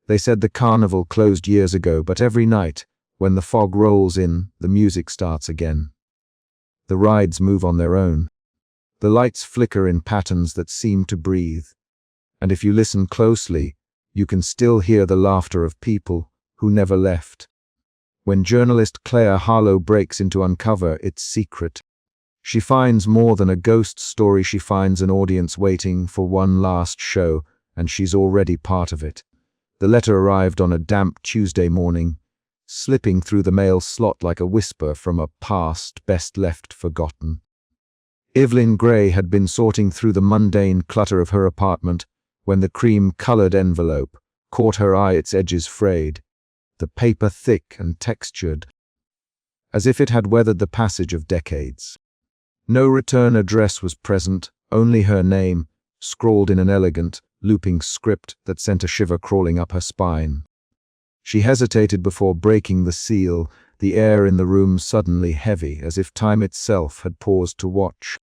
They said the carnival closed years ago, but every night, when the fog rolls in, the music starts again. The rides move on their own. The lights flicker in patterns that seem to breathe. And if you listen closely, you can still hear the laughter of people who never left. When journalist Claire Harlow breaks in to uncover its secret, she finds more than a ghost story. She finds an audience waiting for one last show, and she's already part of it. The letter arrived on a damp Tuesday morning, slipping through the mail slot like a whisper from a past best left forgotten. Evelyn Gray had been sorting through the mundane clutter of her apartment when the cream-colored envelope caught her eye, its edges frayed, the paper thick and textured, as if it had weathered the passage of decades. No return address was present, only her name, scrawled in an elegant, looping script that sent a shiver crawling up her spine. She hesitated before breaking the seal, the air in the room suddenly heavy, as if time itself had paused to watch.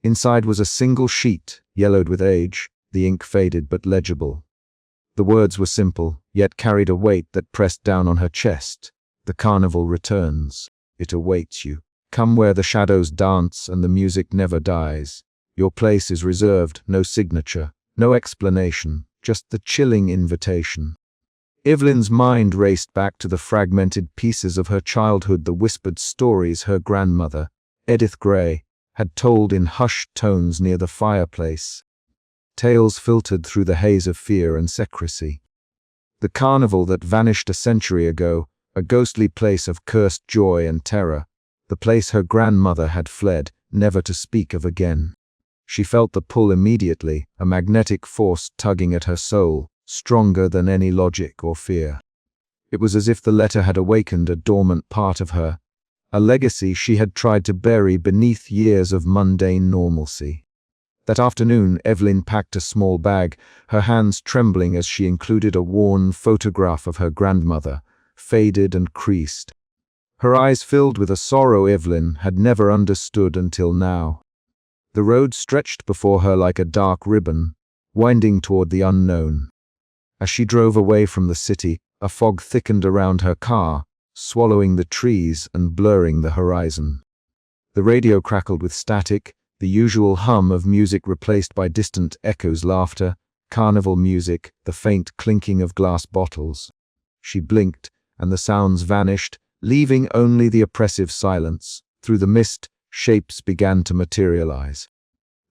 Inside was a single sheet, yellowed with age, the ink faded but legible. The words were simple, yet carried a weight that pressed down on her chest. The carnival returns. It awaits you. Come where the shadows dance and the music never dies. Your place is reserved, no signature, no explanation, just the chilling invitation. Evelyn's mind raced back to the fragmented pieces of her childhood, the whispered stories her grandmother, Edith Gray, had told in hushed tones near the fireplace. Tales filtered through the haze of fear and secrecy. The carnival that vanished a century ago, a ghostly place of cursed joy and terror, the place her grandmother had fled, never to speak of again. She felt the pull immediately, a magnetic force tugging at her soul, stronger than any logic or fear. It was as if the letter had awakened a dormant part of her, a legacy she had tried to bury beneath years of mundane normalcy. That afternoon, Evelyn packed a small bag, her hands trembling as she included a worn photograph of her grandmother, faded and creased. Her eyes filled with a sorrow Evelyn had never understood until now. The road stretched before her like a dark ribbon, winding toward the unknown. As she drove away from the city, a fog thickened around her car, swallowing the trees and blurring the horizon. The radio crackled with static, the usual hum of music replaced by distant echoes, laughter, carnival music, the faint clinking of glass bottles. She blinked, and the sounds vanished, leaving only the oppressive silence. Through the mist, shapes began to materialize.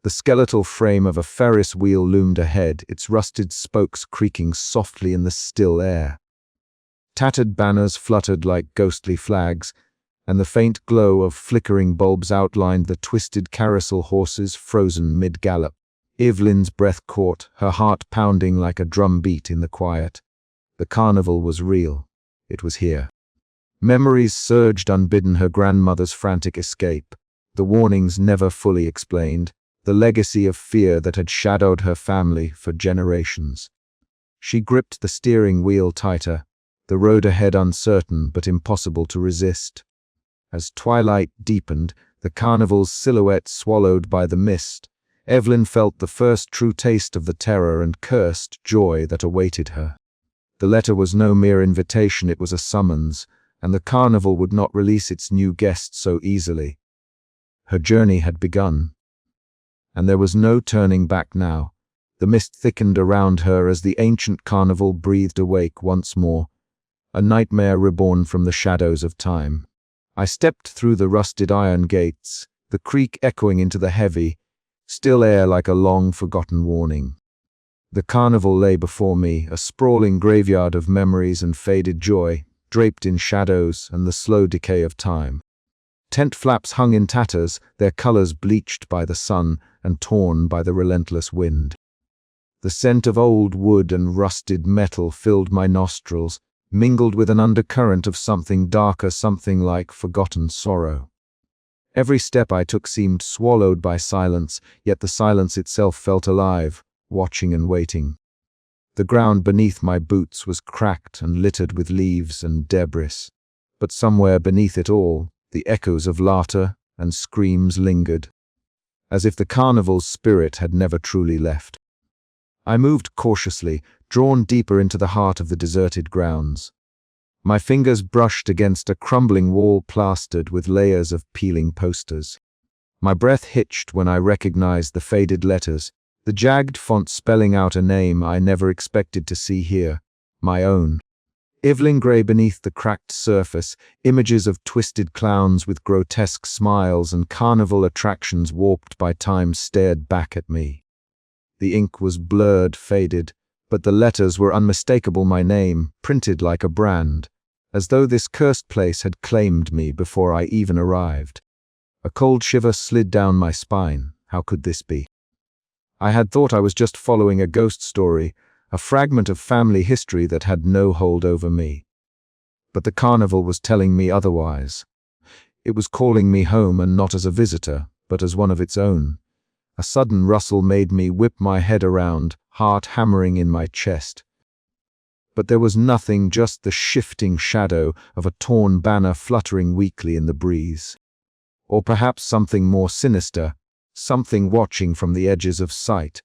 The skeletal frame of a Ferris wheel loomed ahead, its rusted spokes creaking softly in the still air. Tattered banners fluttered like ghostly flags, and the faint glow of flickering bulbs outlined the twisted carousel horses frozen mid-gallop. Evelyn's breath caught, her heart pounding like a drum beat in the quiet. The carnival was real. It was here. Memories surged unbidden, her grandmother's frantic escape, the warnings never fully explained, the legacy of fear that had shadowed her family for generations. She gripped the steering wheel tighter, the road ahead uncertain but impossible to resist. As twilight deepened, the carnival's silhouette swallowed by the mist, Evelyn felt the first true taste of the terror and cursed joy that awaited her. The letter was no mere invitation, it was a summons, and the carnival would not release its new guest so easily. Her journey had begun, and there was no turning back now. The mist thickened around her as the ancient carnival breathed awake once more, a nightmare reborn from the shadows of time. I stepped through the rusted iron gates, the creak echoing into the heavy, still air like a long-forgotten warning. The carnival lay before me, a sprawling graveyard of memories and faded joy, draped in shadows and the slow decay of time. Tent flaps hung in tatters, their colors bleached by the sun and torn by the relentless wind. The scent of old wood and rusted metal filled my nostrils, mingled with an undercurrent of something darker, something like forgotten sorrow. Every step I took seemed swallowed by silence, yet the silence itself felt alive, watching and waiting. The ground beneath my boots was cracked and littered with leaves and debris, but somewhere beneath it all, the echoes of laughter and screams lingered, as if the carnival's spirit had never truly left. I moved cautiously, drawn deeper into the heart of the deserted grounds. My fingers brushed against a crumbling wall plastered with layers of peeling posters. My breath hitched when I recognized the faded letters, the jagged font spelling out a name I never expected to see here, my own. Evelyn Gray beneath the cracked surface, images of twisted clowns with grotesque smiles and carnival attractions warped by time stared back at me. The ink was blurred, faded, but the letters were unmistakable, my name, printed like a brand, as though this cursed place had claimed me before I even arrived. A cold shiver slid down my spine. How could this be? I had thought I was just following a ghost story, a fragment of family history that had no hold over me. But the carnival was telling me otherwise. It was calling me home, and not as a visitor, but as one of its own. A sudden rustle made me whip my head around, heart hammering in my chest. But there was nothing, just the shifting shadow of a torn banner fluttering weakly in the breeze. Or perhaps something more sinister, something watching from the edges of sight.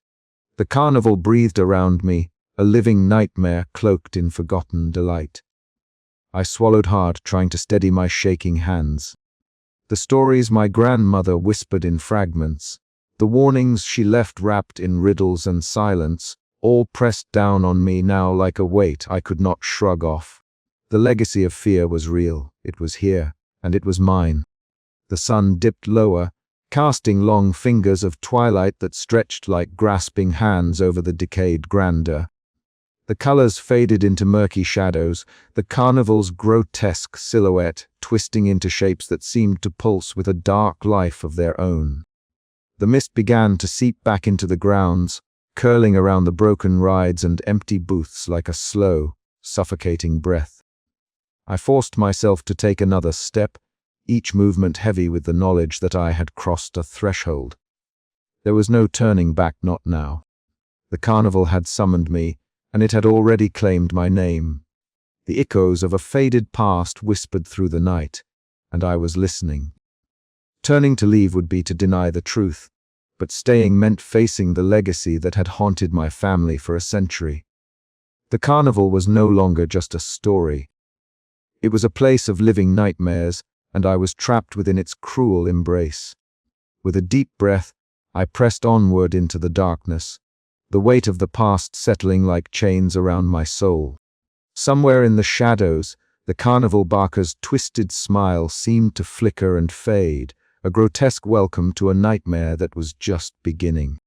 The carnival breathed around me, a living nightmare cloaked in forgotten delight. I swallowed hard, trying to steady my shaking hands. The stories my grandmother whispered in fragments, the warnings she left wrapped in riddles and silence, all pressed down on me now like a weight I could not shrug off. The legacy of fear was real. It was here, and it was mine. The sun dipped lower, casting long fingers of twilight that stretched like grasping hands over the decayed grandeur. The colors faded into murky shadows, the carnival's grotesque silhouette twisting into shapes that seemed to pulse with a dark life of their own. The mist began to seep back into the grounds, curling around the broken rides and empty booths like a slow, suffocating breath. I forced myself to take another step, each movement heavy with the knowledge that I had crossed a threshold. There was no turning back, not now. The carnival had summoned me, and it had already claimed my name. The echoes of a faded past whispered through the night, and I was listening. Turning to leave would be to deny the truth, but staying meant facing the legacy that had haunted my family for a century. The carnival was no longer just a story. It was a place of living nightmares, and I was trapped within its cruel embrace. With a deep breath, I pressed onward into the darkness, the weight of the past settling like chains around my soul. Somewhere in the shadows, the carnival barker's twisted smile seemed to flicker and fade, a grotesque welcome to a nightmare that was just beginning.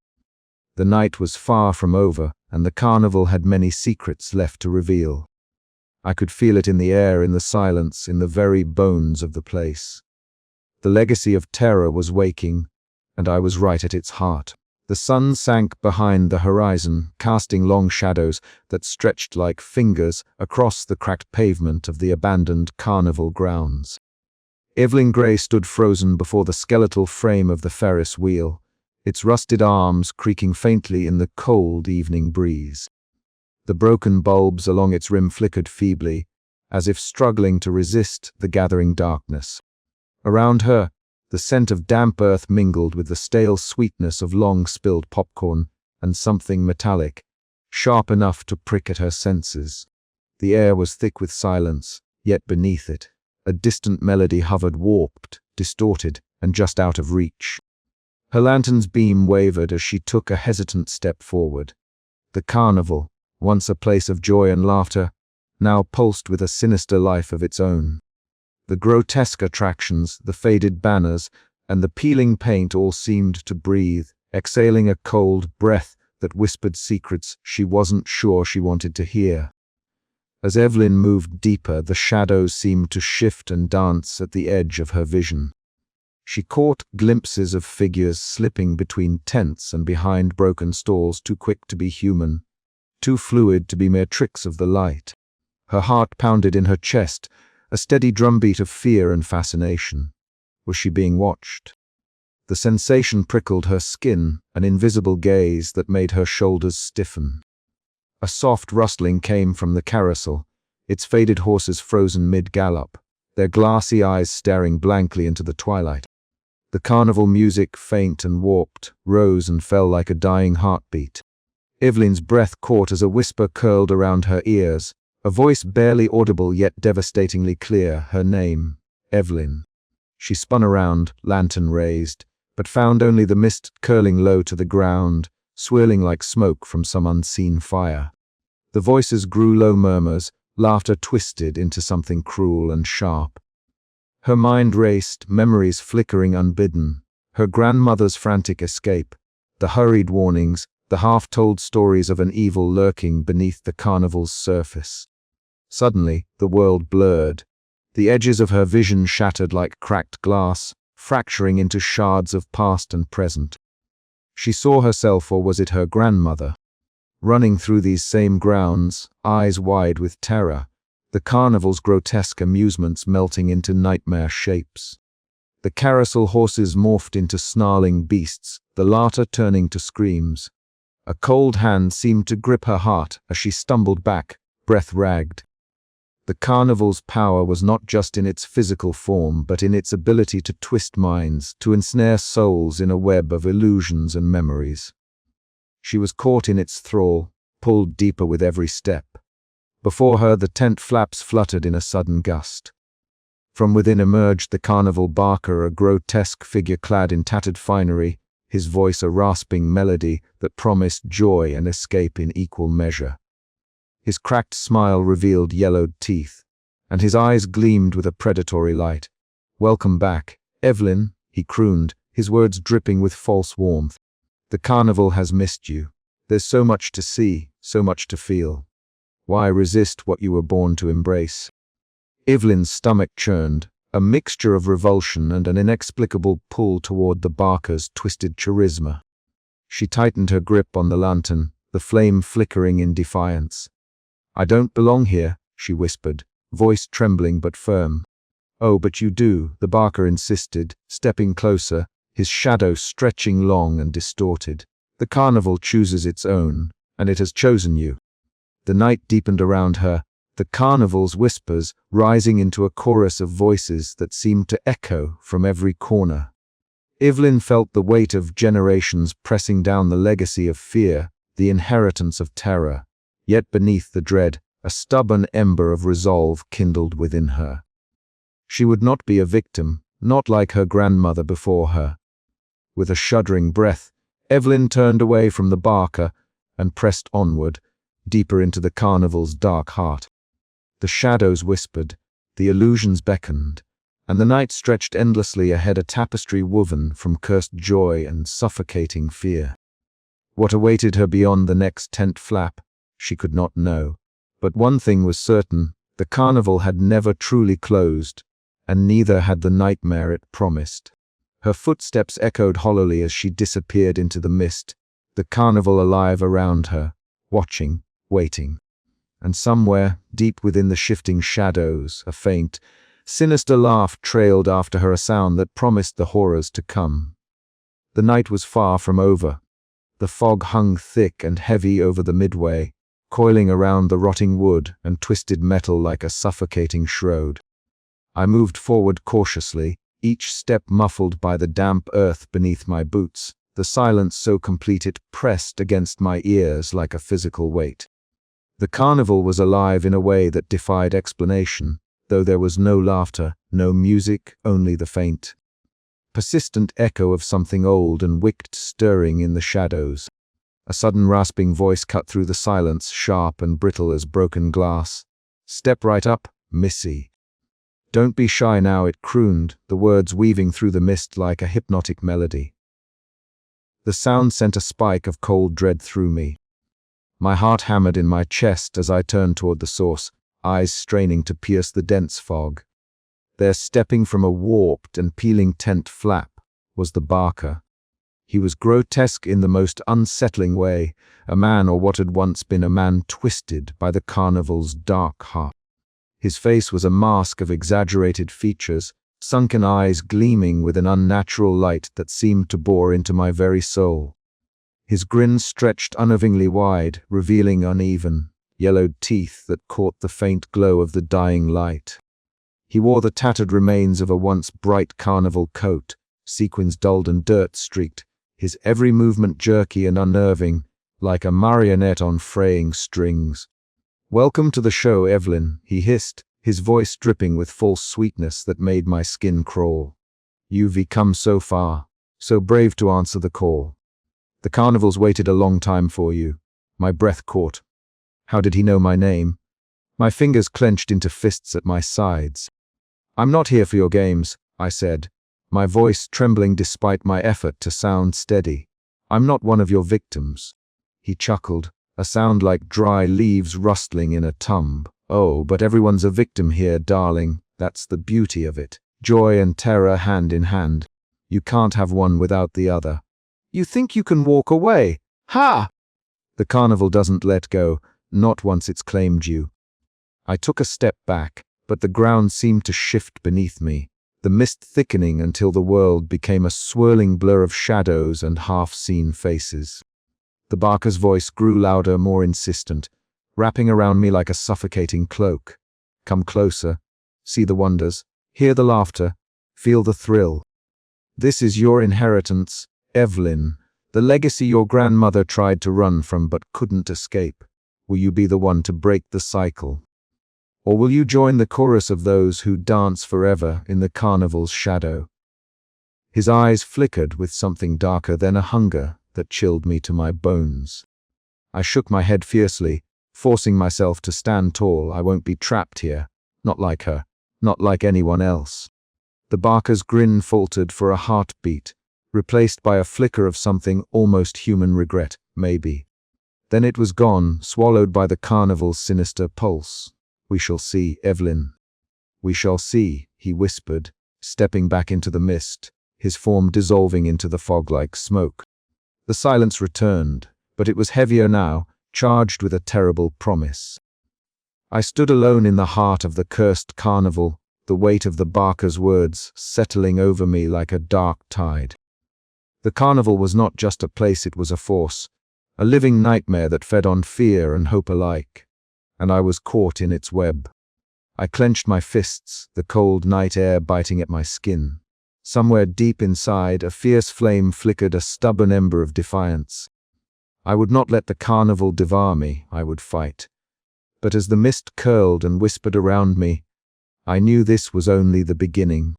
The night was far from over, and the carnival had many secrets left to reveal. I could feel it in the air, in the silence, in the very bones of the place. The legacy of terror was waking, and I was right at its heart. The sun sank behind the horizon, casting long shadows that stretched like fingers across the cracked pavement of the abandoned carnival grounds. Evelyn Gray stood frozen before the skeletal frame of the Ferris wheel, its rusted arms creaking faintly in the cold evening breeze. The broken bulbs along its rim flickered feebly, as if struggling to resist the gathering darkness. Around her, the scent of damp earth mingled with the stale sweetness of long-spilled popcorn and something metallic, sharp enough to prick at her senses. The air was thick with silence, yet beneath it, a distant melody hovered, warped, distorted, and just out of reach. Her lantern's beam wavered as she took a hesitant step forward. The carnival, once a place of joy and laughter, now pulsed with a sinister life of its own. The grotesque attractions, the faded banners, and the peeling paint all seemed to breathe, exhaling a cold breath that whispered secrets she wasn't sure she wanted to hear. As Evelyn moved deeper, the shadows seemed to shift and dance at the edge of her vision. She caught glimpses of figures slipping between tents and behind broken stalls, too quick to be human, too fluid to be mere tricks of the light. Her heart pounded in her chest, a steady drumbeat of fear and fascination. Was she being watched? The sensation prickled her skin, an invisible gaze that made her shoulders stiffen. A soft rustling came from the carousel, its faded horses frozen mid-gallop, their glassy eyes staring blankly into the twilight. The carnival music, faint and warped, rose and fell like a dying heartbeat. Evelyn's breath caught as a whisper curled around her ears, a voice barely audible yet devastatingly clear, her name, Evelyn. She spun around, lantern raised, but found only the mist curling low to the ground, swirling like smoke from some unseen fire. The voices grew low murmurs, laughter twisted into something cruel and sharp. Her mind raced, memories flickering unbidden, her grandmother's frantic escape, the hurried warnings, the half-told stories of an evil lurking beneath the carnival's surface. Suddenly, the world blurred. The edges of her vision shattered like cracked glass, fracturing into shards of past and present. She saw herself, or was it her grandmother, running through these same grounds, eyes wide with terror, the carnival's grotesque amusements melting into nightmare shapes. The carousel horses morphed into snarling beasts, the laughter turning to screams. A cold hand seemed to grip her heart as she stumbled back, breath ragged. The carnival's power was not just in its physical form, but in its ability to twist minds, to ensnare souls in a web of illusions and memories. She was caught in its thrall, pulled deeper with every step. Before her, the tent flaps fluttered in a sudden gust. From within emerged the carnival barker, a grotesque figure clad in tattered finery, his voice a rasping melody that promised joy and escape in equal measure. His cracked smile revealed yellowed teeth, and his eyes gleamed with a predatory light. "Welcome back, Evelyn," he crooned, his words dripping with false warmth. "The carnival has missed you. There's so much to see, so much to feel. Why resist what you were born to embrace?" Evelyn's stomach churned, a mixture of revulsion and an inexplicable pull toward the barker's twisted charisma. She tightened her grip on the lantern, the flame flickering in defiance. "I don't belong here," she whispered, voice trembling but firm. "Oh, but you do," the barker insisted, stepping closer, his shadow stretching long and distorted. "The carnival chooses its own, and it has chosen you." The night deepened around her, the carnival's whispers rising into a chorus of voices that seemed to echo from every corner. Evelyn felt the weight of generations pressing down the legacy of fear, the inheritance of terror. Yet beneath the dread, a stubborn ember of resolve kindled within her. She would not be a victim, not like her grandmother before her. With a shuddering breath, Evelyn turned away from the barker and pressed onward, deeper into the carnival's dark heart. The shadows whispered, the illusions beckoned, and the night stretched endlessly ahead, a tapestry woven from cursed joy and suffocating fear. What awaited her beyond the next tent flap, she could not know. But one thing was certain, the carnival had never truly closed, and neither had the nightmare it promised. Her footsteps echoed hollowly as she disappeared into the mist, the carnival alive around her, watching, waiting. And somewhere, deep within the shifting shadows, a faint, sinister laugh trailed after her, a sound that promised the horrors to come. The night was far from over. The fog hung thick and heavy over the midway, coiling around the rotting wood and twisted metal like a suffocating shroud. I moved forward cautiously, each step muffled by the damp earth beneath my boots, the silence so complete it pressed against my ears like a physical weight. The carnival was alive in a way that defied explanation, though there was no laughter, no music, only the faint, persistent echo of something old and wicked stirring in the shadows. A sudden rasping voice cut through the silence, sharp and brittle as broken glass. "Step right up, Missy. Don't be shy now," it crooned, the words weaving through the mist like a hypnotic melody. The sound sent a spike of cold dread through me. My heart hammered in my chest as I turned toward the source, eyes straining to pierce the dense fog. There, stepping from a warped and peeling tent flap, was the barker. He was grotesque in the most unsettling way, a man, or what had once been a man, twisted by the carnival's dark heart. His face was a mask of exaggerated features, sunken eyes gleaming with an unnatural light that seemed to bore into my very soul. His grin stretched unnervingly wide, revealing uneven, yellowed teeth that caught the faint glow of the dying light. He wore the tattered remains of a once bright carnival coat, sequins dulled and dirt-streaked, his every movement jerky and unnerving, like a marionette on fraying strings. "Welcome to the show, Evelyn," he hissed, his voice dripping with false sweetness that made my skin crawl. "You've come so far, so brave to answer the call. The carnival's waited a long time for you." My breath caught. How did he know my name? My fingers clenched into fists at my sides. "I'm not here for your games," I said, my voice trembling despite my effort to sound steady. "I'm not one of your victims." He chuckled, a sound like dry leaves rustling in a tomb. "Oh, but everyone's a victim here, darling. That's the beauty of it. Joy and terror hand in hand. You can't have one without the other." "You think you can walk away? Ha!" "The carnival doesn't let go, not once it's claimed you." I took a step back, but the ground seemed to shift beneath me, the mist thickening until the world became a swirling blur of shadows and half-seen faces. The barker's voice grew louder, more insistent, wrapping around me like a suffocating cloak. "Come closer. See the wonders. Hear the laughter. Feel the thrill. This is your inheritance, Evelyn, the legacy your grandmother tried to run from but couldn't escape. Will you be the one to break the cycle? Or will you join the chorus of those who dance forever in the carnival's shadow?" His eyes flickered with something darker than a hunger that chilled me to my bones. I shook my head fiercely, forcing myself to stand tall. "I won't be trapped here. Not like her. Not like anyone else." The barker's grin faltered for a heartbeat, replaced by a flicker of something almost human regret, maybe. Then it was gone, swallowed by the carnival's sinister pulse. "We shall see, Evelyn. We shall see," he whispered, stepping back into the mist, his form dissolving into the fog like smoke. The silence returned, but it was heavier now, charged with a terrible promise. I stood alone in the heart of the cursed carnival, the weight of the barker's words settling over me like a dark tide. The carnival was not just a place, it was a force, a living nightmare that fed on fear and hope alike. And I was caught in its web. I clenched my fists, the cold night air biting at my skin. Somewhere deep inside, a fierce flame flickered, a stubborn ember of defiance. I would not let the carnival devour me, I would fight. But as the mist curled and whispered around me, I knew this was only the beginning.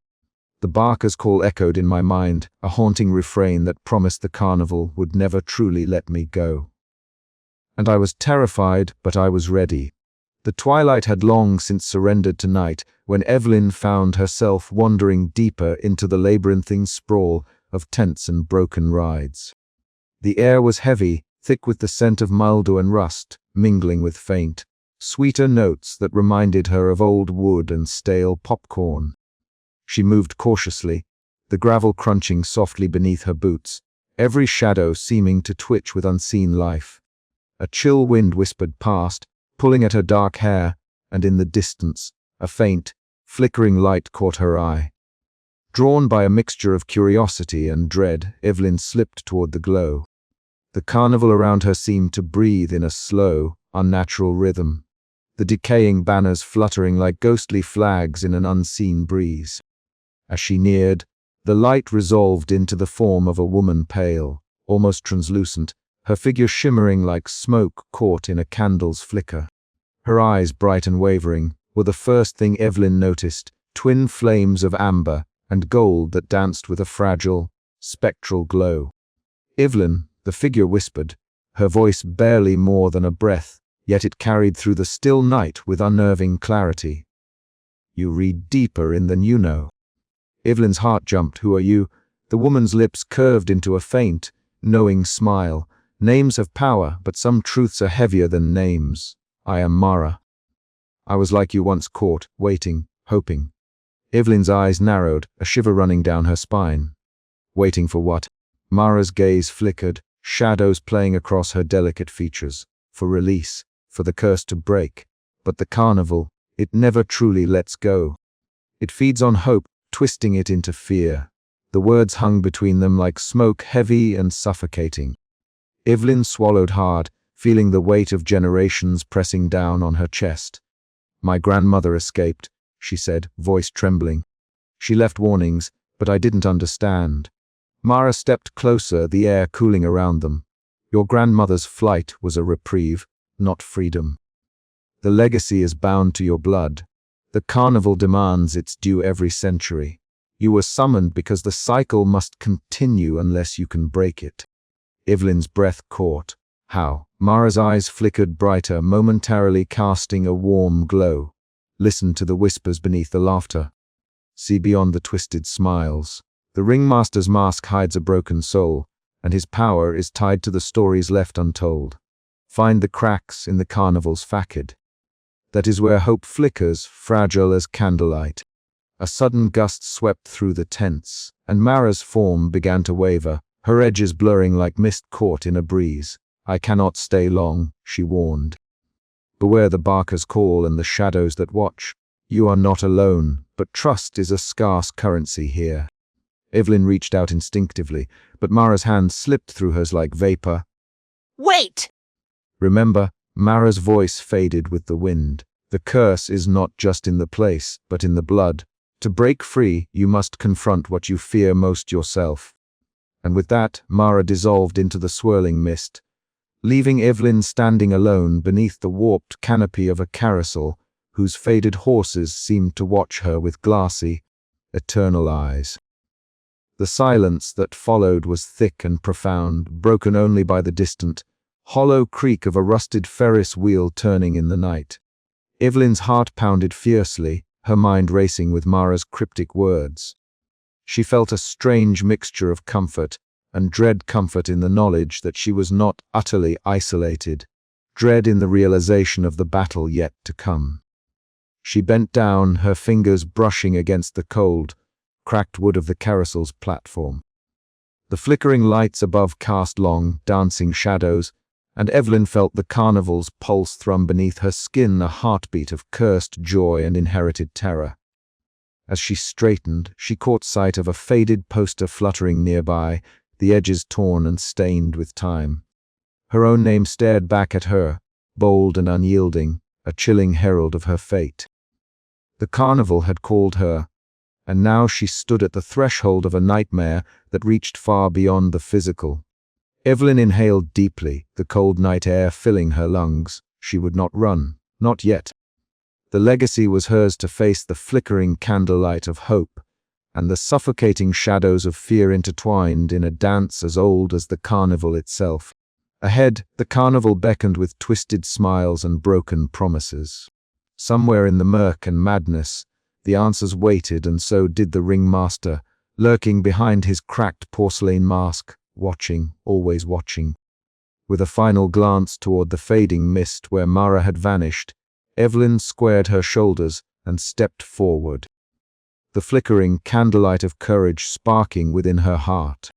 The barker's call echoed in my mind, a haunting refrain that promised the carnival would never truly let me go. And I was terrified, but I was ready. The twilight had long since surrendered to night when Evelyn found herself wandering deeper into the labyrinthine sprawl of tents and broken rides. The air was heavy, thick with the scent of mildew and rust, mingling with faint, sweeter notes that reminded her of old wood and stale popcorn. She moved cautiously, the gravel crunching softly beneath her boots, every shadow seeming to twitch with unseen life. A chill wind whispered past, pulling at her dark hair, and in the distance, a faint, flickering light caught her eye. Drawn by a mixture of curiosity and dread, Evelyn slipped toward the glow. The carnival around her seemed to breathe in a slow, unnatural rhythm, the decaying banners fluttering like ghostly flags in an unseen breeze. As she neared, the light resolved into the form of a woman, pale, almost translucent, her figure shimmering like smoke caught in a candle's flicker. Her eyes, bright and wavering, were the first thing Evelyn noticed, twin flames of amber and gold that danced with a fragile, spectral glow. "Evelyn," the figure whispered, her voice barely more than a breath, yet it carried through the still night with unnerving clarity. "You read deeper in than you know." Evelyn's heart jumped. "Who are you?" The woman's lips curved into a faint, knowing smile. "Names have power, but some truths are heavier than names. I am Mara. I was like you once, caught, waiting, hoping." Evelyn's eyes narrowed, a shiver running down her spine. "Waiting for what?" Mara's gaze flickered, shadows playing across her delicate features. "For release, for the curse to break. But the carnival, it never truly lets go. It feeds on hope, twisting it into fear." The words hung between them like smoke, heavy and suffocating. Evelyn swallowed hard, feeling the weight of generations pressing down on her chest. "My grandmother escaped," she said, voice trembling. "She left warnings, but I didn't understand." Mara stepped closer, the air cooling around them. Your grandmother's flight was a reprieve, not freedom. The legacy is bound to your blood. The carnival demands its due every century. You were summoned because the cycle must continue unless you can break it. Evelyn's breath caught. How? Mara's eyes flickered brighter, momentarily casting a warm glow. Listen to the whispers beneath the laughter. See beyond the twisted smiles. The ringmaster's mask hides a broken soul, and his power is tied to the stories left untold. Find the cracks in the carnival's facade. That is where hope flickers, fragile as candlelight. A sudden gust swept through the tents, and Mara's form began to waver, her edges blurring like mist caught in a breeze. I cannot stay long, she warned. Beware the barker's call and the shadows that watch. You are not alone, but trust is a scarce currency here. Evelyn reached out instinctively, but Mara's hand slipped through hers like vapor. Wait! Remember, Mara's voice faded with the wind. The curse is not just in the place, but in the blood. To break free, you must confront what you fear most yourself. And with that, Mara dissolved into the swirling mist, leaving Evelyn standing alone beneath the warped canopy of a carousel whose faded horses seemed to watch her with glassy, eternal eyes. The silence that followed was thick and profound, broken only by the distant, hollow creak of a rusted Ferris wheel turning in the night. Evelyn's heart pounded fiercely, her mind racing with Mara's cryptic words. She felt a strange mixture of comfort and dread, comfort in the knowledge that she was not utterly isolated, dread in the realization of the battle yet to come. She bent down, her fingers brushing against the cold, cracked wood of the carousel's platform. The flickering lights above cast long, dancing shadows, and Evelyn felt the carnival's pulse thrum beneath her skin, a heartbeat of cursed joy and inherited terror. As she straightened, she caught sight of a faded poster fluttering nearby, the edges torn and stained with time. Her own name stared back at her, bold and unyielding, a chilling herald of her fate. The carnival had called her, and now she stood at the threshold of a nightmare that reached far beyond the physical. Evelyn inhaled deeply, the cold night air filling her lungs. She would not run, not yet. The legacy was hers to face the flickering candlelight of hope, and the suffocating shadows of fear intertwined in a dance as old as the carnival itself. Ahead, the carnival beckoned with twisted smiles and broken promises. Somewhere in the murk and madness, the answers waited, and so did the ringmaster, lurking behind his cracked porcelain mask, watching, always watching. With a final glance toward the fading mist where Mara had vanished, Evelyn squared her shoulders and stepped forward, the flickering candlelight of courage sparking within her heart.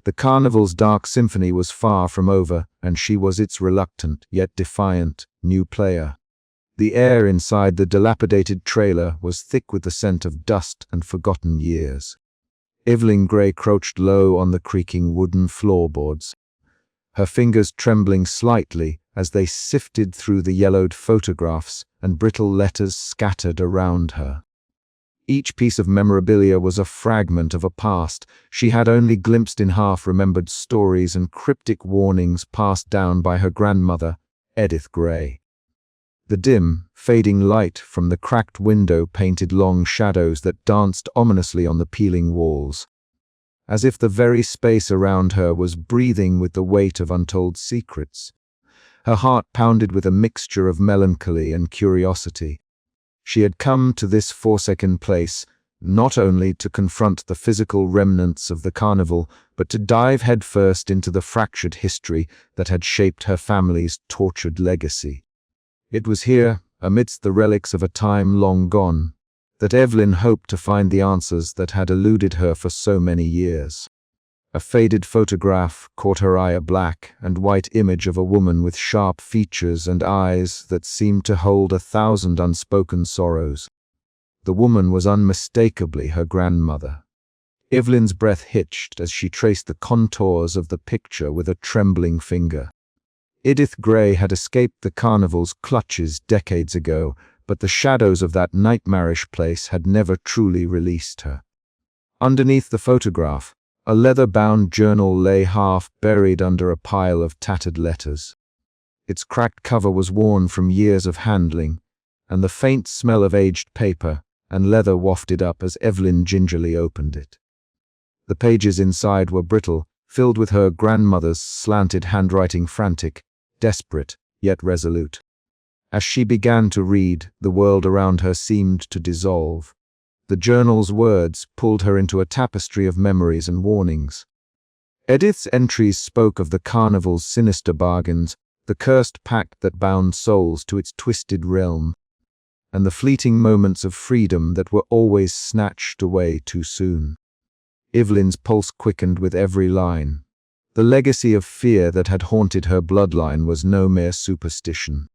The carnival's dark symphony was far from over, and she was its reluctant, yet defiant, new player. The air inside the dilapidated trailer was thick with the scent of dust and forgotten years. Evelyn Gray crouched low on the creaking wooden floorboards, her fingers trembling slightly as they sifted through the yellowed photographs and brittle letters scattered around her. Each piece of memorabilia was a fragment of a past she had only glimpsed in half-remembered stories and cryptic warnings passed down by her grandmother, Edith Gray. The dim, fading light from the cracked window painted long shadows that danced ominously on the peeling walls, as if the very space around her was breathing with the weight of untold secrets. Her heart pounded with a mixture of melancholy and curiosity. She had come to this forsaken place not only to confront the physical remnants of the carnival, but to dive headfirst into the fractured history that had shaped her family's tortured legacy. It was here, amidst the relics of a time long gone, that Evelyn hoped to find the answers that had eluded her for so many years. A faded photograph caught her eye, a black and white image of a woman with sharp features and eyes that seemed to hold 1,000 unspoken sorrows. The woman was unmistakably her grandmother. Evelyn's breath hitched as she traced the contours of the picture with a trembling finger. Edith Gray had escaped the carnival's clutches decades ago, but the shadows of that nightmarish place had never truly released her. Underneath the photograph, A leather-bound journal lay half-buried under a pile of tattered letters. Its cracked cover was worn from years of handling, and the faint smell of aged paper and leather wafted up as Evelyn gingerly opened it. The pages inside were brittle, filled with her grandmother's slanted handwriting, frantic, desperate, yet resolute. As she began to read, the world around her seemed to dissolve. The journal's words pulled her into a tapestry of memories and warnings. Edith's entries spoke of the carnival's sinister bargains, the cursed pact that bound souls to its twisted realm, and the fleeting moments of freedom that were always snatched away too soon. Evelyn's pulse quickened with every line. The legacy of fear that had haunted her bloodline was no mere superstition.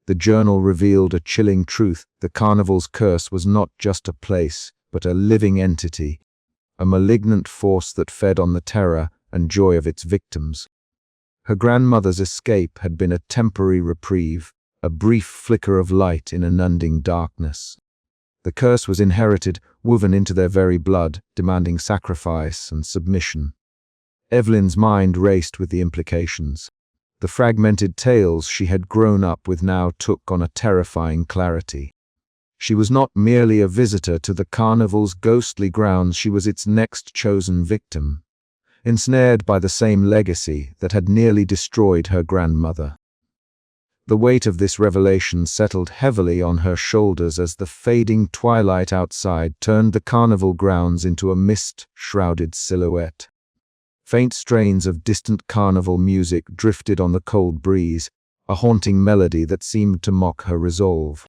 The journal revealed a chilling truth: the carnival's curse was not just a place, but a living entity, a malignant force that fed on the terror and joy of its victims. Her grandmother's escape had been a temporary reprieve, a brief flicker of light in a numbing darkness. The curse was inherited, woven into their very blood, demanding sacrifice and submission. Evelyn's mind raced with the implications. The fragmented tales she had grown up with now took on a terrifying clarity. She was not merely a visitor to the carnival's ghostly grounds, she was its next chosen victim, ensnared by the same legacy that had nearly destroyed her grandmother. The weight of this revelation settled heavily on her shoulders as the fading twilight outside turned the carnival grounds into a mist-shrouded silhouette. Faint strains of distant carnival music drifted on the cold breeze, a haunting melody that seemed to mock her resolve.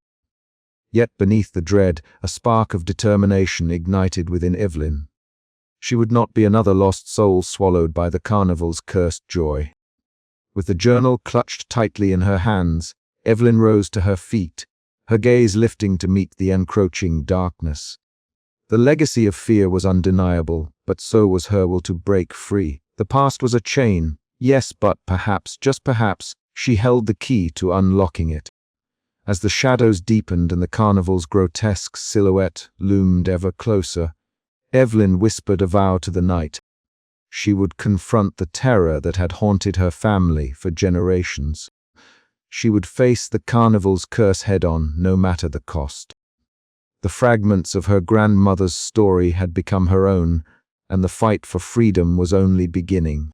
Yet beneath the dread, a spark of determination ignited within Evelyn. She would not be another lost soul swallowed by the carnival's cursed joy. With the journal clutched tightly in her hands, Evelyn rose to her feet, her gaze lifting to meet the encroaching darkness. The legacy of fear was undeniable, but so was her will to break free. The past was a chain, yes, but perhaps, just perhaps, she held the key to unlocking it. As the shadows deepened and the carnival's grotesque silhouette loomed ever closer, Evelyn whispered a vow to the night. She would confront the terror that had haunted her family for generations. She would face the carnival's curse head-on, no matter the cost. The fragments of her grandmother's story had become her own, and the fight for freedom was only beginning.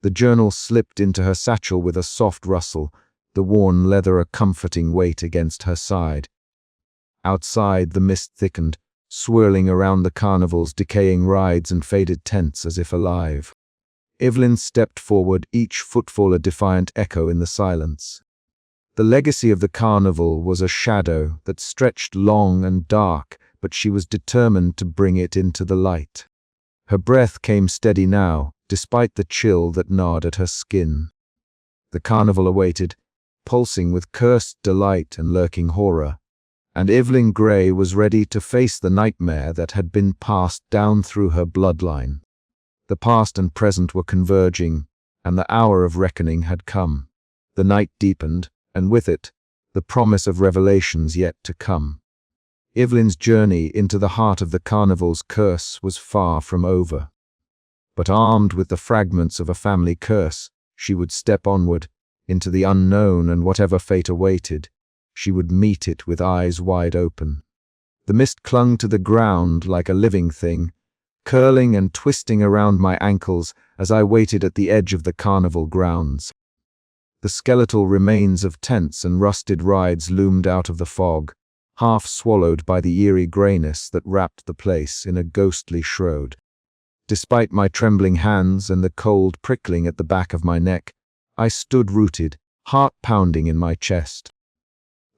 The journal slipped into her satchel with a soft rustle, the worn leather a comforting weight against her side. Outside, the mist thickened, swirling around the carnival's decaying rides and faded tents as if alive. Evelyn stepped forward, each footfall a defiant echo in the silence. The legacy of the carnival was a shadow that stretched long and dark, but she was determined to bring it into the light. Her breath came steady now, despite the chill that gnawed at her skin. The carnival awaited, pulsing with cursed delight and lurking horror, and Evelyn Gray was ready to face the nightmare that had been passed down through her bloodline. The past and present were converging, and the hour of reckoning had come. The night deepened, and with it, the promise of revelations yet to come. Evelyn's journey into the heart of the carnival's curse was far from over. But armed with the fragments of a family curse, she would step onward, into the unknown, and whatever fate awaited, she would meet it with eyes wide open. The mist clung to the ground like a living thing, curling and twisting around my ankles as I waited at the edge of the carnival grounds. The skeletal remains of tents and rusted rides loomed out of the fog, half swallowed by the eerie grayness that wrapped the place in a ghostly shroud. Despite my trembling hands and the cold prickling at the back of my neck, I stood rooted, heart pounding in my chest.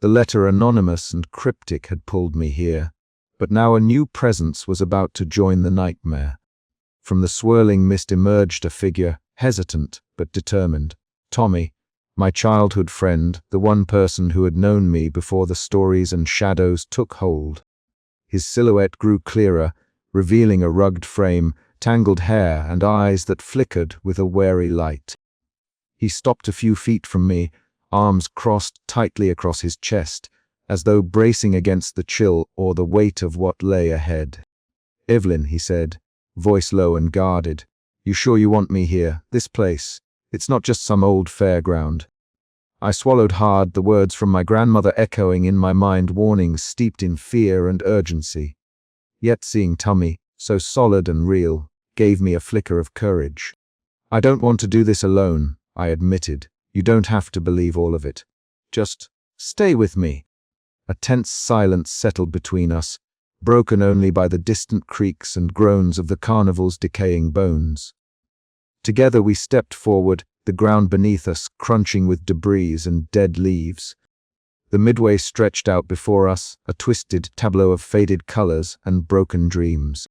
The letter, anonymous and cryptic, had pulled me here, but now a new presence was about to join the nightmare. From the swirling mist emerged a figure, hesitant but determined. Tommy, my childhood friend, the one person who had known me before the stories and shadows took hold. His silhouette grew clearer, revealing a rugged frame, tangled hair, and eyes that flickered with a wary light. He stopped a few feet from me, arms crossed tightly across his chest, as though bracing against the chill or the weight of what lay ahead. "Evelyn," he said, voice low and guarded. "You sure you want me here? This place? It's not just some old fairground." I swallowed hard, the words from my grandmother echoing in my mind, warnings steeped in fear and urgency. Yet seeing Tummy, so solid and real, gave me a flicker of courage. "I don't want to do this alone," I admitted. "You don't have to believe all of it. Just stay with me." A tense silence settled between us, broken only by the distant creaks and groans of the carnival's decaying bones. Together we stepped forward, the ground beneath us crunching with debris and dead leaves. The midway stretched out before us, a twisted tableau of faded colors and broken dreams.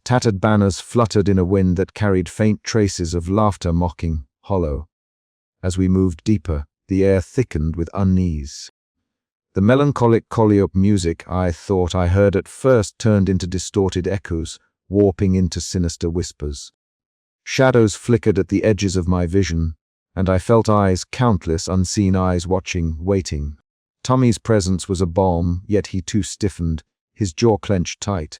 Tattered banners fluttered in a wind that carried faint traces of laughter, mocking, hollow. As we moved deeper, the air thickened with unease. The melancholic Kolyop music I thought I heard at first turned into distorted echoes, warping into sinister whispers. Shadows flickered at the edges of my vision, and I felt eyes, countless unseen eyes watching, waiting. Tommy's presence was a balm, yet he too stiffened, his jaw clenched tight.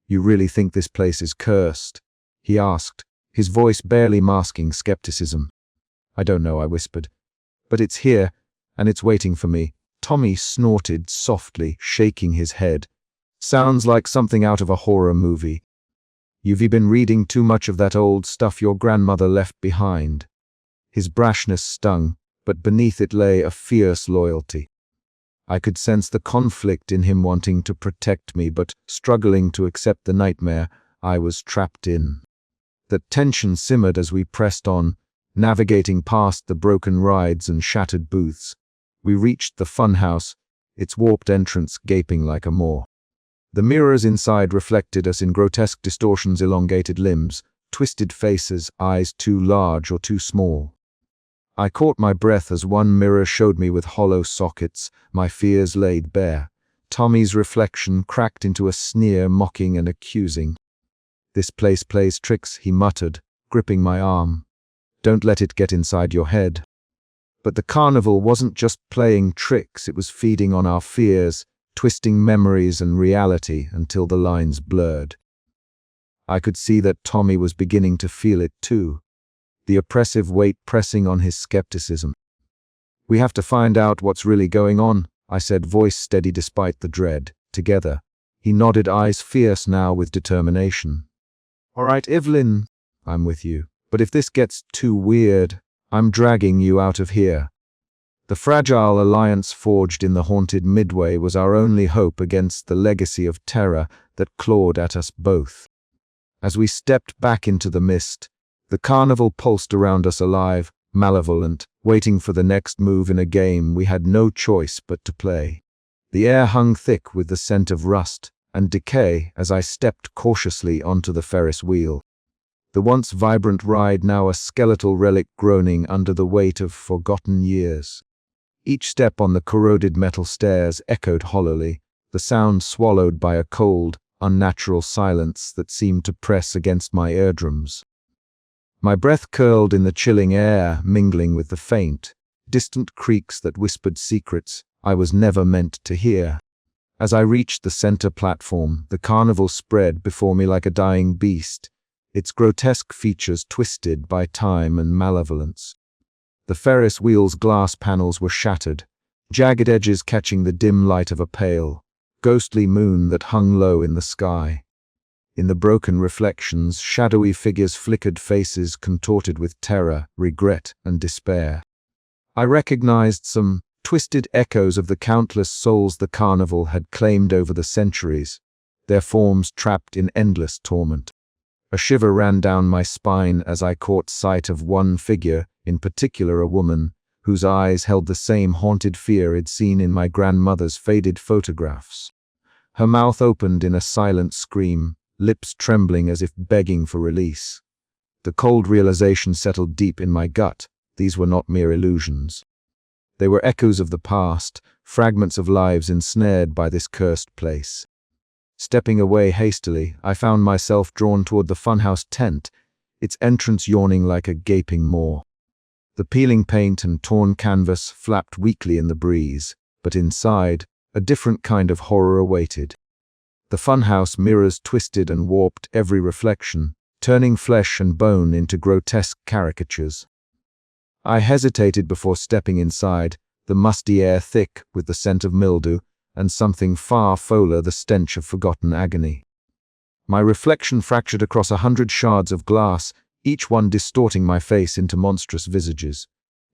"You really think this place is cursed?" he asked, his voice barely masking skepticism. "I don't know," I whispered. "But it's here, and it's waiting for me." Tommy snorted softly, shaking his head. "Sounds like something out of a horror movie. You've been reading too much of that old stuff your grandmother left behind." His brashness stung, but beneath it lay a fierce loyalty. I could sense the conflict in him, wanting to protect me but struggling to accept the nightmare I was trapped in. The tension simmered as we pressed on, navigating past the broken rides and shattered booths. We reached the funhouse, its warped entrance gaping like a maw. The mirrors inside reflected us in grotesque distortions, elongated limbs, twisted faces, eyes too large or too small. I caught my breath as one mirror showed me with hollow sockets, my fears laid bare. Tommy's reflection cracked into a sneer, mocking and accusing. "This place plays tricks," he muttered, gripping my arm. "Don't let it get inside your head." But the carnival wasn't just playing tricks, it was feeding on our fears, twisting memories and reality until the lines blurred. I could see that Tommy was beginning to feel it too, the oppressive weight pressing on his skepticism. "We have to find out what's really going on," I said, voice steady despite the dread. "Together." He nodded, eyes fierce now with determination. "All right, Evelyn, I'm with you. But if this gets too weird, I'm dragging you out of here." The fragile alliance forged in the haunted Midway was our only hope against the legacy of terror that clawed at us both. As we stepped back into the mist, the carnival pulsed around us, alive, malevolent, waiting for the next move in a game we had no choice but to play. The air hung thick with the scent of rust and decay as I stepped cautiously onto the Ferris wheel. The once vibrant ride now a skeletal relic groaning under the weight of forgotten years. Each step on the corroded metal stairs echoed hollowly, the sound swallowed by a cold, unnatural silence that seemed to press against my eardrums. My breath curled in the chilling air, mingling with the faint, distant creaks that whispered secrets I was never meant to hear. As I reached the center platform, the carnival spread before me like a dying beast, its grotesque features twisted by time and malevolence. The Ferris wheel's glass panels were shattered, jagged edges catching the dim light of a pale, ghostly moon that hung low in the sky. In the broken reflections, shadowy figures flickered, faces contorted with terror, regret, and despair. I recognized some twisted echoes of the countless souls the carnival had claimed over the centuries, their forms trapped in endless torment. A shiver ran down my spine as I caught sight of one figure, in particular a woman, whose eyes held the same haunted fear I'd seen in my grandmother's faded photographs. Her mouth opened in a silent scream, lips trembling as if begging for release. The cold realization settled deep in my gut. These were not mere illusions. They were echoes of the past, fragments of lives ensnared by this cursed place. Stepping away hastily, I found myself drawn toward the funhouse tent, its entrance yawning like a gaping maw. The peeling paint and torn canvas flapped weakly in the breeze, but inside, a different kind of horror awaited. The funhouse mirrors twisted and warped every reflection, turning flesh and bone into grotesque caricatures. I hesitated before stepping inside, the musty air thick with the scent of mildew, and something far fouler, the stench of forgotten agony. My reflection fractured across 100 shards of glass, each one distorting my face into monstrous visages.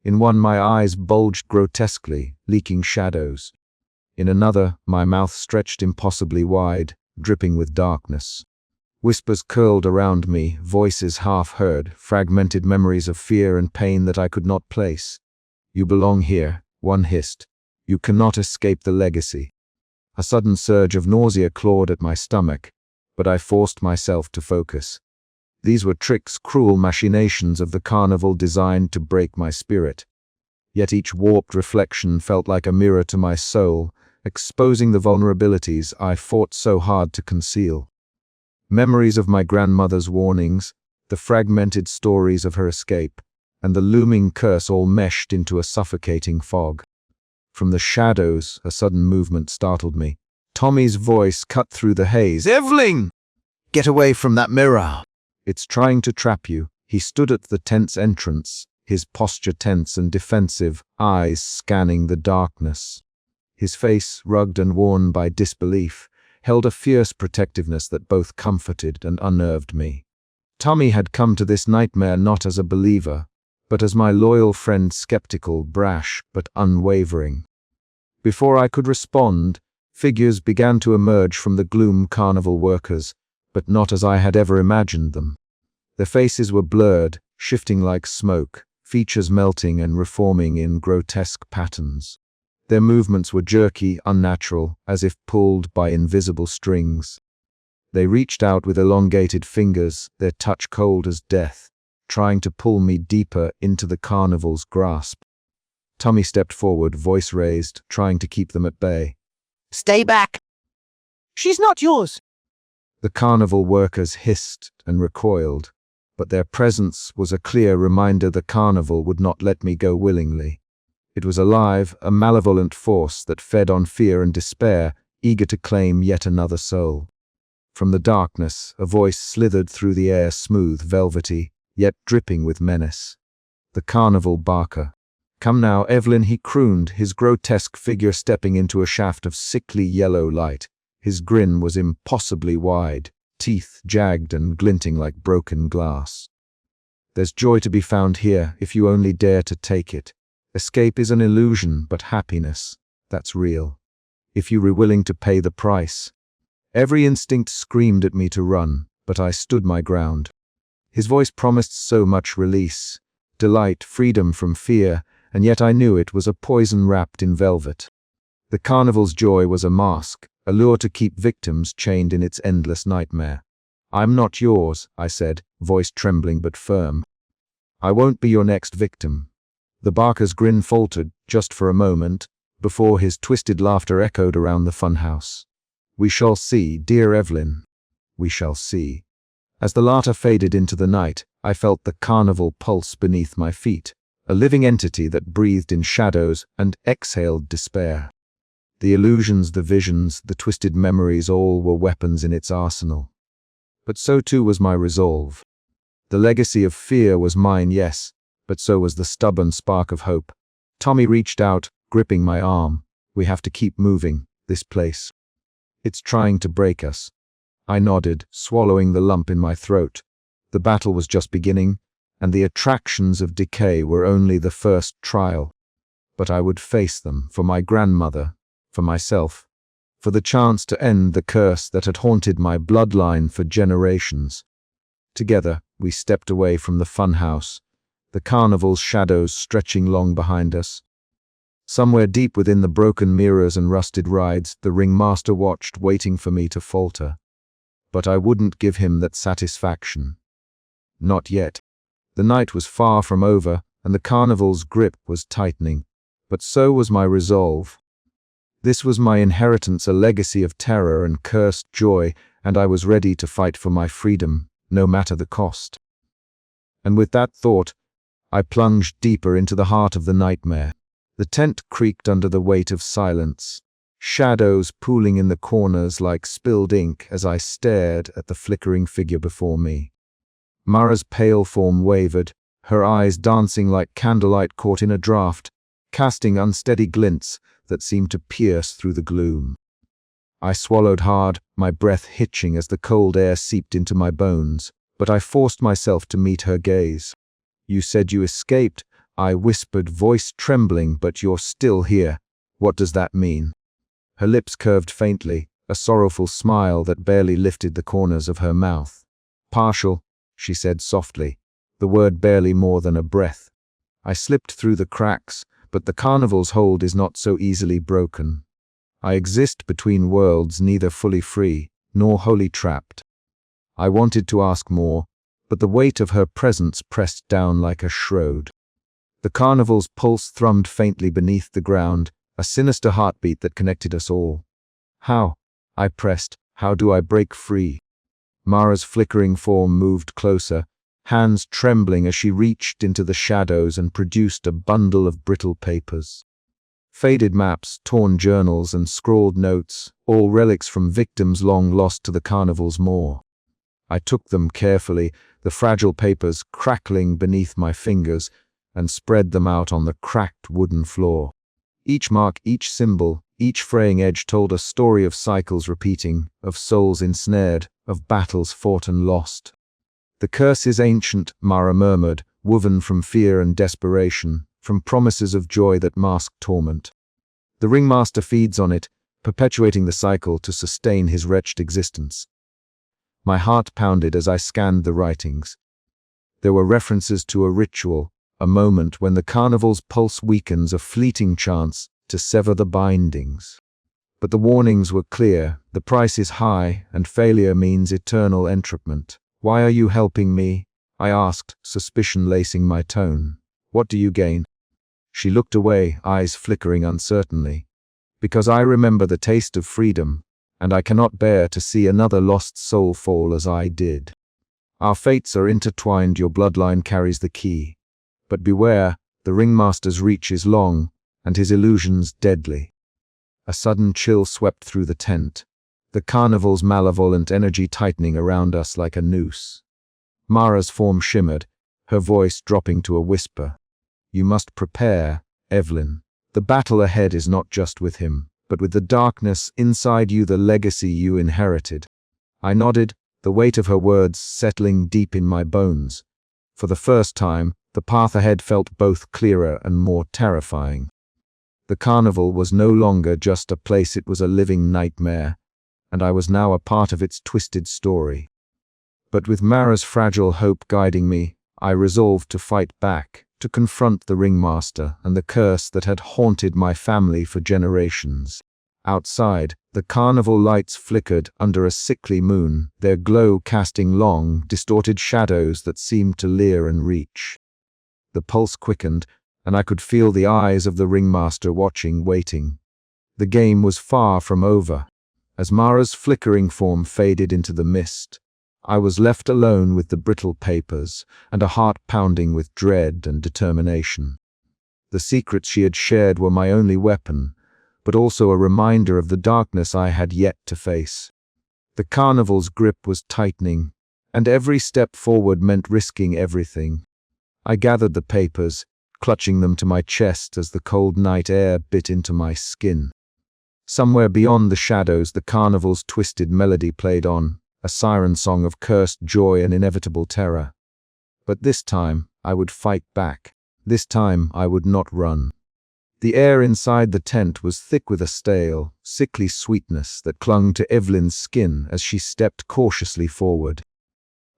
In one, my eyes bulged grotesquely, leaking shadows. In another, my mouth stretched impossibly wide, dripping with darkness. Whispers curled around me, voices half heard, fragmented memories of fear and pain that I could not place. "You belong here," one hissed. "You cannot escape the legacy." A sudden surge of nausea clawed at my stomach, but I forced myself to focus. These were tricks, cruel machinations of the carnival designed to break my spirit. Yet each warped reflection felt like a mirror to my soul, exposing the vulnerabilities I fought so hard to conceal. Memories of my grandmother's warnings, the fragmented stories of her escape, and the looming curse all meshed into a suffocating fog. From the shadows, a sudden movement startled me. Tommy's voice cut through the haze. "Evelyn! Get away from that mirror! It's trying to trap you." He stood at the tent's entrance, his posture tense and defensive, eyes scanning the darkness. His face, rugged and worn by disbelief, held a fierce protectiveness that both comforted and unnerved me. Tommy had come to this nightmare not as a believer, but as my loyal friend, skeptical, brash, but unwavering. Before I could respond, figures began to emerge from the gloom, carnival workers, but not as I had ever imagined them. Their faces were blurred, shifting like smoke, features melting and reforming in grotesque patterns. Their movements were jerky, unnatural, as if pulled by invisible strings. They reached out with elongated fingers, their touch cold as death, trying to pull me deeper into the carnival's grasp. Tommy stepped forward, voice raised, trying to keep them at bay. "Stay back! She's not yours!" The carnival workers hissed and recoiled, but their presence was a clear reminder the carnival would not let me go willingly. It was alive, a malevolent force that fed on fear and despair, eager to claim yet another soul. From the darkness, a voice slithered through the air, smooth, velvety, yet dripping with menace. The carnival barker. "Come now, Evelyn," he crooned, his grotesque figure stepping into a shaft of sickly yellow light. His grin was impossibly wide, teeth jagged and glinting like broken glass. "There's joy to be found here, if you only dare to take it. Escape is an illusion, but happiness, that's real. If you were willing to pay the price." Every instinct screamed at me to run, but I stood my ground. His voice promised so much release, delight, freedom from fear, and yet I knew it was a poison wrapped in velvet. The carnival's joy was a mask, a lure to keep victims chained in its endless nightmare. "I'm not yours," I said, voice trembling but firm. "I won't be your next victim." The barker's grin faltered, just for a moment, before his twisted laughter echoed around the funhouse. "We shall see, dear Evelyn. We shall see." As the latter faded into the night, I felt the carnival pulse beneath my feet, a living entity that breathed in shadows and exhaled despair. The illusions, the visions, the twisted memories, all were weapons in its arsenal. But so too was my resolve. The legacy of fear was mine, yes, but so was the stubborn spark of hope. Tommy reached out, gripping my arm. "We have to keep moving, this place. It's trying to break us." I nodded, swallowing the lump in my throat. The battle was just beginning, and the attractions of decay were only the first trial. But I would face them, for my grandmother, for myself, for the chance to end the curse that had haunted my bloodline for generations. Together, we stepped away from the funhouse, the carnival's shadows stretching long behind us. Somewhere deep within the broken mirrors and rusted rides, the ringmaster watched, waiting for me to falter. But I wouldn't give him that satisfaction. Not yet. The night was far from over, and the carnival's grip was tightening. But so was my resolve. This was my inheritance, a legacy of terror and cursed joy, and I was ready to fight for my freedom, no matter the cost. And with that thought, I plunged deeper into the heart of the nightmare. The tent creaked under the weight of silence. shadows pooling in the corners like spilled ink as I stared at the flickering figure before me. Mara's pale form wavered, her eyes dancing like candlelight caught in a draught, casting unsteady glints that seemed to pierce through the gloom. I swallowed hard, my breath hitching as the cold air seeped into my bones, but I forced myself to meet her gaze. "You said you escaped," I whispered, voice trembling, "but you're still here. What does that mean?" Her lips curved faintly, a sorrowful smile that barely lifted the corners of her mouth. "Partial," she said softly, the word barely more than a breath. I slipped through the cracks, but the carnival's hold is not so easily broken. I exist between worlds, neither fully free, nor wholly trapped. I wanted to ask more, but the weight of her presence pressed down like a shroud. The carnival's pulse thrummed faintly beneath the ground, a sinister heartbeat that connected us all. "How?" I pressed. "How do I break free?" Mara's flickering form moved closer, hands trembling as she reached into the shadows and produced a bundle of brittle papers. Faded maps, torn journals, and scrawled notes, all relics from victims long lost to the carnival's maw. I took them carefully, the fragile papers crackling beneath my fingers, and spread them out on the cracked wooden floor. Each mark, each symbol, each fraying edge told a story of cycles repeating, of souls ensnared, of battles fought and lost. "The curse is ancient," Mara murmured, woven from fear and desperation, from promises of joy that mask torment. "The ringmaster feeds on it, perpetuating the cycle to sustain his wretched existence." My heart pounded as I scanned the writings. There were references to a ritual, a moment when the carnival's pulse weakens, a fleeting chance to sever the bindings. But the warnings were clear: the price is high, and failure means eternal entrapment. "Why are you helping me?" I asked, suspicion lacing my tone. "What do you gain?" She looked away, eyes flickering uncertainly. "Because I remember the taste of freedom, and I cannot bear to see another lost soul fall as I did. Our fates are intertwined, your bloodline carries the key. But beware, the ringmaster's reach is long, and his illusions deadly." A sudden chill swept through the tent, the carnival's malevolent energy tightening around us like a noose. Mara's form shimmered, her voice dropping to a whisper. "You must prepare, Evelyn. The battle ahead is not just with him, but with the darkness inside you, the legacy you inherited." I nodded, the weight of her words settling deep in my bones. For the first time, the path ahead felt both clearer and more terrifying. The carnival was no longer just a place, it was a living nightmare, and I was now a part of its twisted story. But with Mara's fragile hope guiding me, I resolved to fight back, to confront the ringmaster and the curse that had haunted my family for generations. Outside, the carnival lights flickered under a sickly moon, their glow casting long, distorted shadows that seemed to leer and reach. The pulse quickened, and I could feel the eyes of the ringmaster watching, waiting. The game was far from over. As Mara's flickering form faded into the mist, I was left alone with the brittle papers and a heart pounding with dread and determination. The secrets she had shared were my only weapon, but also a reminder of the darkness I had yet to face. The carnival's grip was tightening, and every step forward meant risking everything. I gathered the papers, clutching them to my chest as the cold night air bit into my skin. Somewhere beyond the shadows, the carnival's twisted melody played on, a siren song of cursed joy and inevitable terror. But this time, I would fight back. This time, I would not run. The air inside the tent was thick with a stale, sickly sweetness that clung to Evelyn's skin as she stepped cautiously forward.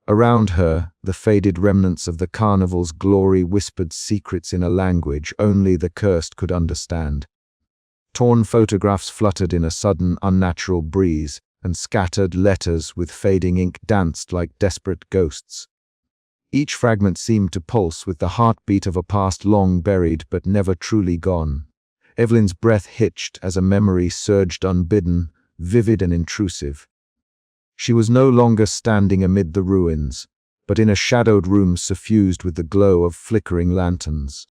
Around her, the faded remnants of the carnival's glory whispered secrets in a language only the cursed could understand. Torn photographs fluttered in a sudden, unnatural breeze, and scattered letters with fading ink danced like desperate ghosts. Each fragment seemed to pulse with the heartbeat of a past long buried but never truly gone. Evelyn's breath hitched as a memory surged unbidden, vivid and intrusive. She was no longer standing amid the ruins, but in a shadowed room suffused with the glow of flickering lanterns.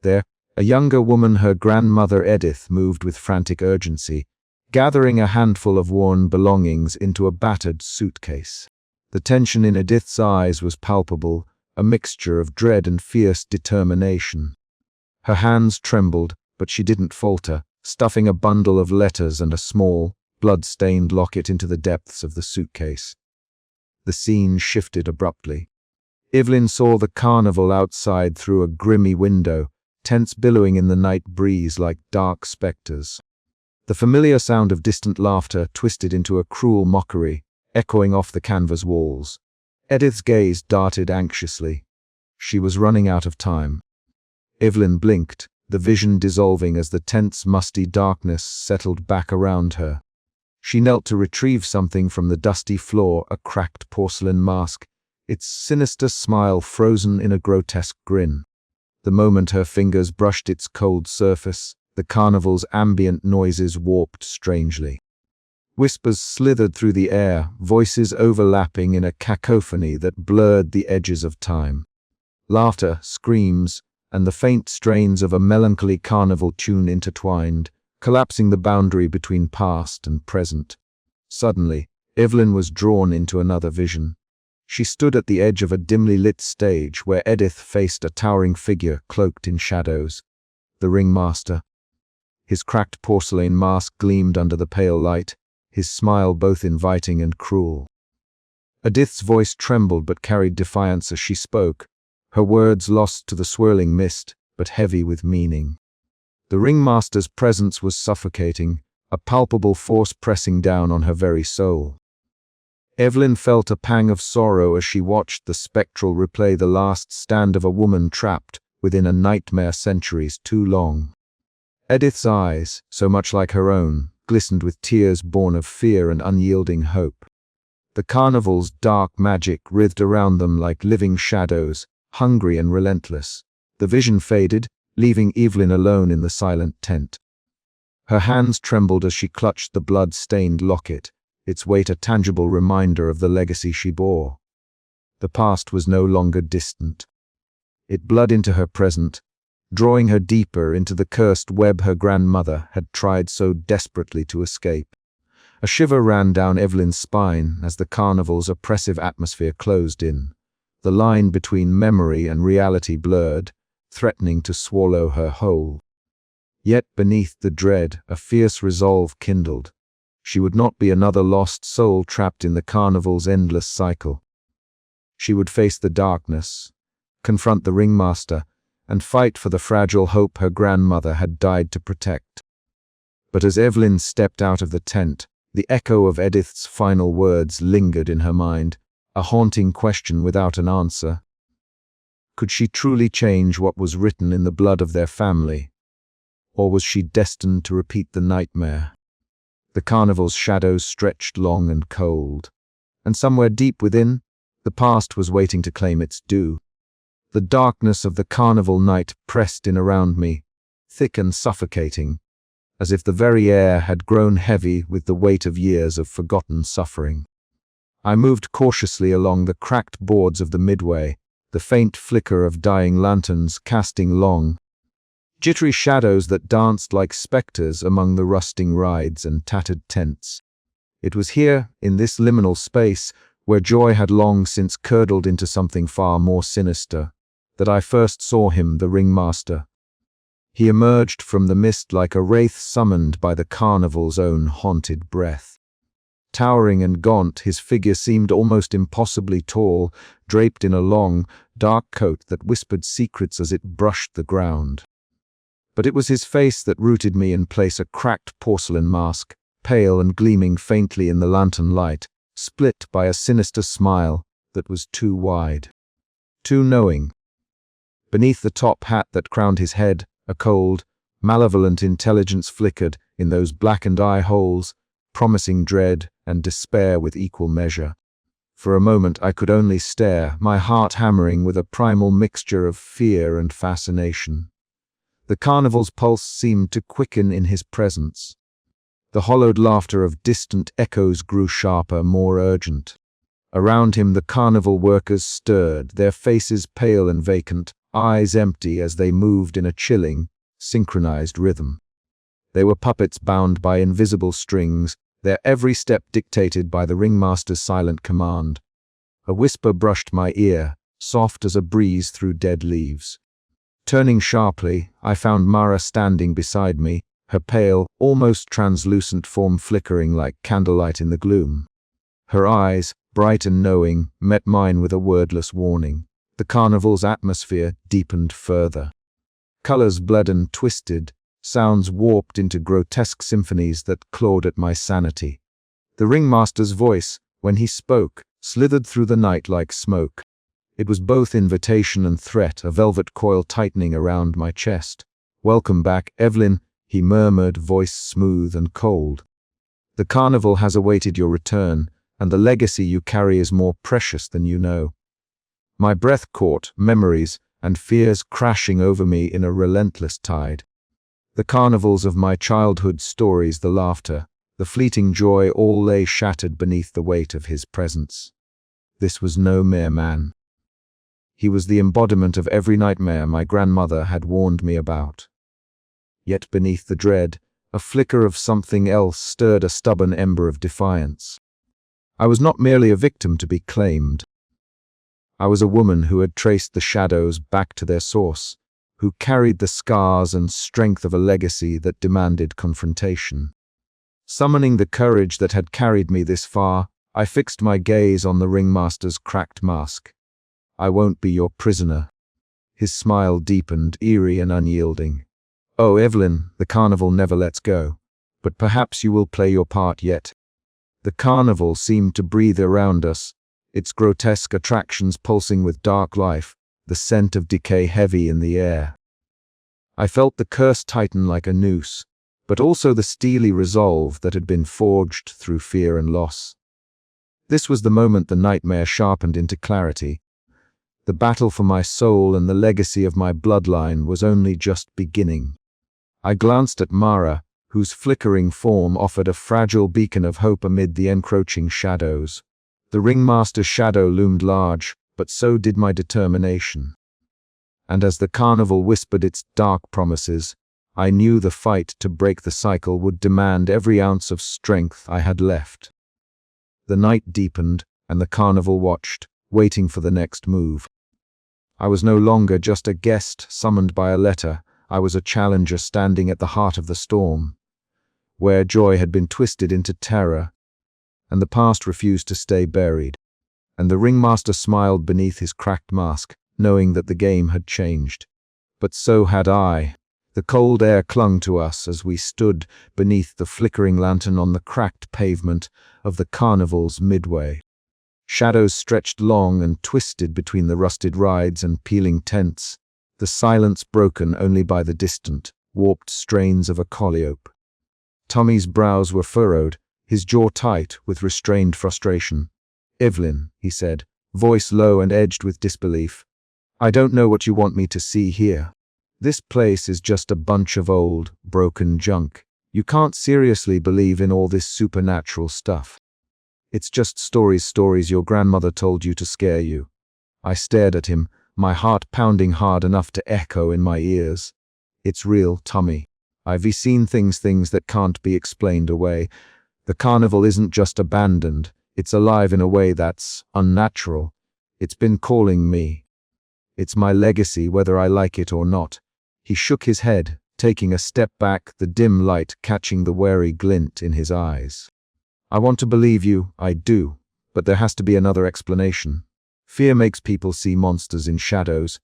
There, a younger woman, her grandmother Edith, moved with frantic urgency, gathering a handful of worn belongings into a battered suitcase. The tension in Edith's eyes was palpable, a mixture of dread and fierce determination. Her hands trembled, but she didn't falter, stuffing a bundle of letters and a small, blood-stained locket into the depths of the suitcase. The scene shifted abruptly. Evelyn saw the carnival outside through a grimy window, tents billowing in the night breeze like dark specters. The familiar sound of distant laughter twisted into a cruel mockery, echoing off the canvas walls. Edith's gaze darted anxiously. She was running out of time. Evelyn blinked, the vision dissolving as the tense, musty darkness settled back around her. She knelt to retrieve something from the dusty floor, a cracked porcelain mask, its sinister smile frozen in a grotesque grin. The moment her fingers brushed its cold surface, the carnival's ambient noises warped strangely. Whispers slithered through the air, voices overlapping in a cacophony that blurred the edges of time. Laughter, screams, and the faint strains of a melancholy carnival tune intertwined, collapsing the boundary between past and present. Suddenly, Evelyn was drawn into another vision. She stood at the edge of a dimly lit stage where Edith faced a towering figure cloaked in shadows. The ringmaster. His cracked porcelain mask gleamed under the pale light, his smile both inviting and cruel. Edith's voice trembled but carried defiance as she spoke, her words lost to the swirling mist, but heavy with meaning. The ringmaster's presence was suffocating, a palpable force pressing down on her very soul. Evelyn felt a pang of sorrow as she watched the spectral replay the last stand of a woman trapped within a nightmare centuries too long. Edith's eyes, so much like her own, glistened with tears born of fear and unyielding hope. The carnival's dark magic writhed around them like living shadows, hungry and relentless. The vision faded, leaving Evelyn alone in the silent tent. Her hands trembled as she clutched the blood-stained locket, its weight a tangible reminder of the legacy she bore. The past was no longer distant. It bled into her present, drawing her deeper into the cursed web her grandmother had tried so desperately to escape. A shiver ran down Evelyn's spine as the carnival's oppressive atmosphere closed in. The line between memory and reality blurred, threatening to swallow her whole. Yet beneath the dread, a fierce resolve kindled. She would not be another lost soul trapped in the carnival's endless cycle. She would face the darkness, confront the ringmaster, and fight for the fragile hope her grandmother had died to protect. But as Evelyn stepped out of the tent, the echo of Edith's final words lingered in her mind, a haunting question without an answer. Could she truly change what was written in the blood of their family? Or was she destined to repeat the nightmare? The carnival's shadows stretched long and cold, and somewhere deep within, the past was waiting to claim its due. The darkness of the carnival night pressed in around me, thick and suffocating, as if the very air had grown heavy with the weight of years of forgotten suffering. I moved cautiously along the cracked boards of the midway, the faint flicker of dying lanterns casting long, jittery shadows that danced like specters among the rusting rides and tattered tents. It was here, in this liminal space, where joy had long since curdled into something far more sinister, that I first saw him, the ringmaster. He emerged from the mist like a wraith summoned by the carnival's own haunted breath. Towering and gaunt, his figure seemed almost impossibly tall, draped in a long, dark coat that whispered secrets as it brushed the ground. But it was his face that rooted me in place, a cracked porcelain mask, pale and gleaming faintly in the lantern light, split by a sinister smile that was too wide, too knowing. Beneath the top hat that crowned his head, a cold, malevolent intelligence flickered in those blackened eye holes, promising dread and despair with equal measure. For a moment I could only stare, my heart hammering with a primal mixture of fear and fascination. The carnival's pulse seemed to quicken in his presence. The hollowed laughter of distant echoes grew sharper, more urgent. Around him the carnival workers stirred, their faces pale and vacant, eyes empty as they moved in a chilling, synchronized rhythm. They were puppets bound by invisible strings, their every step dictated by the ringmaster's silent command. A whisper brushed my ear, soft as a breeze through dead leaves. Turning sharply, I found Mara standing beside me, her pale, almost translucent form flickering like candlelight in the gloom. Her eyes, bright and knowing, met mine with a wordless warning. The carnival's atmosphere deepened further. Colors bled and twisted, sounds warped into grotesque symphonies that clawed at my sanity. The ringmaster's voice, when he spoke, slithered through the night like smoke. It was both invitation and threat, a velvet coil tightening around my chest. "Welcome back, Evelyn," he murmured, voice smooth and cold. "The carnival has awaited your return, and the legacy you carry is more precious than you know." My breath caught, memories and fears crashing over me in a relentless tide. The carnivals of my childhood stories, the laughter, the fleeting joy, all lay shattered beneath the weight of his presence. This was no mere man. He was the embodiment of every nightmare my grandmother had warned me about. Yet beneath the dread, a flicker of something else stirred, a stubborn ember of defiance. I was not merely a victim to be claimed. I was a woman who had traced the shadows back to their source, who carried the scars and strength of a legacy that demanded confrontation. Summoning the courage that had carried me this far, I fixed my gaze on the ringmaster's cracked mask. "I won't be your prisoner." His smile deepened, eerie and unyielding. "Oh, Evelyn, the carnival never lets go. But perhaps you will play your part yet." The carnival seemed to breathe around us, its grotesque attractions pulsing with dark life, the scent of decay heavy in the air. I felt the curse tighten like a noose, but also the steely resolve that had been forged through fear and loss. This was the moment the nightmare sharpened into clarity. The battle for my soul and the legacy of my bloodline was only just beginning. I glanced at Mara, whose flickering form offered a fragile beacon of hope amid the encroaching shadows. The ringmaster's shadow loomed large, but so did my determination. And as the carnival whispered its dark promises, I knew the fight to break the cycle would demand every ounce of strength I had left. The night deepened, and the carnival watched, waiting for the next move. I was no longer just a guest summoned by a letter. I was a challenger standing at the heart of the storm, where joy had been twisted into terror, and the past refused to stay buried. And the ringmaster smiled beneath his cracked mask, knowing that the game had changed. But so had I. The cold air clung to us as we stood beneath the flickering lantern on the cracked pavement of the carnival's midway. Shadows stretched long and twisted between the rusted rides and peeling tents, the silence broken only by the distant, warped strains of a calliope. Tommy's brows were furrowed, his jaw tight with restrained frustration. "Evelyn," he said, voice low and edged with disbelief, "I don't know what you want me to see here. This place is just a bunch of old, broken junk. You can't seriously believe in all this supernatural stuff. It's just stories your grandmother told you to scare you." I stared at him, my heart pounding hard enough to echo in my ears. "It's real, Tommy. I've seen things that can't be explained away. The carnival isn't just abandoned, it's alive in a way that's unnatural. It's been calling me. It's my legacy, whether I like it or not." He shook his head, taking a step back, the dim light catching the wary glint in his eyes. "I want to believe you, I do, but there has to be another explanation. Fear makes people see monsters in shadows."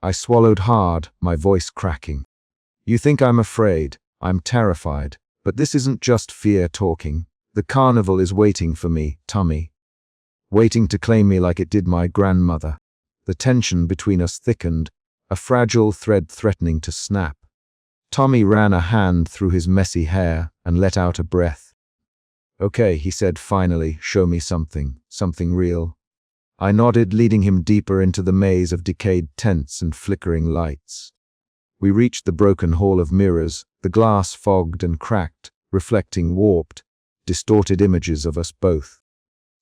I swallowed hard, my voice cracking. "You think I'm afraid, I'm terrified, but this isn't just fear talking. The carnival is waiting for me, Tommy. Waiting to claim me like it did my grandmother." The tension between us thickened, a fragile thread threatening to snap. Tommy ran a hand through his messy hair and let out a breath. "Okay," he said finally, "show me something real." I nodded, leading him deeper into the maze of decayed tents and flickering lights. We reached the broken hall of mirrors, the glass fogged and cracked, reflecting warped, distorted images of us both.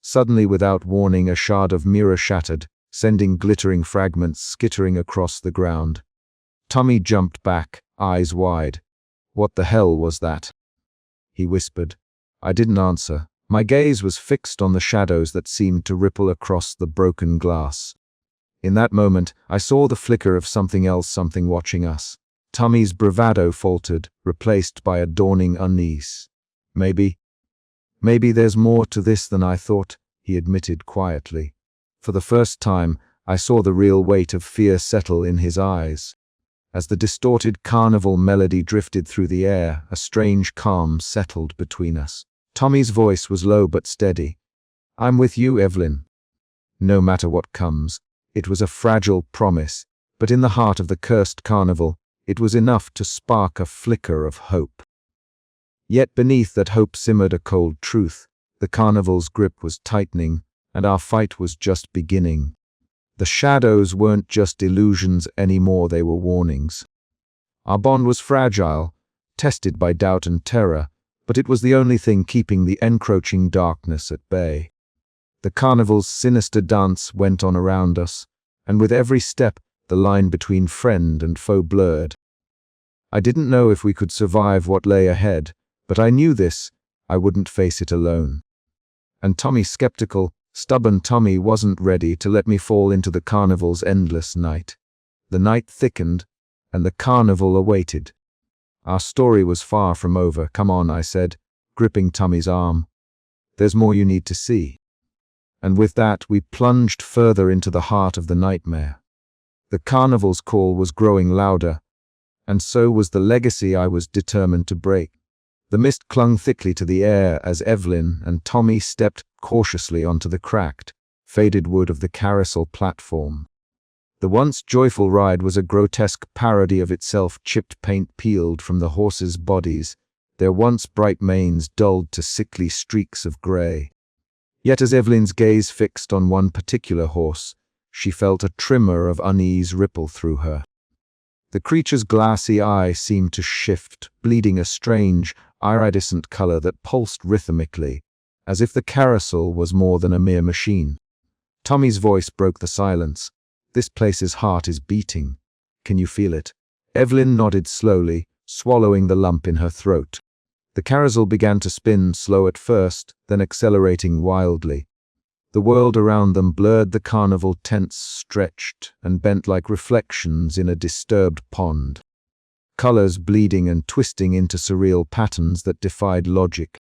Suddenly, without warning, a shard of mirror shattered, sending glittering fragments skittering across the ground. Tommy jumped back, eyes wide. "What the hell was that?" he whispered. I didn't answer. My gaze was fixed on the shadows that seemed to ripple across the broken glass. In that moment, I saw the flicker of something else, something watching us. Tommy's bravado faltered, replaced by a dawning unease. Maybe there's more to this than I thought, he admitted quietly. For the first time, I saw the real weight of fear settle in his eyes. As the distorted carnival melody drifted through the air, a strange calm settled between us. Tommy's voice was low but steady. "I'm with you, Evelyn. No matter what comes." It was a fragile promise, but in the heart of the cursed carnival, it was enough to spark a flicker of hope. Yet beneath that hope simmered a cold truth. The carnival's grip was tightening, and our fight was just beginning. The shadows weren't just illusions anymore, they were warnings. Our bond was fragile, tested by doubt and terror, but it was the only thing keeping the encroaching darkness at bay. The carnival's sinister dance went on around us, and with every step, the line between friend and foe blurred. I didn't know if we could survive what lay ahead, but I knew this: I wouldn't face it alone. And Tommy, skeptical, stubborn Tommy, wasn't ready to let me fall into the carnival's endless night. The night thickened, and the carnival awaited. Our story was far from over. "Come on," I said, gripping Tommy's arm. "There's more you need to see." And with that, we plunged further into the heart of the nightmare. The carnival's call was growing louder, and so was the legacy I was determined to break. The mist clung thickly to the air as Evelyn and Tommy stepped cautiously onto the cracked, faded wood of the carousel platform. The once joyful ride was a grotesque parody of itself, chipped paint peeled from the horses' bodies, their once bright manes dulled to sickly streaks of grey. Yet as Evelyn's gaze fixed on one particular horse, she felt a tremor of unease ripple through her. The creature's glassy eye seemed to shift, bleeding a strange, iridescent color that pulsed rhythmically, as if the carousel was more than a mere machine. Tommy's voice broke the silence. "This place's heart is beating. Can you feel it?" Evelyn nodded slowly, swallowing the lump in her throat. The carousel began to spin, slow at first, then accelerating wildly. The world around them blurred, the carnival tents stretched and bent like reflections in a disturbed pond. Colors bleeding and twisting into surreal patterns that defied logic.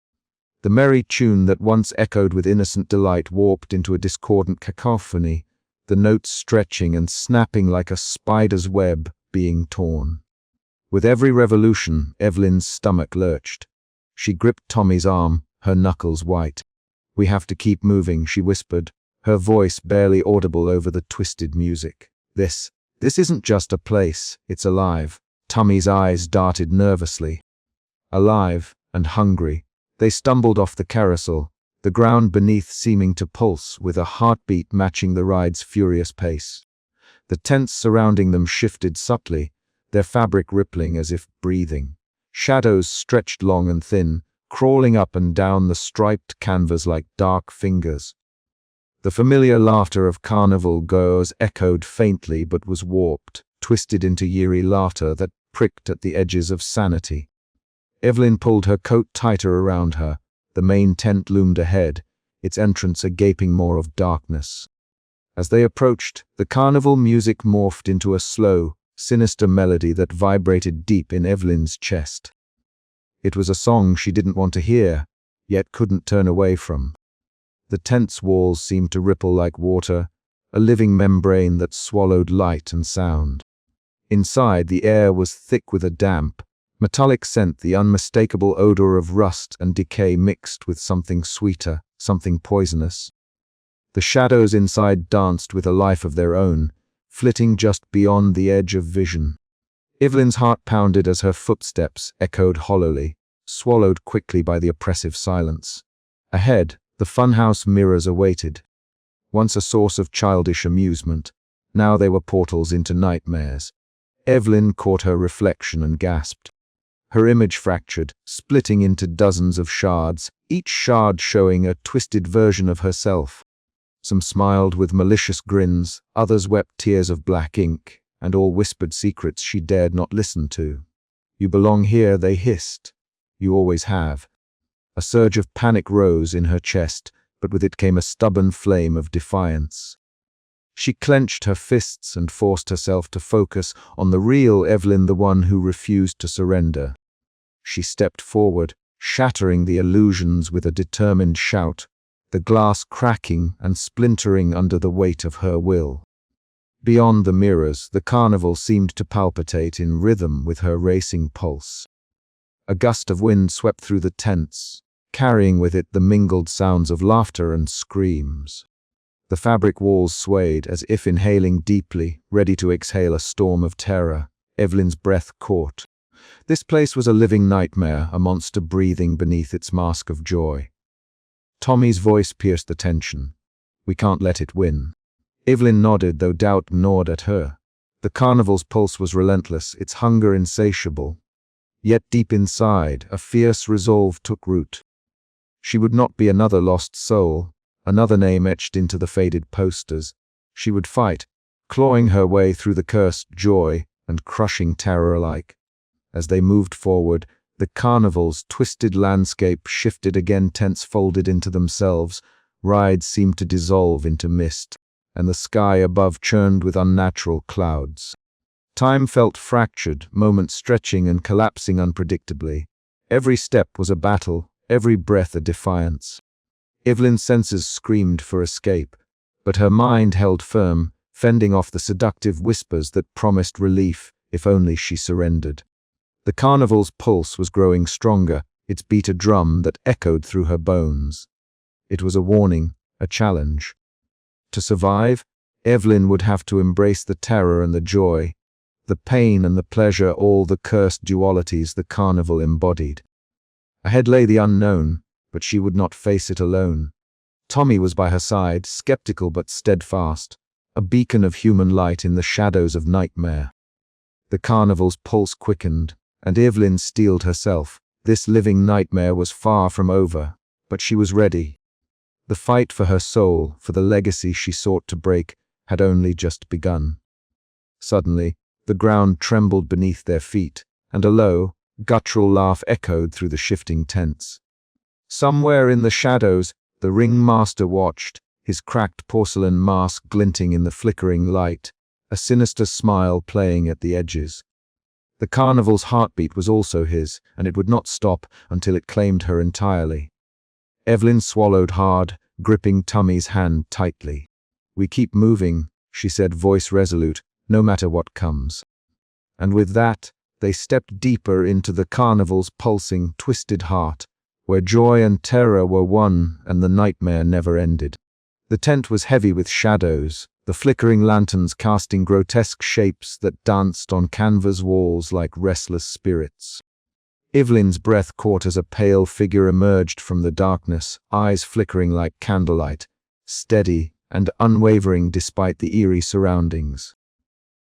The merry tune that once echoed with innocent delight warped into a discordant cacophony, the notes stretching and snapping like a spider's web being torn. With every revolution, Evelyn's stomach lurched. She gripped Tommy's arm, her knuckles white. "We have to keep moving," she whispered, her voice barely audible over the twisted music. This isn't just a place, it's alive." Tommy's eyes darted nervously. Alive and hungry, they stumbled off the carousel, the ground beneath seeming to pulse with a heartbeat matching the ride's furious pace. The tents surrounding them shifted subtly, their fabric rippling as if breathing. Shadows stretched long and thin, crawling up and down the striped canvas like dark fingers. The familiar laughter of carnival goers echoed faintly but was warped, twisted into eerie laughter that pricked at the edges of sanity. Evelyn pulled her coat tighter around her. The main tent loomed ahead, its entrance a gaping maw of darkness. As they approached, the carnival music morphed into a slow, sinister melody that vibrated deep in Evelyn's chest. It was a song she didn't want to hear, yet couldn't turn away from. The tent's walls seemed to ripple like water, a living membrane that swallowed light and sound. Inside, the air was thick with a damp, metallic scent, the unmistakable odor of rust and decay mixed with something sweeter, something poisonous. The shadows inside danced with a life of their own, flitting just beyond the edge of vision. Evelyn's heart pounded as her footsteps echoed hollowly, swallowed quickly by the oppressive silence. Ahead, the funhouse mirrors awaited. Once a source of childish amusement, now they were portals into nightmares. Evelyn caught her reflection and gasped. Her image fractured, splitting into dozens of shards, each shard showing a twisted version of herself. Some smiled with malicious grins, others wept tears of black ink, and all whispered secrets she dared not listen to. "You belong here," they hissed. "You always have." A surge of panic rose in her chest, but with it came a stubborn flame of defiance. She clenched her fists and forced herself to focus on the real Evelyn, the one who refused to surrender. She stepped forward, shattering the illusions with a determined shout, the glass cracking and splintering under the weight of her will. Beyond the mirrors, the carnival seemed to palpitate in rhythm with her racing pulse. A gust of wind swept through the tents, carrying with it the mingled sounds of laughter and screams. The fabric walls swayed as if inhaling deeply, ready to exhale a storm of terror. Evelyn's breath caught. This place was a living nightmare, a monster breathing beneath its mask of joy. Tommy's voice pierced the tension. "We can't let it win." Evelyn nodded, though doubt gnawed at her. The carnival's pulse was relentless, its hunger insatiable. Yet deep inside, a fierce resolve took root. She would not be another lost soul, another name etched into the faded posters. She would fight, clawing her way through the cursed joy and crushing terror alike. As they moved forward, the carnival's twisted landscape shifted again, tents folded into themselves, rides seemed to dissolve into mist, and the sky above churned with unnatural clouds. Time felt fractured, moments stretching and collapsing unpredictably. Every step was a battle, every breath a defiance. Evelyn's senses screamed for escape, but her mind held firm, fending off the seductive whispers that promised relief if only she surrendered. The carnival's pulse was growing stronger, its beat a drum that echoed through her bones. It was a warning, a challenge. To survive, Evelyn would have to embrace the terror and the joy, the pain and the pleasure, all the cursed dualities the carnival embodied. Ahead lay the unknown, but she would not face it alone. Tommy was by her side, skeptical but steadfast, a beacon of human light in the shadows of nightmare. The carnival's pulse quickened, and Evelyn steeled herself. This living nightmare was far from over, but she was ready. The fight for her soul, for the legacy she sought to break, had only just begun. Suddenly, the ground trembled beneath their feet, and a low, guttural laugh echoed through the shifting tents. Somewhere in the shadows, the ringmaster watched, his cracked porcelain mask glinting in the flickering light, a sinister smile playing at the edges. The carnival's heartbeat was also his, and it would not stop until it claimed her entirely. Evelyn swallowed hard, gripping Tommy's hand tightly. "We keep moving," she said, voice resolute, "no matter what comes." And with that, they stepped deeper into the carnival's pulsing, twisted heart, where joy and terror were one and the nightmare never ended. The tent was heavy with shadows, the flickering lanterns casting grotesque shapes that danced on canvas walls like restless spirits. Evelyn's breath caught as a pale figure emerged from the darkness, eyes flickering like candlelight, steady and unwavering despite the eerie surroundings.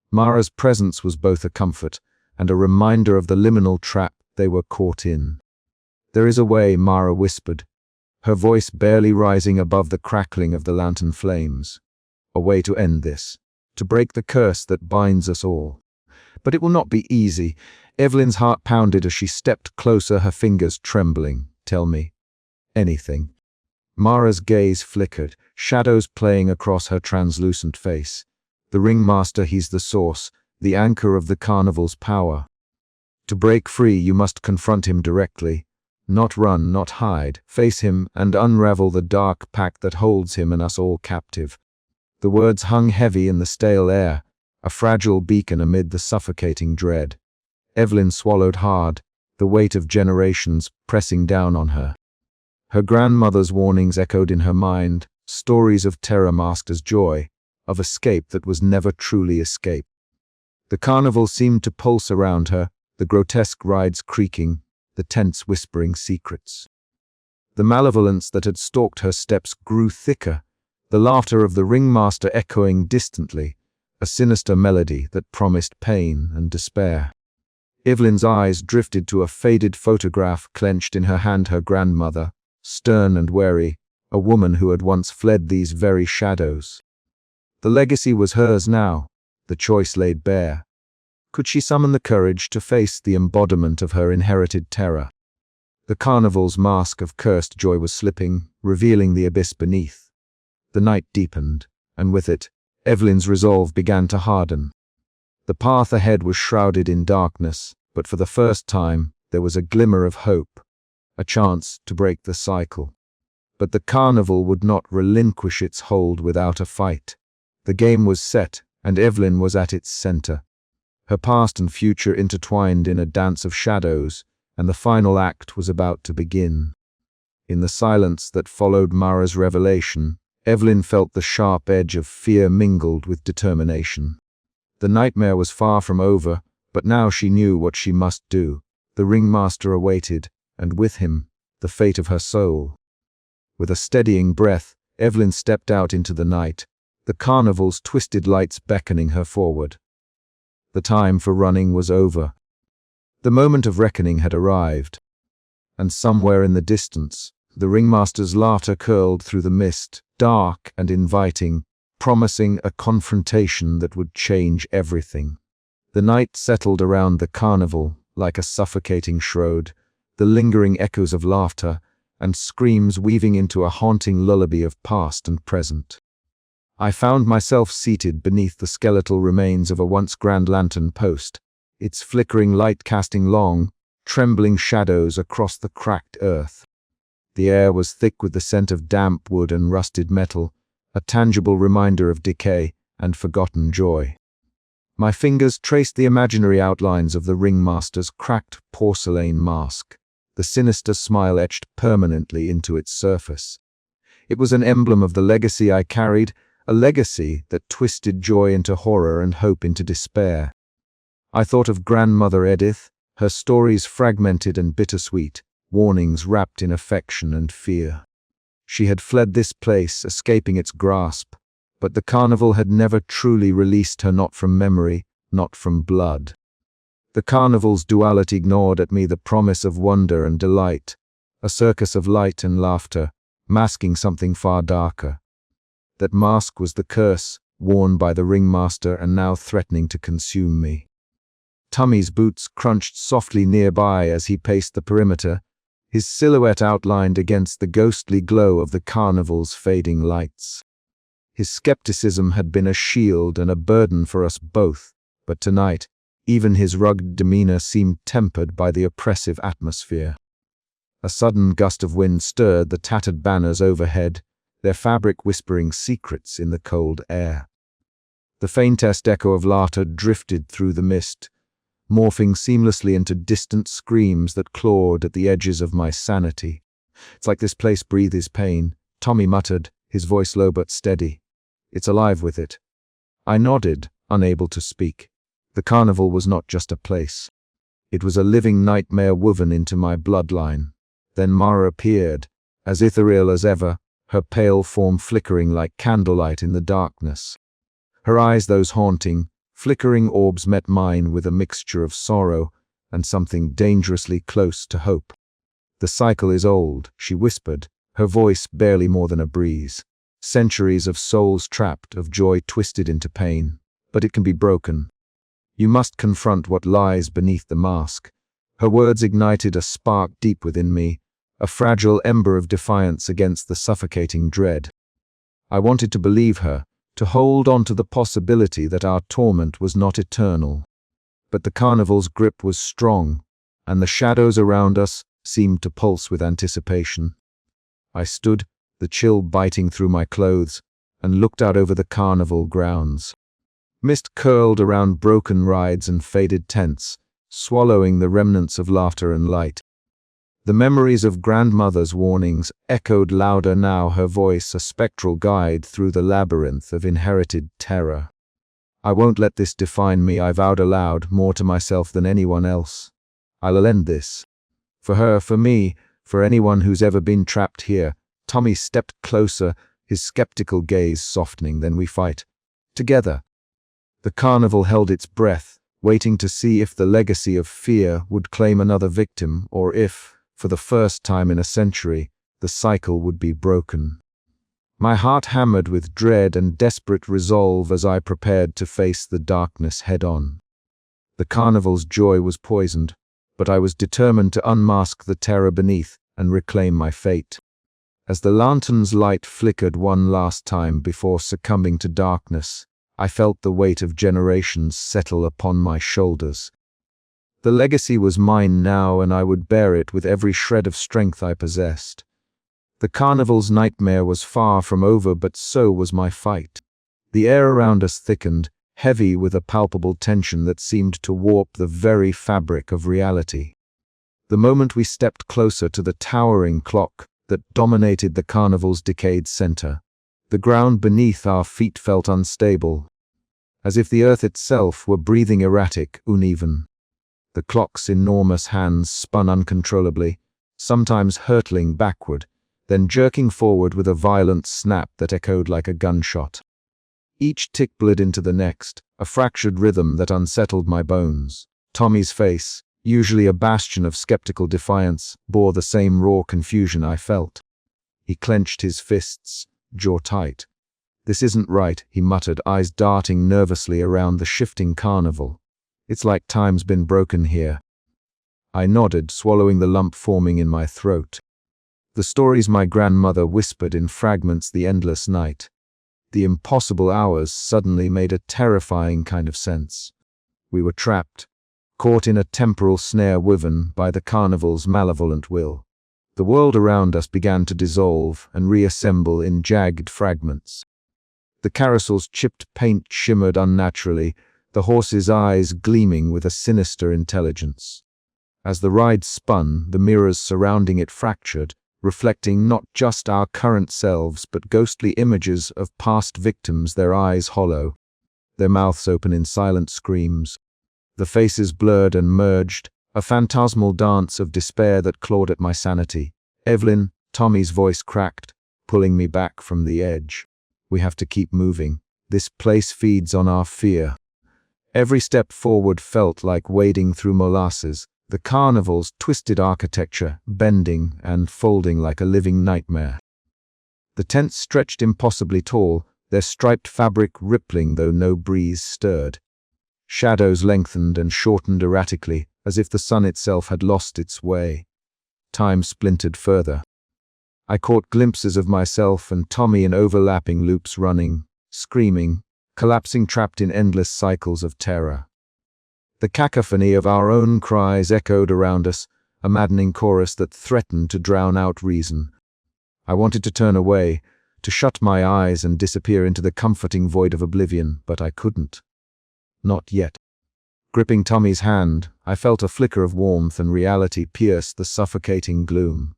Mara's presence was both a comfort and a reminder of the liminal trap they were caught in. "There is a way," Mara whispered, her voice barely rising above the crackling of the lantern flames. "A way to end this, to break the curse that binds us all. But it will not be easy." Evelyn's heart pounded as she stepped closer, her fingers trembling. "Tell me. Anything." Mara's gaze flickered, shadows playing across her translucent face. "The ringmaster, he's the source, the anchor of the carnival's power. To break free, you must confront him directly. Not run, not hide. Face him and unravel the dark pact that holds him and us all captive." The words hung heavy in the stale air, a fragile beacon amid the suffocating dread. Evelyn swallowed hard, the weight of generations pressing down on her. Her grandmother's warnings echoed in her mind, stories of terror masked as joy, of escape that was never truly escape. The carnival seemed to pulse around her, the grotesque rides creaking, the tents whispering secrets. The malevolence that had stalked her steps grew thicker, the laughter of the ringmaster echoing distantly, a sinister melody that promised pain and despair. Evelyn's eyes drifted to a faded photograph clenched in her hand, her grandmother, stern and wary, a woman who had once fled these very shadows. The legacy was hers now, the choice laid bare. Could she summon the courage to face the embodiment of her inherited terror? The carnival's mask of cursed joy was slipping, revealing the abyss beneath. The night deepened, and with it, Evelyn's resolve began to harden. The path ahead was shrouded in darkness, but for the first time, there was a glimmer of hope, a chance to break the cycle. But the carnival would not relinquish its hold without a fight. The game was set, and Evelyn was at its center. Her past and future intertwined in a dance of shadows, and the final act was about to begin. In the silence that followed Mara's revelation, Evelyn felt the sharp edge of fear mingled with determination. The nightmare was far from over, but now she knew what she must do. The ringmaster awaited, and with him, the fate of her soul. With a steadying breath, Evelyn stepped out into the night, the carnival's twisted lights beckoning her forward. The time for running was over. The moment of reckoning had arrived. And somewhere in the distance, the ringmaster's laughter curled through the mist, dark and inviting, promising a confrontation that would change everything. The night settled around the carnival like a suffocating shroud, the lingering echoes of laughter and screams weaving into a haunting lullaby of past and present. I found myself seated beneath the skeletal remains of a once grand lantern post, its flickering light casting long, trembling shadows across the cracked earth. The air was thick with the scent of damp wood and rusted metal, a tangible reminder of decay and forgotten joy. My fingers traced the imaginary outlines of the ringmaster's cracked porcelain mask, the sinister smile etched permanently into its surface. It was an emblem of the legacy I carried, a legacy that twisted joy into horror and hope into despair. I thought of Grandmother Edith, her stories fragmented and bittersweet, warnings wrapped in affection and fear. She had fled this place, escaping its grasp, but the carnival had never truly released her, not from memory, not from blood. The carnival's duality gnawed at me, the promise of wonder and delight, a circus of light and laughter, masking something far darker. That mask was the curse, worn by the ringmaster and now threatening to consume me. Tummy's boots crunched softly nearby as he paced the perimeter, his silhouette outlined against the ghostly glow of the carnival's fading lights. His skepticism had been a shield and a burden for us both, but tonight, even his rugged demeanor seemed tempered by the oppressive atmosphere. A sudden gust of wind stirred the tattered banners overhead, their fabric whispering secrets in the cold air. The faintest echo of laughter drifted through the mist, morphing seamlessly into distant screams that clawed at the edges of my sanity. "It's like this place breathes pain," Tommy muttered, his voice low but steady. "It's alive with it." I nodded, unable to speak. The carnival was not just a place. It was a living nightmare woven into my bloodline. Then Mara appeared, as ethereal as ever, her pale form flickering like candlelight in the darkness. Her eyes, those haunting, flickering orbs, met mine with a mixture of sorrow and something dangerously close to hope. "The cycle is old," she whispered, her voice barely more than a breeze. "Centuries of souls trapped, of joy twisted into pain. But it can be broken. You must confront what lies beneath the mask." Her words ignited a spark deep within me, a fragile ember of defiance against the suffocating dread. I wanted to believe her, to hold on to the possibility that our torment was not eternal. But the carnival's grip was strong, and the shadows around us seemed to pulse with anticipation. I stood, the chill biting through my clothes, and looked out over the carnival grounds. Mist curled around broken rides and faded tents, swallowing the remnants of laughter and light. The memories of grandmother's warnings echoed louder now, her voice a spectral guide through the labyrinth of inherited terror. "I won't let this define me," I vowed aloud, more to myself than anyone else. "I'll end this. For her, for me, for anyone who's ever been trapped here." Tommy stepped closer, his skeptical gaze softening. "Then we fight. Together." The carnival held its breath, waiting to see if the legacy of fear would claim another victim, or if, for the first time in a century, the cycle would be broken. My heart hammered with dread and desperate resolve as I prepared to face the darkness head-on. The carnival's joy was poisoned, but I was determined to unmask the terror beneath and reclaim my fate. As the lantern's light flickered one last time before succumbing to darkness, I felt the weight of generations settle upon my shoulders. The legacy was mine now, and I would bear it with every shred of strength I possessed. The carnival's nightmare was far from over, but so was my fight. The air around us thickened, heavy with a palpable tension that seemed to warp the very fabric of reality. The moment we stepped closer to the towering clock that dominated the carnival's decayed center, the ground beneath our feet felt unstable, as if the earth itself were breathing erratic, uneven. The clock's enormous hands spun uncontrollably, sometimes hurtling backward, then jerking forward with a violent snap that echoed like a gunshot. Each tick bled into the next, a fractured rhythm that unsettled my bones. Tommy's face, usually a bastion of skeptical defiance, bore the same raw confusion I felt. He clenched his fists, jaw tight. "This isn't right," he muttered, eyes darting nervously around the shifting carnival. "It's like time's been broken here." I nodded, swallowing the lump forming in my throat. The stories my grandmother whispered in fragments the endless night, the impossible hours, suddenly made a terrifying kind of sense. We were trapped, caught in a temporal snare woven by the carnival's malevolent will. The world around us began to dissolve and reassemble in jagged fragments. The carousel's chipped paint shimmered unnaturally, the horses' eyes gleaming with a sinister intelligence. As the ride spun, the mirrors surrounding it fractured, reflecting not just our current selves but ghostly images of past victims, their eyes hollow, their mouths open in silent screams. The faces blurred and merged, a phantasmal dance of despair that clawed at my sanity. "Evelyn," Tommy's voice cracked, pulling me back from the edge. "We have to keep moving. This place feeds on our fear." Every step forward felt like wading through molasses, the carnival's twisted architecture bending and folding like a living nightmare. The tents stretched impossibly tall, their striped fabric rippling though no breeze stirred. Shadows lengthened and shortened erratically, as if the sun itself had lost its way. Time splintered further. I caught glimpses of myself and Tommy in overlapping loops, running, screaming, collapsing, trapped in endless cycles of terror. The cacophony of our own cries echoed around us, a maddening chorus that threatened to drown out reason. I wanted to turn away, to shut my eyes and disappear into the comforting void of oblivion, but I couldn't. Not yet. Gripping Tommy's hand, I felt a flicker of warmth, and reality pierced the suffocating gloom.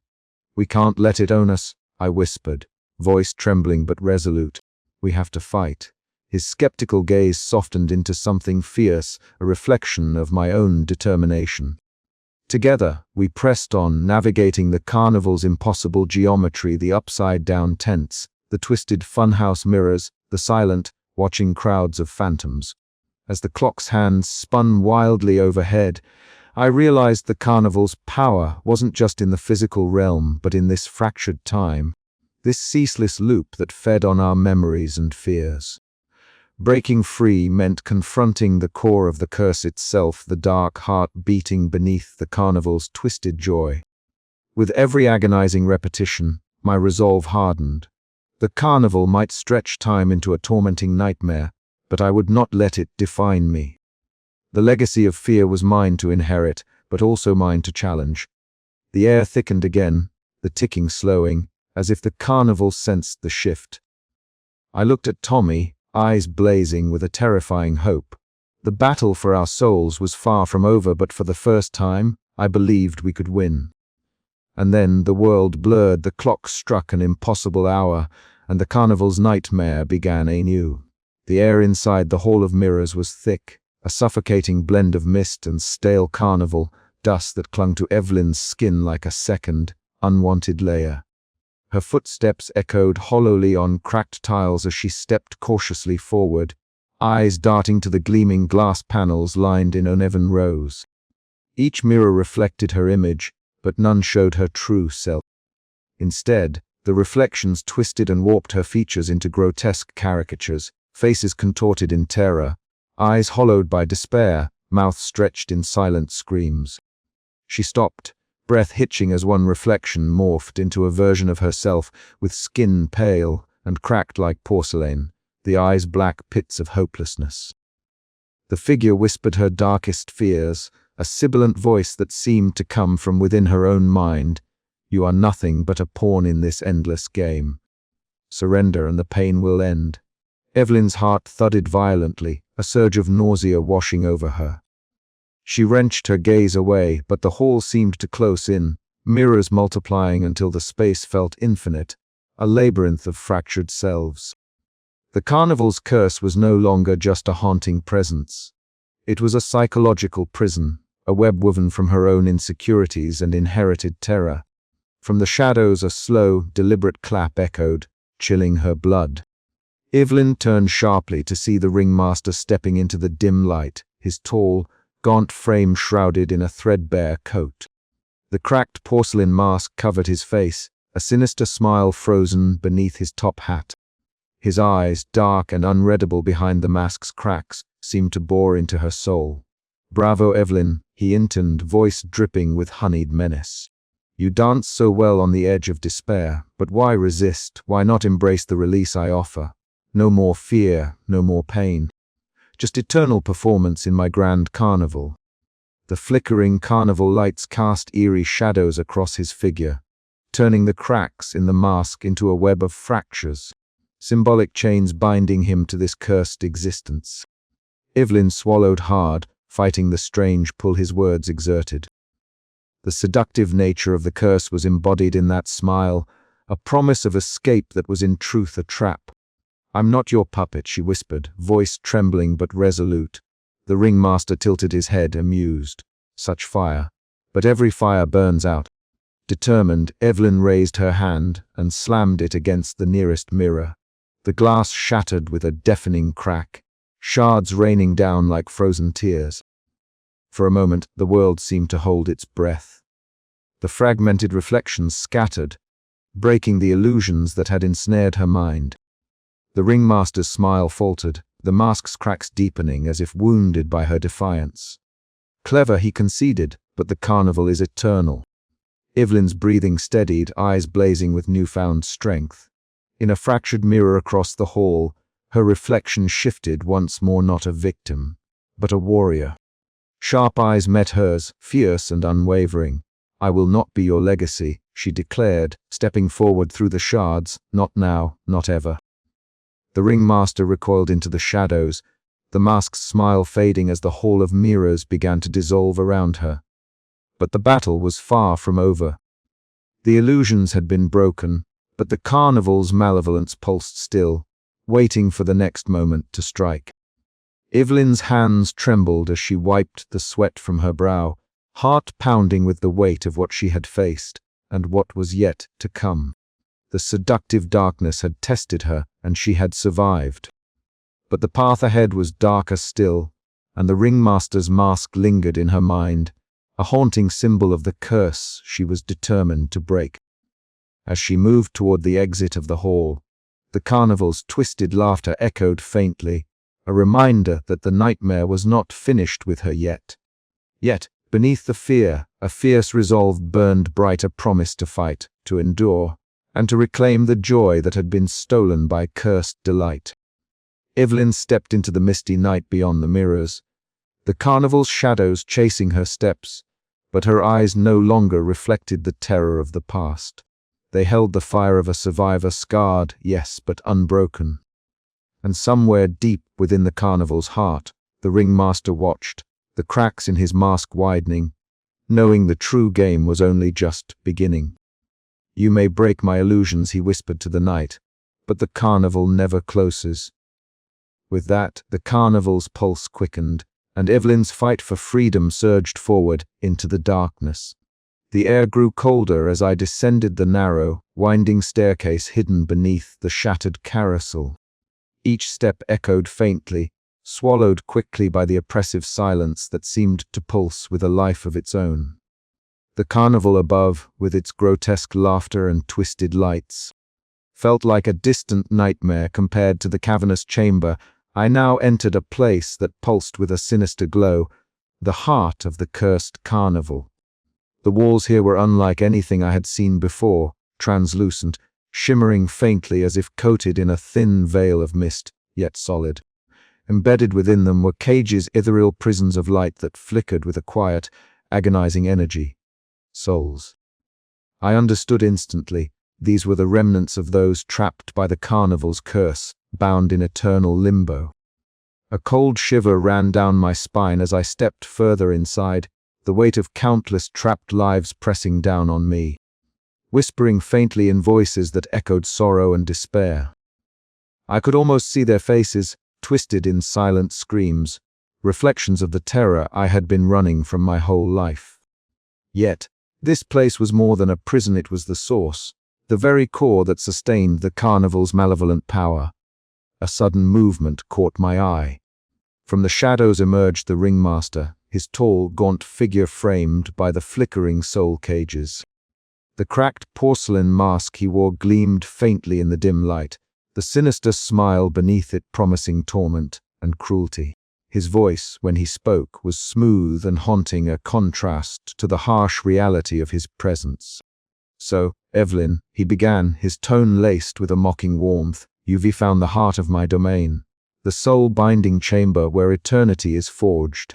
"We can't let it own us," I whispered, voice trembling but resolute. "We have to fight." His skeptical gaze softened into something fierce, a reflection of my own determination. Together, we pressed on, navigating the carnival's impossible geometry, the upside-down tents, the twisted funhouse mirrors, the silent, watching crowds of phantoms. As the clock's hands spun wildly overhead, I realized the carnival's power wasn't just in the physical realm, but in this fractured time, this ceaseless loop that fed on our memories and fears. Breaking free meant confronting the core of the curse itself, the dark heart beating beneath the carnival's twisted joy. With every agonizing repetition, my resolve hardened. The carnival might stretch time into a tormenting nightmare, but I would not let it define me. The legacy of fear was mine to inherit, but also mine to challenge. The air thickened again, the ticking slowing, as if the carnival sensed the shift. I looked at Tommy, eyes blazing with a terrifying hope. The battle for our souls was far from over, but for the first time, I believed we could win. And then the world blurred, the clock struck an impossible hour, and the carnival's nightmare began anew. The air inside the Hall of Mirrors was thick, a suffocating blend of mist and stale carnival dust that clung to Evelyn's skin like a second, unwanted layer. Her footsteps echoed hollowly on cracked tiles as she stepped cautiously forward, eyes darting to the gleaming glass panels lined in uneven rows. Each mirror reflected her image, but none showed her true self. Instead, the reflections twisted and warped her features into grotesque caricatures, faces contorted in terror, eyes hollowed by despair, mouth stretched in silent screams. She stopped, breath hitching as one reflection morphed into a version of herself with skin pale and cracked like porcelain, the eyes black pits of hopelessness. The figure whispered her darkest fears, a sibilant voice that seemed to come from within her own mind. "You are nothing but a pawn in this endless game. Surrender and the pain will end." Evelyn's heart thudded violently, a surge of nausea washing over her. She wrenched her gaze away, but the hall seemed to close in, mirrors multiplying until the space felt infinite, a labyrinth of fractured selves. The carnival's curse was no longer just a haunting presence. It was a psychological prison, a web woven from her own insecurities and inherited terror. From the shadows a slow, deliberate clap echoed, chilling her blood. Evelyn turned sharply to see the ringmaster stepping into the dim light, his tall, gaunt frame shrouded in a threadbare coat. The cracked porcelain mask covered his face, a sinister smile frozen beneath his top hat. His eyes, dark and unreadable behind the mask's cracks, seemed to bore into her soul. "Bravo, Evelyn," he intoned, voice dripping with honeyed menace. "You dance so well on the edge of despair, but why resist? Why not embrace the release I offer? No more fear, no more pain. Just eternal performance in my grand carnival." The flickering carnival lights cast eerie shadows across his figure, turning the cracks in the mask into a web of fractures, symbolic chains binding him to this cursed existence. Evelyn swallowed hard, fighting the strange pull his words exerted. The seductive nature of the curse was embodied in that smile, a promise of escape that was in truth a trap. "I'm not your puppet," she whispered, voice trembling but resolute. The ringmaster tilted his head, amused. "Such fire. But every fire burns out." Determined, Evelyn raised her hand and slammed it against the nearest mirror. The glass shattered with a deafening crack, shards raining down like frozen tears. For a moment, the world seemed to hold its breath. The fragmented reflections scattered, breaking the illusions that had ensnared her mind. The ringmaster's smile faltered, the mask's cracks deepening as if wounded by her defiance. "Clever," he conceded, "but the carnival is eternal." Evelyn's breathing steadied, eyes blazing with newfound strength. In a fractured mirror across the hall, her reflection shifted once more, not a victim, but a warrior. Sharp eyes met hers, fierce and unwavering. "I will not be your legacy," she declared, stepping forward through the shards. "Not now, not ever." The ringmaster recoiled into the shadows, the mask's smile fading as the hall of mirrors began to dissolve around her. But the battle was far from over. The illusions had been broken, but the carnival's malevolence pulsed still, waiting for the next moment to strike. Evelyn's hands trembled as she wiped the sweat from her brow, heart pounding with the weight of what she had faced and what was yet to come. The seductive darkness had tested her, and she had survived. But the path ahead was darker still, and the ringmaster's mask lingered in her mind, a haunting symbol of the curse she was determined to break. As she moved toward the exit of the hall, the carnival's twisted laughter echoed faintly, a reminder that the nightmare was not finished with her yet. Yet, beneath the fear, a fierce resolve burned bright, a promise to fight, to endure, and to reclaim the joy that had been stolen by cursed delight. Evelyn stepped into the misty night beyond the mirrors, the carnival's shadows chasing her steps, but her eyes no longer reflected the terror of the past. They held the fire of a survivor, scarred, yes, but unbroken. And somewhere deep within the carnival's heart, the ringmaster watched, the cracks in his mask widening, knowing the true game was only just beginning. "You may break my illusions," he whispered to the night, "but the carnival never closes." With that, the carnival's pulse quickened, and Evelyn's fight for freedom surged forward into the darkness. The air grew colder as I descended the narrow, winding staircase hidden beneath the shattered carousel. Each step echoed faintly, swallowed quickly by the oppressive silence that seemed to pulse with a life of its own. The carnival above, with its grotesque laughter and twisted lights, felt like a distant nightmare compared to the cavernous chamber. I now entered a place that pulsed with a sinister glow, the heart of the cursed carnival. The walls here were unlike anything I had seen before, translucent, shimmering faintly as if coated in a thin veil of mist, yet solid. Embedded within them were cages, ethereal prisons of light that flickered with a quiet, agonizing energy. Souls. I understood instantly. These were the remnants of those trapped by the carnival's curse, bound in eternal limbo. A cold shiver ran down my spine as I stepped further inside, the weight of countless trapped lives pressing down on me, whispering faintly in voices that echoed sorrow and despair. I could almost see their faces, twisted in silent screams, reflections of the terror I had been running from my whole life. Yet, this place was more than a prison. It was the source, the very core that sustained the carnival's malevolent power. A sudden movement caught my eye. From the shadows emerged the ringmaster, his tall, gaunt figure framed by the flickering soul cages. The cracked porcelain mask he wore gleamed faintly in the dim light, the sinister smile beneath it promising torment and cruelty. His voice, when he spoke, was smooth and haunting, a contrast to the harsh reality of his presence. "So, Evelyn," he began, his tone laced with a mocking warmth, "you've found the heart of my domain, the soul-binding chamber where eternity is forged."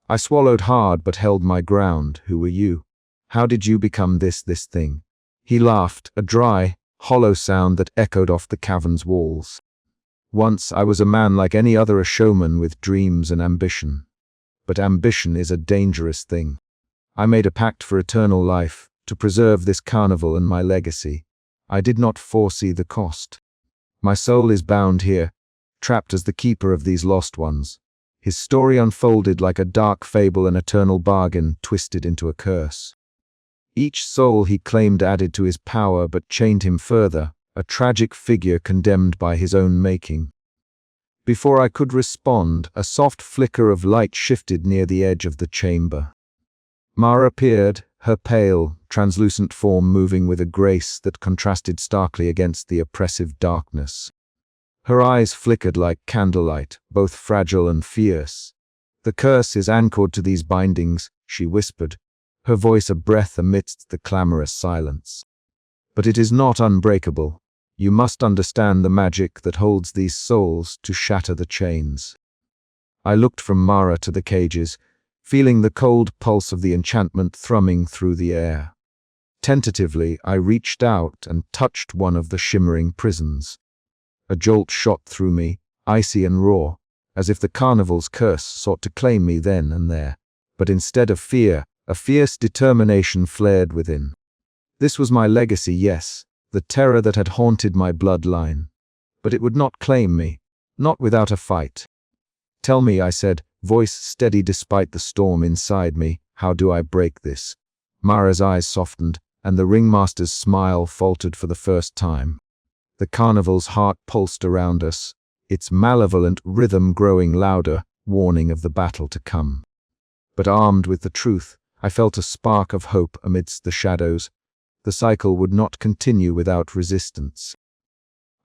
I swallowed hard but held my ground. "Who were you? How did you become this thing?" He laughed, a dry, hollow sound that echoed off the cavern's walls. "Once I was a man like any other, a showman with dreams and ambition. But ambition is a dangerous thing. I made a pact for eternal life, to preserve this carnival and my legacy. I did not foresee the cost. My soul is bound here, trapped as the keeper of these lost ones." His story unfolded like a dark fable, an eternal bargain twisted into a curse. Each soul he claimed added to his power but chained him further, a tragic figure condemned by his own making. Before I could respond, a soft flicker of light shifted near the edge of the chamber. Mara appeared, her pale, translucent form moving with a grace that contrasted starkly against the oppressive darkness. Her eyes flickered like candlelight, both fragile and fierce. "The curse is anchored to these bindings," she whispered, her voice a breath amidst the clamorous silence. "But it is not unbreakable. You must understand the magic that holds these souls to shatter the chains." I looked from Mara to the cages, feeling the cold pulse of the enchantment thrumming through the air. Tentatively, I reached out and touched one of the shimmering prisons. A jolt shot through me, icy and raw, as if the carnival's curse sought to claim me then and there. But instead of fear, a fierce determination flared within. This was my legacy, yes, the terror that had haunted my bloodline. But it would not claim me, not without a fight. "Tell me," I said, voice steady despite the storm inside me, "how do I break this?" Mara's eyes softened, and the ringmaster's smile faltered for the first time. The carnival's heart pulsed around us, its malevolent rhythm growing louder, warning of the battle to come. But armed with the truth, I felt a spark of hope amidst the shadows. The cycle would not continue without resistance.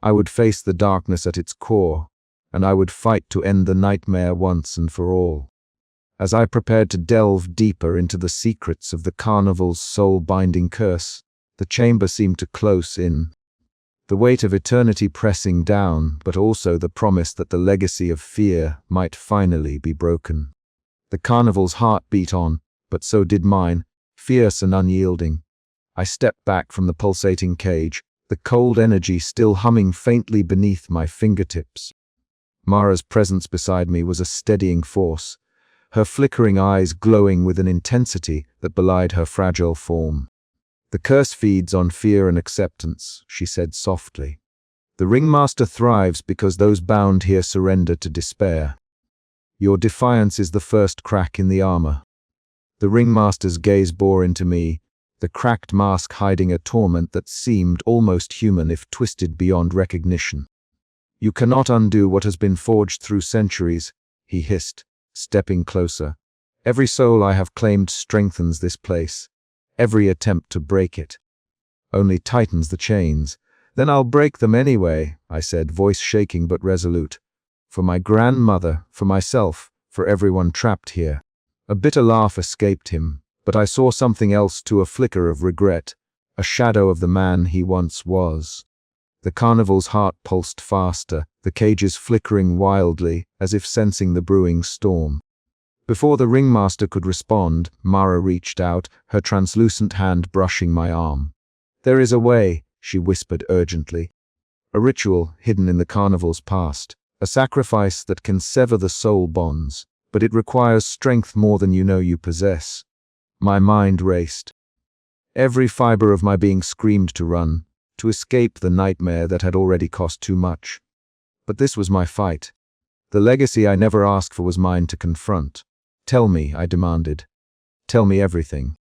I would face the darkness at its core, and I would fight to end the nightmare once and for all. As I prepared to delve deeper into the secrets of the carnival's soul-binding curse, the chamber seemed to close in. The weight of eternity pressing down, but also the promise that the legacy of fear might finally be broken. The carnival's heart beat on, but so did mine, fierce and unyielding. I stepped back from the pulsating cage, the cold energy still humming faintly beneath my fingertips. Mara's presence beside me was a steadying force, her flickering eyes glowing with an intensity that belied her fragile form. "The curse feeds on fear and acceptance," she said softly. "The ringmaster thrives because those bound here surrender to despair. Your defiance is the first crack in the armor." The ringmaster's gaze bore into me, the cracked mask hiding a torment that seemed almost human if twisted beyond recognition. "You cannot undo what has been forged through centuries," he hissed, stepping closer. "Every soul I have claimed strengthens this place. Every attempt to break it only tightens the chains." "Then I'll break them anyway," I said, voice shaking but resolute. "For my grandmother, for myself, for everyone trapped here." A bitter laugh escaped him, but I saw something else too, a flicker of regret, a shadow of the man he once was. The carnival's heart pulsed faster, the cages flickering wildly, as if sensing the brewing storm. Before the ringmaster could respond, Mara reached out, her translucent hand brushing my arm. "There is a way," she whispered urgently. "A ritual hidden in the carnival's past, a sacrifice that can sever the soul bonds, but it requires strength more than you know you possess." My mind raced. Every fiber of my being screamed to run, to escape the nightmare that had already cost too much. But this was my fight. The legacy I never asked for was mine to confront. "Tell me," I demanded. "Tell me everything."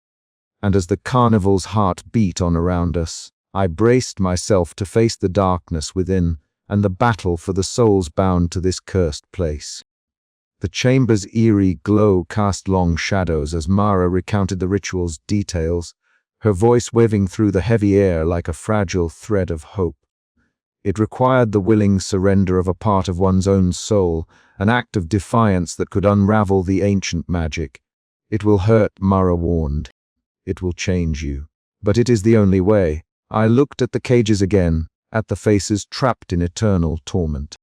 And as the carnival's heart beat on around us, I braced myself to face the darkness within and the battle for the souls bound to this cursed place. The chamber's eerie glow cast long shadows as Mara recounted the ritual's details, her voice waving through the heavy air like a fragile thread of hope. It required the willing surrender of a part of one's own soul, an act of defiance that could unravel the ancient magic. "It will hurt," Mara warned. "It will change you. But it is the only way." I looked at the cages again, at the faces trapped in eternal torment.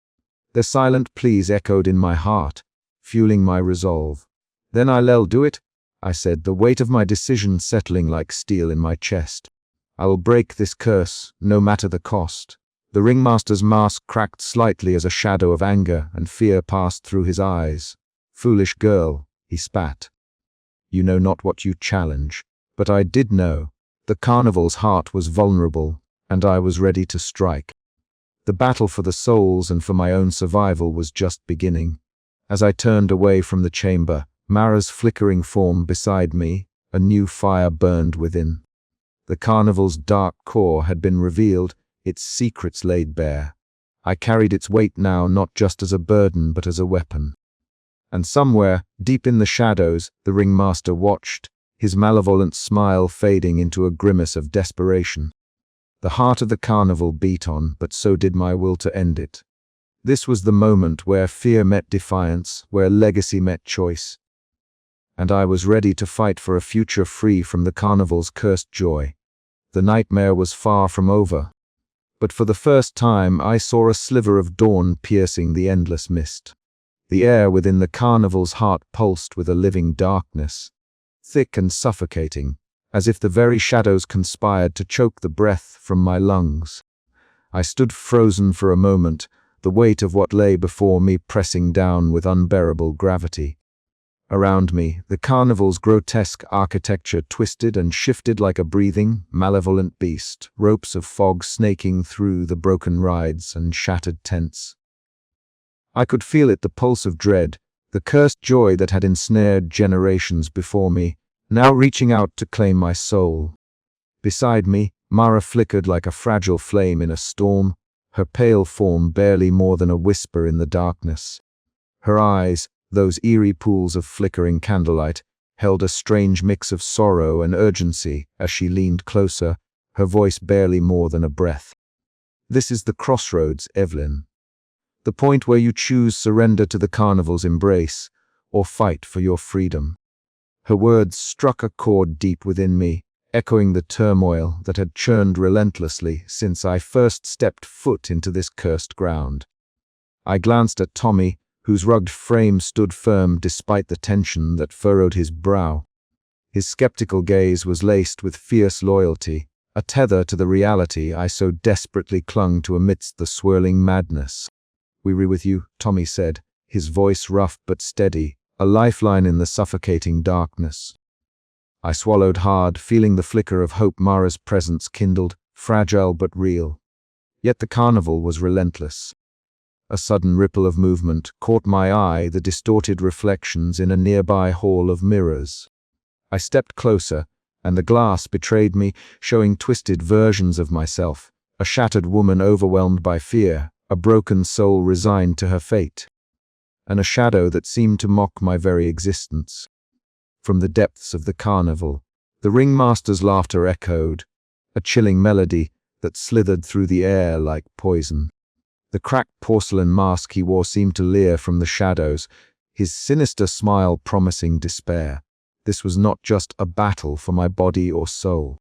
Their silent pleas echoed in my heart, fueling my resolve. "Then I'll do it," I said, the weight of my decision settling like steel in my chest. "I will break this curse, no matter the cost." The ringmaster's mask cracked slightly as a shadow of anger and fear passed through his eyes. "Foolish girl," he spat. "You know not what you challenge." But I did know. The carnival's heart was vulnerable, and I was ready to strike. The battle for the souls and for my own survival was just beginning. As I turned away from the chamber, Mara's flickering form beside me, a new fire burned within. The carnival's dark core had been revealed, its secrets laid bare. I carried its weight now not just as a burden but as a weapon. And somewhere, deep in the shadows, the ringmaster watched, his malevolent smile fading into a grimace of desperation. The heart of the carnival beat on, but so did my will to end it. This was the moment where fear met defiance, where legacy met choice. And I was ready to fight for a future free from the carnival's cursed joy. The nightmare was far from over. But for the first time I saw a sliver of dawn piercing the endless mist. The air within the carnival's heart pulsed with a living darkness, thick and suffocating, as if the very shadows conspired to choke the breath from my lungs. I stood frozen for a moment, the weight of what lay before me pressing down with unbearable gravity. Around me, the carnival's grotesque architecture twisted and shifted like a breathing, malevolent beast, ropes of fog snaking through the broken rides and shattered tents. I could feel it, the pulse of dread, the cursed joy that had ensnared generations before me, now reaching out to claim my soul. Beside me, Mara flickered like a fragile flame in a storm, her pale form barely more than a whisper in the darkness. Her eyes, those eerie pools of flickering candlelight, held a strange mix of sorrow and urgency as she leaned closer, her voice barely more than a breath. "This is the crossroads, Evelyn. The point where you choose surrender to the carnival's embrace, or fight for your freedom." Her words struck a chord deep within me, echoing the turmoil that had churned relentlessly since I first stepped foot into this cursed ground. I glanced at Tommy, whose rugged frame stood firm despite the tension that furrowed his brow. His skeptical gaze was laced with fierce loyalty, a tether to the reality I so desperately clung to amidst the swirling madness. "We're with you," Tommy said, his voice rough but steady, a lifeline in the suffocating darkness. I swallowed hard, feeling the flicker of hope Mara's presence kindled, fragile but real. Yet the carnival was relentless. A sudden ripple of movement caught my eye, the distorted reflections in a nearby hall of mirrors. I stepped closer, and the glass betrayed me, showing twisted versions of myself, a shattered woman overwhelmed by fear, a broken soul resigned to her fate, and a shadow that seemed to mock my very existence. From the depths of the carnival, the ringmaster's laughter echoed, a chilling melody that slithered through the air like poison. The cracked porcelain mask he wore seemed to leer from the shadows, his sinister smile promising despair. This was not just a battle for my body or soul.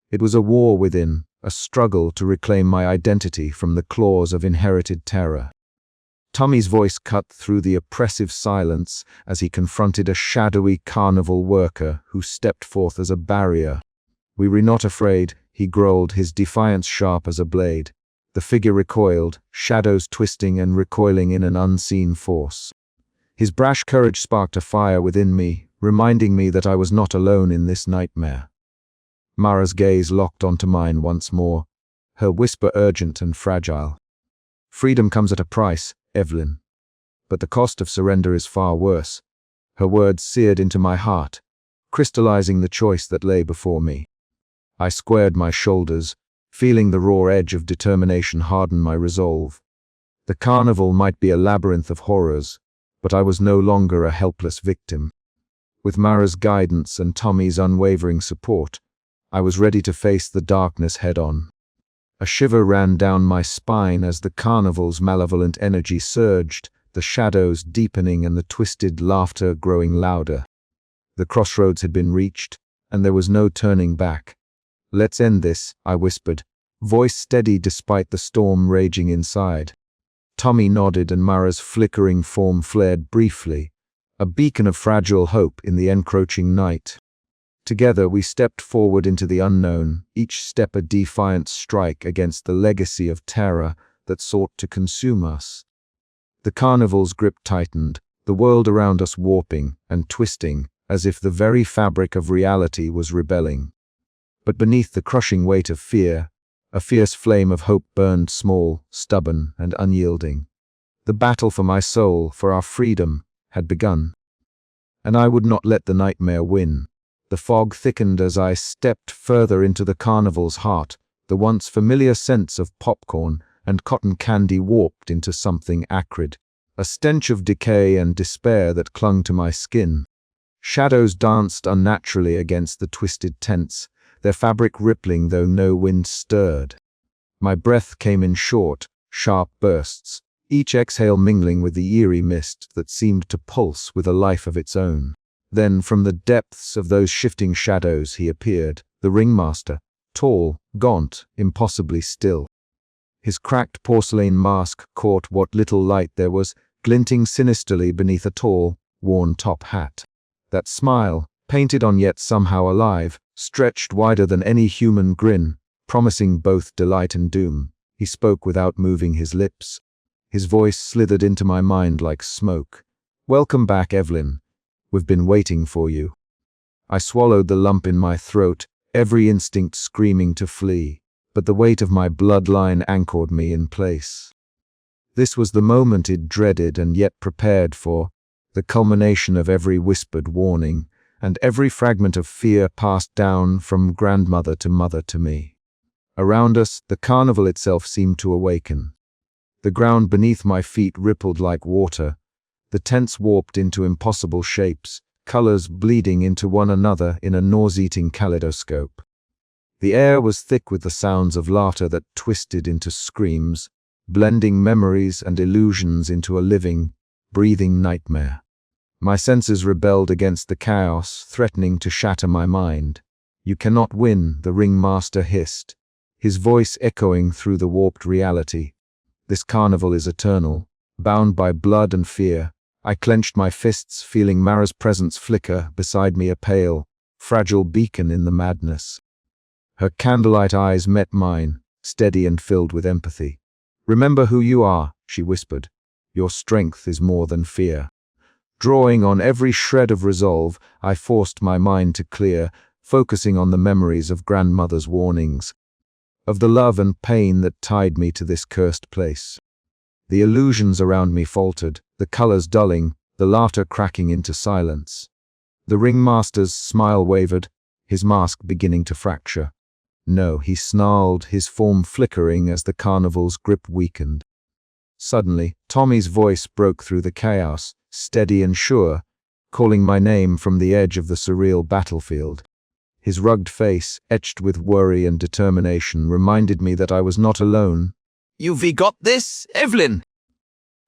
It was a war within, a struggle to reclaim my identity from the claws of inherited terror. Tommy's voice cut through the oppressive silence as he confronted a shadowy carnival worker who stepped forth as a barrier. "We were not afraid," he growled, his defiance sharp as a blade. The figure recoiled, shadows twisting and recoiling in an unseen force. His brash courage sparked a fire within me, reminding me that I was not alone in this nightmare. Mara's gaze locked onto mine once more, her whisper urgent and fragile. "Freedom comes at a price, Evelyn. But the cost of surrender is far worse." Her words seared into my heart, crystallizing the choice that lay before me. I squared my shoulders, feeling the raw edge of determination harden my resolve. The carnival might be a labyrinth of horrors, but I was no longer a helpless victim. With Mara's guidance and Tommy's unwavering support, I was ready to face the darkness head-on. A shiver ran down my spine as the carnival's malevolent energy surged, the shadows deepening and the twisted laughter growing louder. The crossroads had been reached, and there was no turning back. "Let's end this," I whispered, voice steady despite the storm raging inside. Tommy nodded and Mara's flickering form flared briefly, a beacon of fragile hope in the encroaching night. Together we stepped forward into the unknown, each step a defiant strike against the legacy of terror that sought to consume us. The carnival's grip tightened, the world around us warping and twisting, as if the very fabric of reality was rebelling. But beneath the crushing weight of fear, a fierce flame of hope burned small, stubborn, and unyielding. The battle for my soul, for our freedom, had begun. And I would not let the nightmare win. The fog thickened as I stepped further into the carnival's heart, the once familiar scents of popcorn and cotton candy warped into something acrid, a stench of decay and despair that clung to my skin. Shadows danced unnaturally against the twisted tents, their fabric rippling though no wind stirred. My breath came in short, sharp bursts, each exhale mingling with the eerie mist that seemed to pulse with a life of its own. Then, from the depths of those shifting shadows he appeared, the ringmaster, tall, gaunt, impossibly still. His cracked porcelain mask caught what little light there was, glinting sinisterly beneath a tall, worn top hat. That smile, painted on yet somehow alive, stretched wider than any human grin, promising both delight and doom. He spoke without moving his lips. His voice slithered into my mind like smoke. "Welcome back, Evelyn. We've been waiting for you." I swallowed the lump in my throat, every instinct screaming to flee, but the weight of my bloodline anchored me in place. This was the moment it dreaded and yet prepared for, the culmination of every whispered warning, and every fragment of fear passed down from grandmother to mother to me. Around us, the carnival itself seemed to awaken. The ground beneath my feet rippled like water, the tents warped into impossible shapes, colors bleeding into one another in a nauseating kaleidoscope. The air was thick with the sounds of laughter that twisted into screams, blending memories and illusions into a living, breathing nightmare. My senses rebelled against the chaos, threatening to shatter my mind. "You cannot win," the ringmaster hissed, his voice echoing through the warped reality. "This carnival is eternal, bound by blood and fear." I clenched my fists, feeling Mara's presence flicker beside me, a pale, fragile beacon in the madness. Her candlelight eyes met mine, steady and filled with empathy. "Remember who you are," she whispered. "Your strength is more than fear." Drawing on every shred of resolve, I forced my mind to clear, focusing on the memories of grandmother's warnings, of the love and pain that tied me to this cursed place. The illusions around me faltered, the colors dulling, the laughter cracking into silence. The ringmaster's smile wavered, his mask beginning to fracture. "No," he snarled, his form flickering as the carnival's grip weakened. Suddenly, Tommy's voice broke through the chaos, steady and sure, calling my name from the edge of the surreal battlefield. His rugged face, etched with worry and determination, reminded me that I was not alone. "You've got this, Evelyn!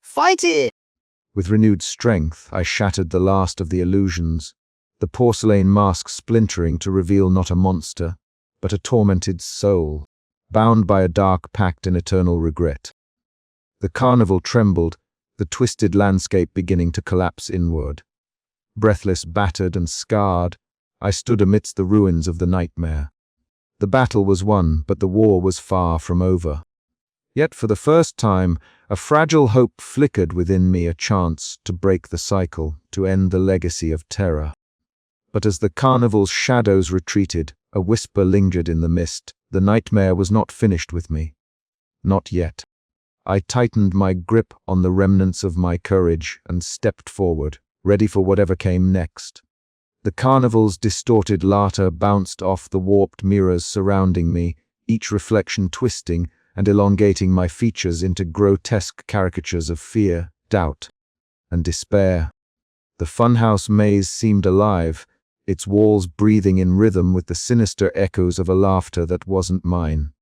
Fight it!" With renewed strength, I shattered the last of the illusions, the porcelain mask splintering to reveal not a monster, but a tormented soul, bound by a dark pact in eternal regret. The carnival trembled, the twisted landscape beginning to collapse inward. Breathless, battered, and scarred, I stood amidst the ruins of the nightmare. The battle was won, but the war was far from over. Yet for the first time, a fragile hope flickered within me, a chance to break the cycle, to end the legacy of terror. But as the carnival's shadows retreated, a whisper lingered in the mist. The nightmare was not finished with me. Not yet. I tightened my grip on the remnants of my courage and stepped forward, ready for whatever came next. The carnival's distorted laughter bounced off the warped mirrors surrounding me, each reflection twisting and elongating my features into grotesque caricatures of fear, doubt, and despair. The funhouse maze seemed alive, its walls breathing in rhythm with the sinister echoes of a laughter that wasn't mine.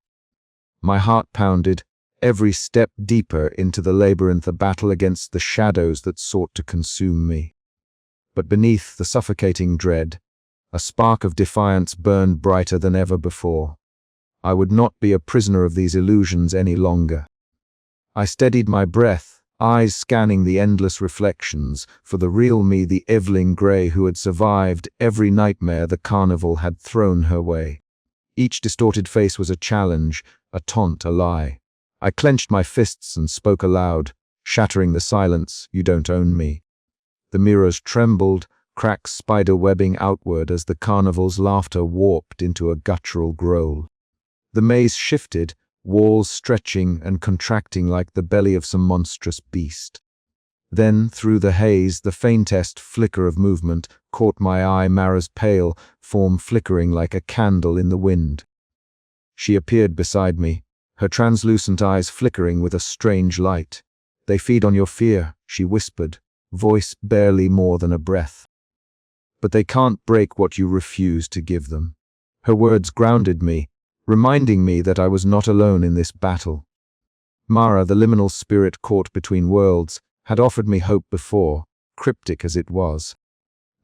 My heart pounded, every step deeper into the labyrinth, a battle against the shadows that sought to consume me. But beneath the suffocating dread, a spark of defiance burned brighter than ever before. I would not be a prisoner of these illusions any longer. I steadied my breath, eyes scanning the endless reflections, for the real me, the Evelyn Gray who had survived every nightmare the carnival had thrown her way. Each distorted face was a challenge, a taunt, a lie. I clenched my fists and spoke aloud, shattering the silence. You don't own me. The mirrors trembled, cracks spider-webbing outward as the carnival's laughter warped into a guttural growl. The maze shifted, walls stretching and contracting like the belly of some monstrous beast. Then, through the haze, the faintest flicker of movement caught my eye, Mara's pale form flickering like a candle in the wind. She appeared beside me, her translucent eyes flickering with a strange light. They feed on your fear, she whispered, voice barely more than a breath. But they can't break what you refuse to give them. Her words grounded me, reminding me that I was not alone in this battle. Mara, the liminal spirit caught between worlds, had offered me hope before, cryptic as it was.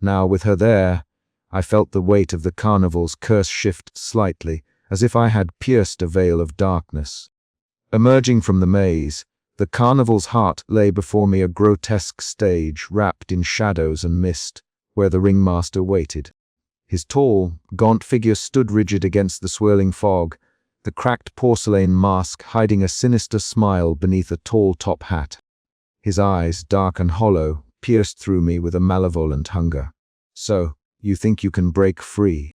Now, with her there, I felt the weight of the carnival's curse shift slightly, as if I had pierced a veil of darkness. Emerging from the maze, the carnival's heart lay before me, a grotesque stage wrapped in shadows and mist, where the ringmaster waited. His tall, gaunt figure stood rigid against the swirling fog, the cracked porcelain mask hiding a sinister smile beneath a tall top hat. His eyes, dark and hollow, pierced through me with a malevolent hunger. So, you think you can break free?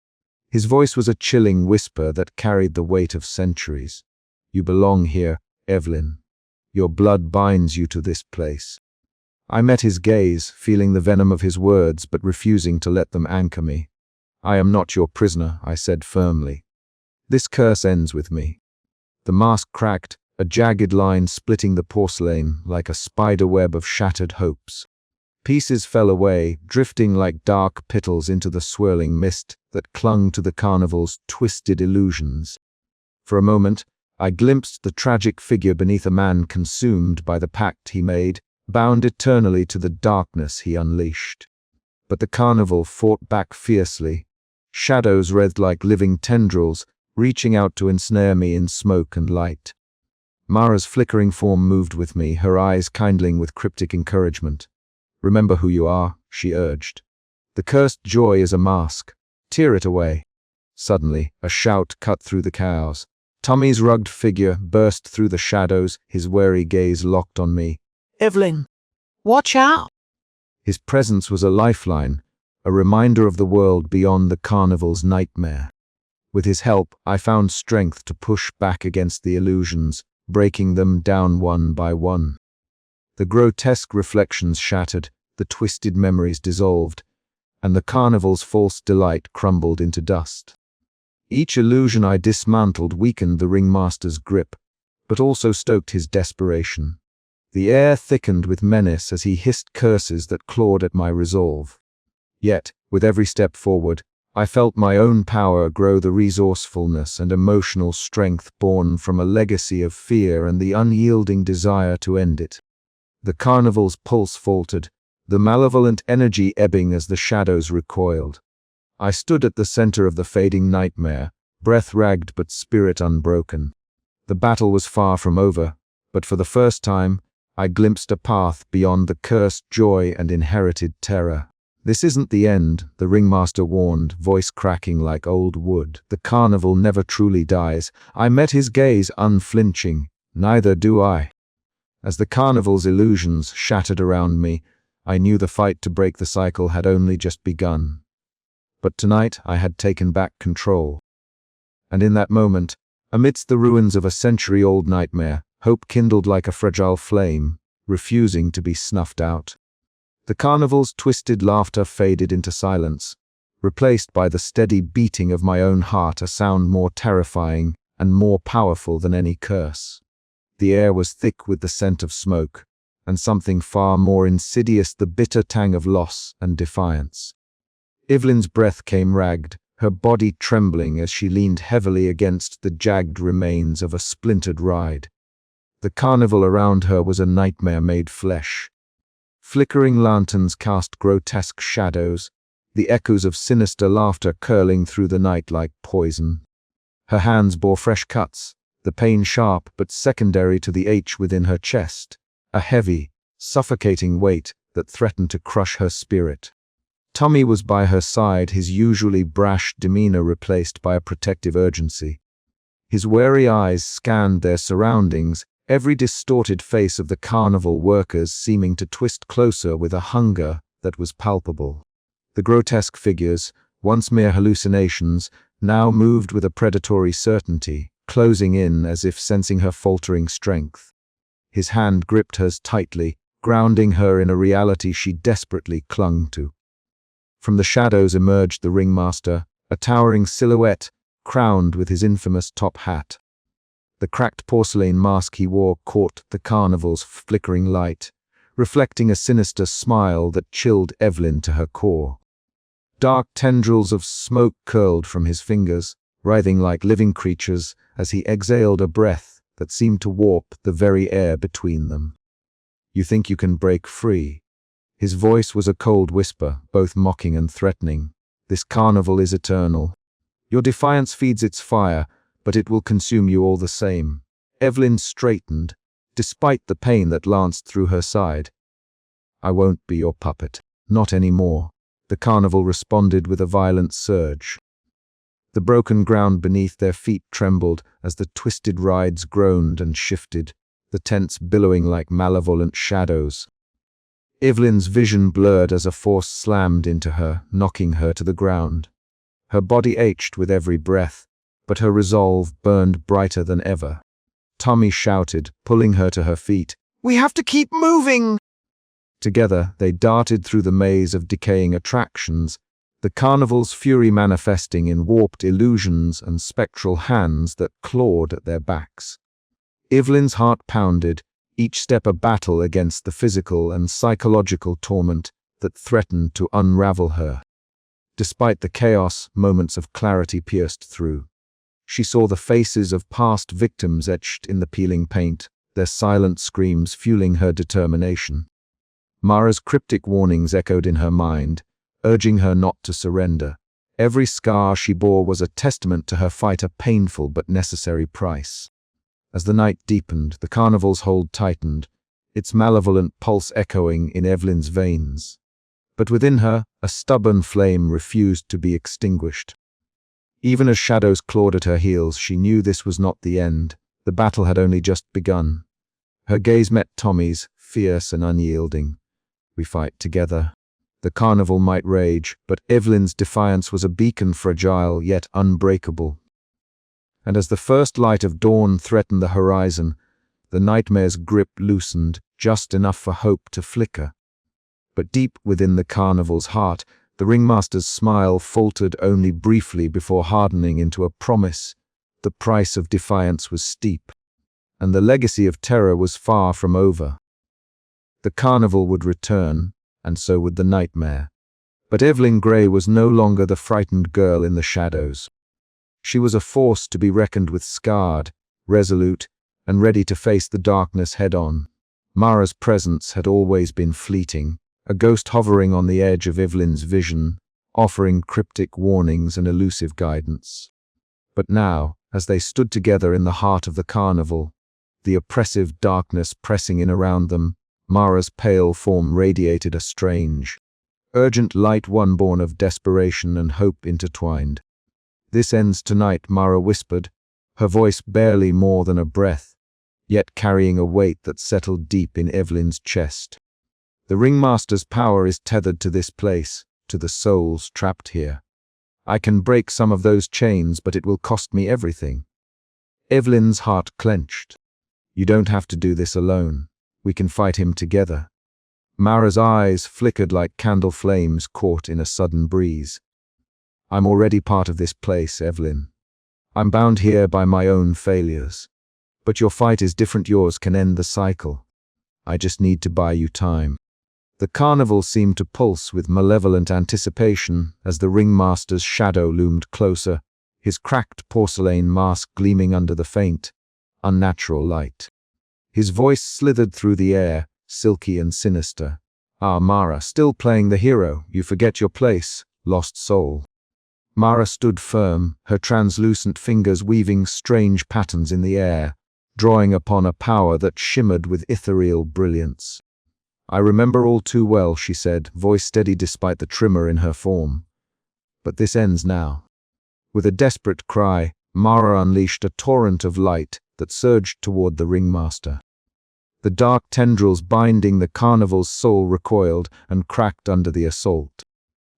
His voice was a chilling whisper that carried the weight of centuries. You belong here, Evelyn. Your blood binds you to this place. I met his gaze, feeling the venom of his words but refusing to let them anchor me. I am not your prisoner, I said firmly. This curse ends with me. The mask cracked, a jagged line splitting the porcelain like a spider web of shattered hopes. Pieces fell away, drifting like dark petals into the swirling mist that clung to the carnival's twisted illusions. For a moment, I glimpsed the tragic figure beneath a man consumed by the pact he made, bound eternally to the darkness he unleashed. But the carnival fought back fiercely. Shadows writhed like living tendrils, reaching out to ensnare me in smoke and light. Mara's flickering form moved with me, her eyes kindling with cryptic encouragement. Remember who you are, she urged. The cursed joy is a mask. Tear it away. Suddenly, a shout cut through the chaos. Tommy's rugged figure burst through the shadows, his wary gaze locked on me. Evelyn, watch out! His presence was a lifeline, a reminder of the world beyond the carnival's nightmare. With his help, I found strength to push back against the illusions, breaking them down one by one. The grotesque reflections shattered, the twisted memories dissolved, and the carnival's false delight crumbled into dust. Each illusion I dismantled weakened the ringmaster's grip, but also stoked his desperation. The air thickened with menace as he hissed curses that clawed at my resolve. Yet, with every step forward, I felt my own power grow, the resourcefulness and emotional strength born from a legacy of fear and the unyielding desire to end it. The carnival's pulse faltered, the malevolent energy ebbing as the shadows recoiled. I stood at the center of the fading nightmare, breath ragged but spirit unbroken. The battle was far from over, but for the first time, I glimpsed a path beyond the cursed joy and inherited terror. "This isn't the end," the ringmaster warned, voice cracking like old wood. "The carnival never truly dies." I met his gaze unflinching. "Neither do I." As the carnival's illusions shattered around me, I knew the fight to break the cycle had only just begun. But tonight I had taken back control. And in that moment, amidst the ruins of a century-old nightmare, hope kindled like a fragile flame, refusing to be snuffed out. The carnival's twisted laughter faded into silence, replaced by the steady beating of my own heart, a sound more terrifying and more powerful than any curse. The air was thick with the scent of smoke, and something far more insidious, the bitter tang of loss and defiance. Evelyn's breath came ragged, her body trembling as she leaned heavily against the jagged remains of a splintered ride. The carnival around her was a nightmare made flesh. Flickering lanterns cast grotesque shadows, the echoes of sinister laughter curling through the night like poison. Her hands bore fresh cuts, the pain sharp but secondary to the ache within her chest, a heavy, suffocating weight that threatened to crush her spirit. Tommy was by her side, his usually brash demeanor replaced by a protective urgency. His wary eyes scanned their surroundings, every distorted face of the carnival workers seeming to twist closer with a hunger that was palpable. The grotesque figures, once mere hallucinations, now moved with a predatory certainty, closing in as if sensing her faltering strength. His hand gripped hers tightly, grounding her in a reality she desperately clung to. From the shadows emerged the ringmaster, a towering silhouette, crowned with his infamous top hat. The cracked porcelain mask he wore caught the carnival's flickering light, reflecting a sinister smile that chilled Evelyn to her core. Dark tendrils of smoke curled from his fingers, writhing like living creatures as he exhaled a breath that seemed to warp the very air between them. "You think you can break free?" His voice was a cold whisper, both mocking and threatening. "This carnival is eternal. Your defiance feeds its fire, but it will consume you all the same." Evelyn straightened, despite the pain that lanced through her side. "I won't be your puppet. Not anymore." The carnival responded with a violent surge. The broken ground beneath their feet trembled as the twisted rides groaned and shifted, the tents billowing like malevolent shadows. Evelyn's vision blurred as a force slammed into her, knocking her to the ground. Her body ached with every breath, but her resolve burned brighter than ever. Tommy shouted, pulling her to her feet. "We have to keep moving!" Together, they darted through the maze of decaying attractions, the carnival's fury manifesting in warped illusions and spectral hands that clawed at their backs. Evelyn's heart pounded, each step a battle against the physical and psychological torment that threatened to unravel her. Despite the chaos, moments of clarity pierced through. She saw the faces of past victims etched in the peeling paint, their silent screams fueling her determination. Mara's cryptic warnings echoed in her mind, urging her not to surrender. Every scar she bore was a testament to her fight, a painful but necessary price. As the night deepened, the carnival's hold tightened, its malevolent pulse echoing in Evelyn's veins. But within her, a stubborn flame refused to be extinguished. Even as shadows clawed at her heels, she knew this was not the end. The battle had only just begun. Her gaze met Tommy's, fierce and unyielding. "We fight together." The carnival might rage, but Evelyn's defiance was a beacon, fragile yet unbreakable. And as the first light of dawn threatened the horizon, the nightmare's grip loosened, just enough for hope to flicker. But deep within the carnival's heart, the ringmaster's smile faltered only briefly before hardening into a promise. The price of defiance was steep, and the legacy of terror was far from over. The carnival would return, and so would the nightmare. But Evelyn Gray was no longer the frightened girl in the shadows. She was a force to be reckoned with, scarred, resolute, and ready to face the darkness head-on. Mara's presence had always been fleeting, a ghost hovering on the edge of Evelyn's vision, offering cryptic warnings and elusive guidance. But now, as they stood together in the heart of the carnival, the oppressive darkness pressing in around them, Mara's pale form radiated a strange, urgent light, one born of desperation and hope intertwined. "This ends tonight," Mara whispered, her voice barely more than a breath, yet carrying a weight that settled deep in Evelyn's chest. "The ringmaster's power is tethered to this place, to the souls trapped here. I can break some of those chains, but it will cost me everything." Evelyn's heart clenched. "You don't have to do this alone. We can fight him together." Mara's eyes flickered like candle flames caught in a sudden breeze. "I'm already part of this place, Evelyn. I'm bound here by my own failures. But your fight is different. Yours can end the cycle. I just need to buy you time." The carnival seemed to pulse with malevolent anticipation as the ringmaster's shadow loomed closer, his cracked porcelain mask gleaming under the faint, unnatural light. His voice slithered through the air, silky and sinister. "Ah, Mara, still playing the hero. You forget your place, lost soul." Mara stood firm, her translucent fingers weaving strange patterns in the air, drawing upon a power that shimmered with ethereal brilliance. "I remember all too well," she said, voice steady despite the tremor in her form. "But this ends now." With a desperate cry, Mara unleashed a torrent of light that surged toward the ringmaster. The dark tendrils binding the carnival's soul recoiled and cracked under the assault.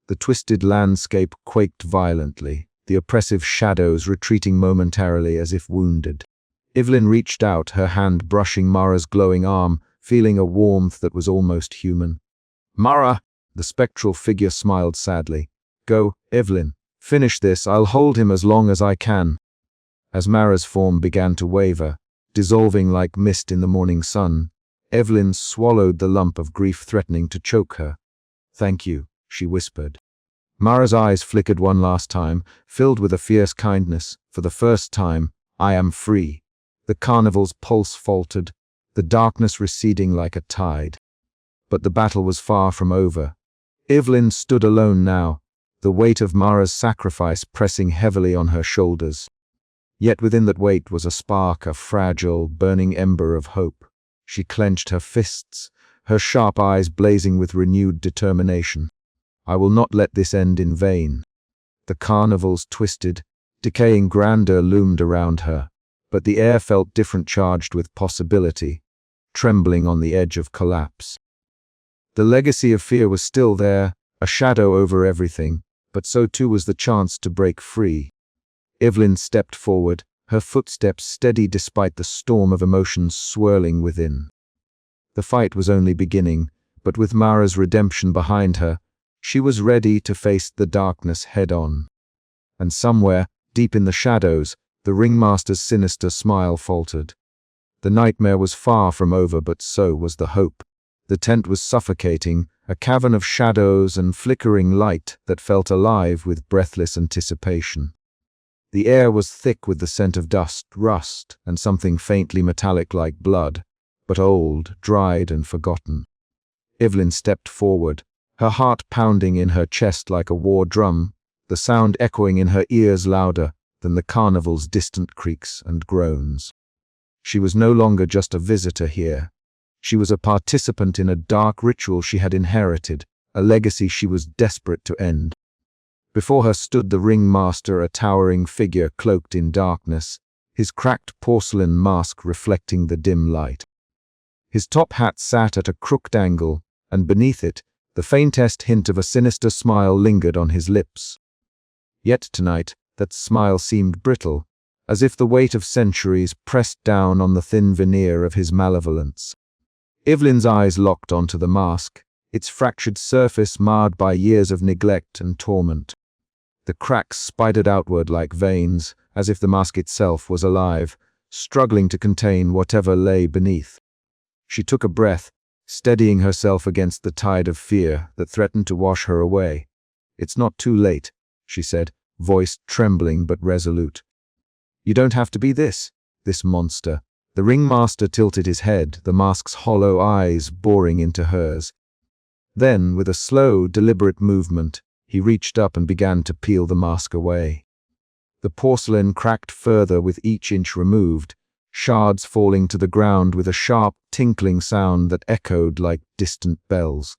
The twisted landscape quaked violently, the oppressive shadows retreating momentarily as if wounded. Evelyn reached out, her hand brushing Mara's glowing arm, feeling a warmth that was almost human. "Mara!" The spectral figure smiled sadly. "Go, Evelyn. Finish this. I'll hold him as long as I can." As Mara's form began to waver, dissolving like mist in the morning sun, Evelyn swallowed the lump of grief threatening to choke her. "Thank you," she whispered. Mara's eyes flickered one last time, filled with a fierce kindness. "For the first time, I am free." The carnival's pulse faltered, the darkness receding like a tide. But the battle was far from over. Evelyn stood alone now, the weight of Mara's sacrifice pressing heavily on her shoulders. Yet within that weight was a spark, a fragile, burning ember of hope. She clenched her fists, her sharp eyes blazing with renewed determination. "I will not let this end in vain." The carnival's twisted, decaying grandeur loomed around her, but the air felt different, charged with possibility, trembling on the edge of collapse. The legacy of fear was still there, a shadow over everything, but so too was the chance to break free. Evelyn stepped forward, her footsteps steady despite the storm of emotions swirling within. The fight was only beginning, but with Mara's redemption behind her, she was ready to face the darkness head-on. And somewhere, deep in the shadows, the ringmaster's sinister smile faltered. The nightmare was far from over, but so was the hope. The tent was suffocating, a cavern of shadows and flickering light that felt alive with breathless anticipation. The air was thick with the scent of dust, rust, and something faintly metallic like blood, but old, dried, and forgotten. Evelyn stepped forward, her heart pounding in her chest like a war drum, the sound echoing in her ears louder than the carnival's distant creaks and groans. She was no longer just a visitor here. She was a participant in a dark ritual she had inherited, a legacy she was desperate to end. Before her stood the ringmaster, a towering figure cloaked in darkness, his cracked porcelain mask reflecting the dim light. His top hat sat at a crooked angle, and beneath it, the faintest hint of a sinister smile lingered on his lips. Yet tonight, that smile seemed brittle, as if the weight of centuries pressed down on the thin veneer of his malevolence. Evelyn's eyes locked onto the mask, its fractured surface marred by years of neglect and torment. The cracks spidered outward like veins, as if the mask itself was alive, struggling to contain whatever lay beneath. She took a breath, steadying herself against the tide of fear that threatened to wash her away. "It's not too late," she said, voice trembling but resolute. "You don't have to be this monster," The ringmaster tilted his head, the mask's hollow eyes boring into hers. Then, with a slow, deliberate movement, he reached up and began to peel the mask away. The porcelain cracked further with each inch removed, shards falling to the ground with a sharp, tinkling sound that echoed like distant bells.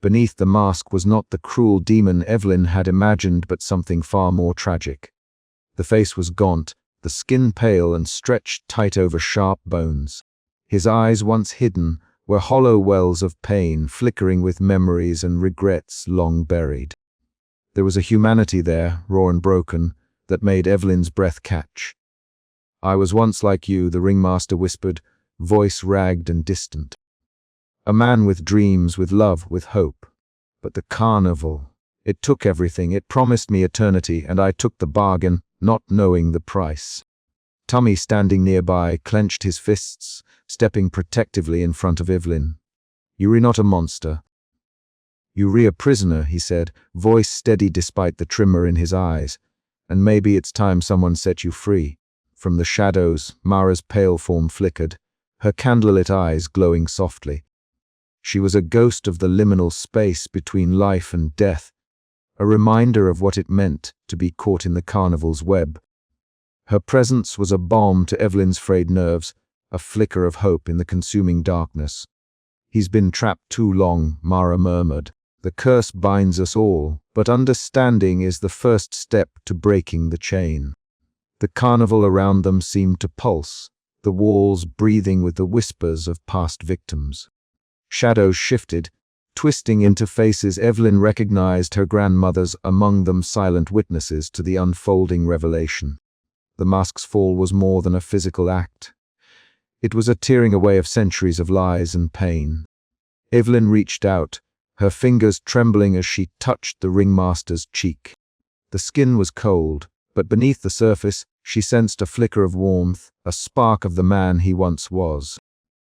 Beneath the mask was not the cruel demon Evelyn had imagined, but something far more tragic. The face was gaunt, the skin pale and stretched tight over sharp bones. His eyes, once hidden, were hollow wells of pain, flickering with memories and regrets long buried. There was a humanity there, raw and broken, that made Evelyn's breath catch. "I was once like you," the ringmaster whispered, voice ragged and distant. "A man with dreams, with love, with hope. But the carnival, it took everything, it promised me eternity, and I took the bargain, not knowing the price." Tommy, standing nearby, clenched his fists, stepping protectively in front of Evelyn. "You're not a monster. You're a prisoner," he said, voice steady despite the tremor in his eyes. "And maybe it's time someone set you free." From the shadows, Mara's pale form flickered, her candlelit eyes glowing softly. She was a ghost of the liminal space between life and death, a reminder of what it meant to be caught in the carnival's web. Her presence was a balm to Evelyn's frayed nerves, a flicker of hope in the consuming darkness. "He's been trapped too long," Mara murmured. "The curse binds us all, but understanding is the first step to breaking the chain." The carnival around them seemed to pulse, the walls breathing with the whispers of past victims. Shadows shifted, twisting into faces Evelyn recognized her grandmother's, among them silent witnesses to the unfolding revelation. The mask's fall was more than a physical act. It was a tearing away of centuries of lies and pain. Evelyn reached out, her fingers trembling as she touched the ringmaster's cheek. The skin was cold, but beneath the surface, she sensed a flicker of warmth, a spark of the man he once was.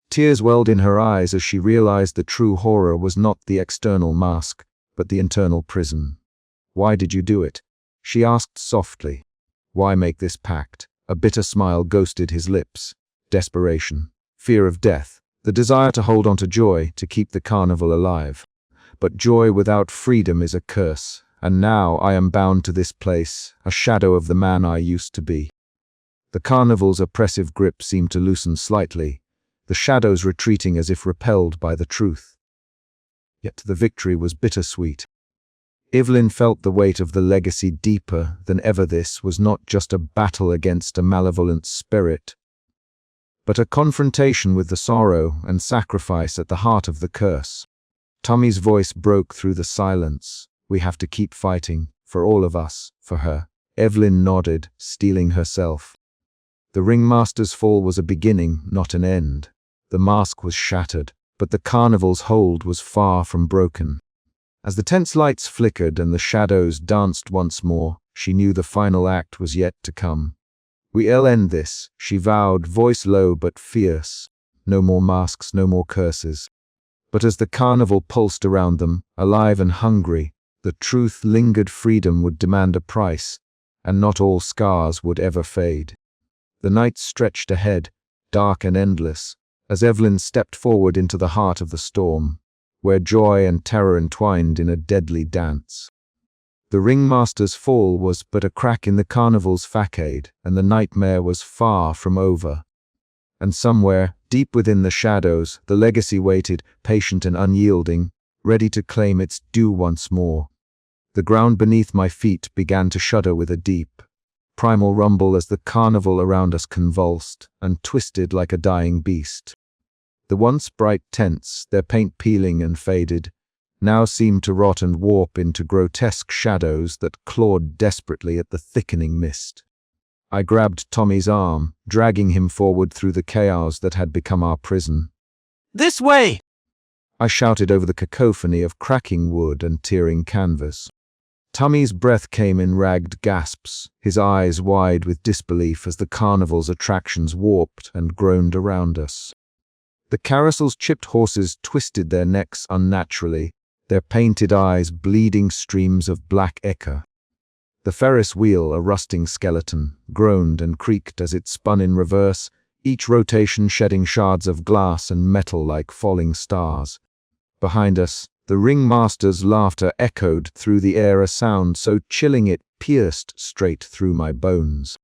Tears welled in her eyes as she realized the true horror was not the external mask, but the internal prison. "Why did you do it?" she asked softly. "Why make this pact?" A bitter smile ghosted his lips. Desperation, fear of death, the desire to hold on to joy, to keep the carnival alive. But joy without freedom is a curse, and now I am bound to this place, a shadow of the man I used to be. The carnival's oppressive grip seemed to loosen slightly, the shadows retreating as if repelled by the truth. Yet the victory was bittersweet. Evelyn felt the weight of the legacy deeper than ever. This was not just a battle against a malevolent spirit, but a confrontation with the sorrow and sacrifice at the heart of the curse. Tommy's voice broke through the silence. "We have to keep fighting, for all of us, for her." Evelyn nodded, steeling herself. The ringmaster's fall was a beginning, not an end. The mask was shattered, but the carnival's hold was far from broken. As the tense lights flickered and the shadows danced once more, she knew the final act was yet to come. "We'll end this," she vowed, voice low but fierce. No more masks, no more curses. But as the carnival pulsed around them, alive and hungry, the truth lingered. Freedom would demand a price, and not all scars would ever fade. The night stretched ahead, dark and endless, as Evelyn stepped forward into the heart of the storm, where joy and terror entwined in a deadly dance. The ringmaster's fall was but a crack in the carnival's facade, and the nightmare was far from over. And somewhere, deep within the shadows, the legacy waited, patient and unyielding, ready to claim its due once more. The ground beneath my feet began to shudder with a deep, primal rumble as the carnival around us convulsed and twisted like a dying beast. The once bright tents, their paint peeling and faded, now seemed to rot and warp into grotesque shadows that clawed desperately at the thickening mist. I grabbed Tommy's arm, dragging him forward through the chaos that had become our prison. "This way!" I shouted over the cacophony of cracking wood and tearing canvas. Tommy's breath came in ragged gasps, his eyes wide with disbelief as the carnival's attractions warped and groaned around us. The carousel's chipped horses twisted their necks unnaturally, their painted eyes bleeding streams of black ichor. The Ferris wheel, a rusting skeleton, groaned and creaked as it spun in reverse, each rotation shedding shards of glass and metal like falling stars. Behind us, the ringmaster's laughter echoed through the air, a sound so chilling it pierced straight through my bones.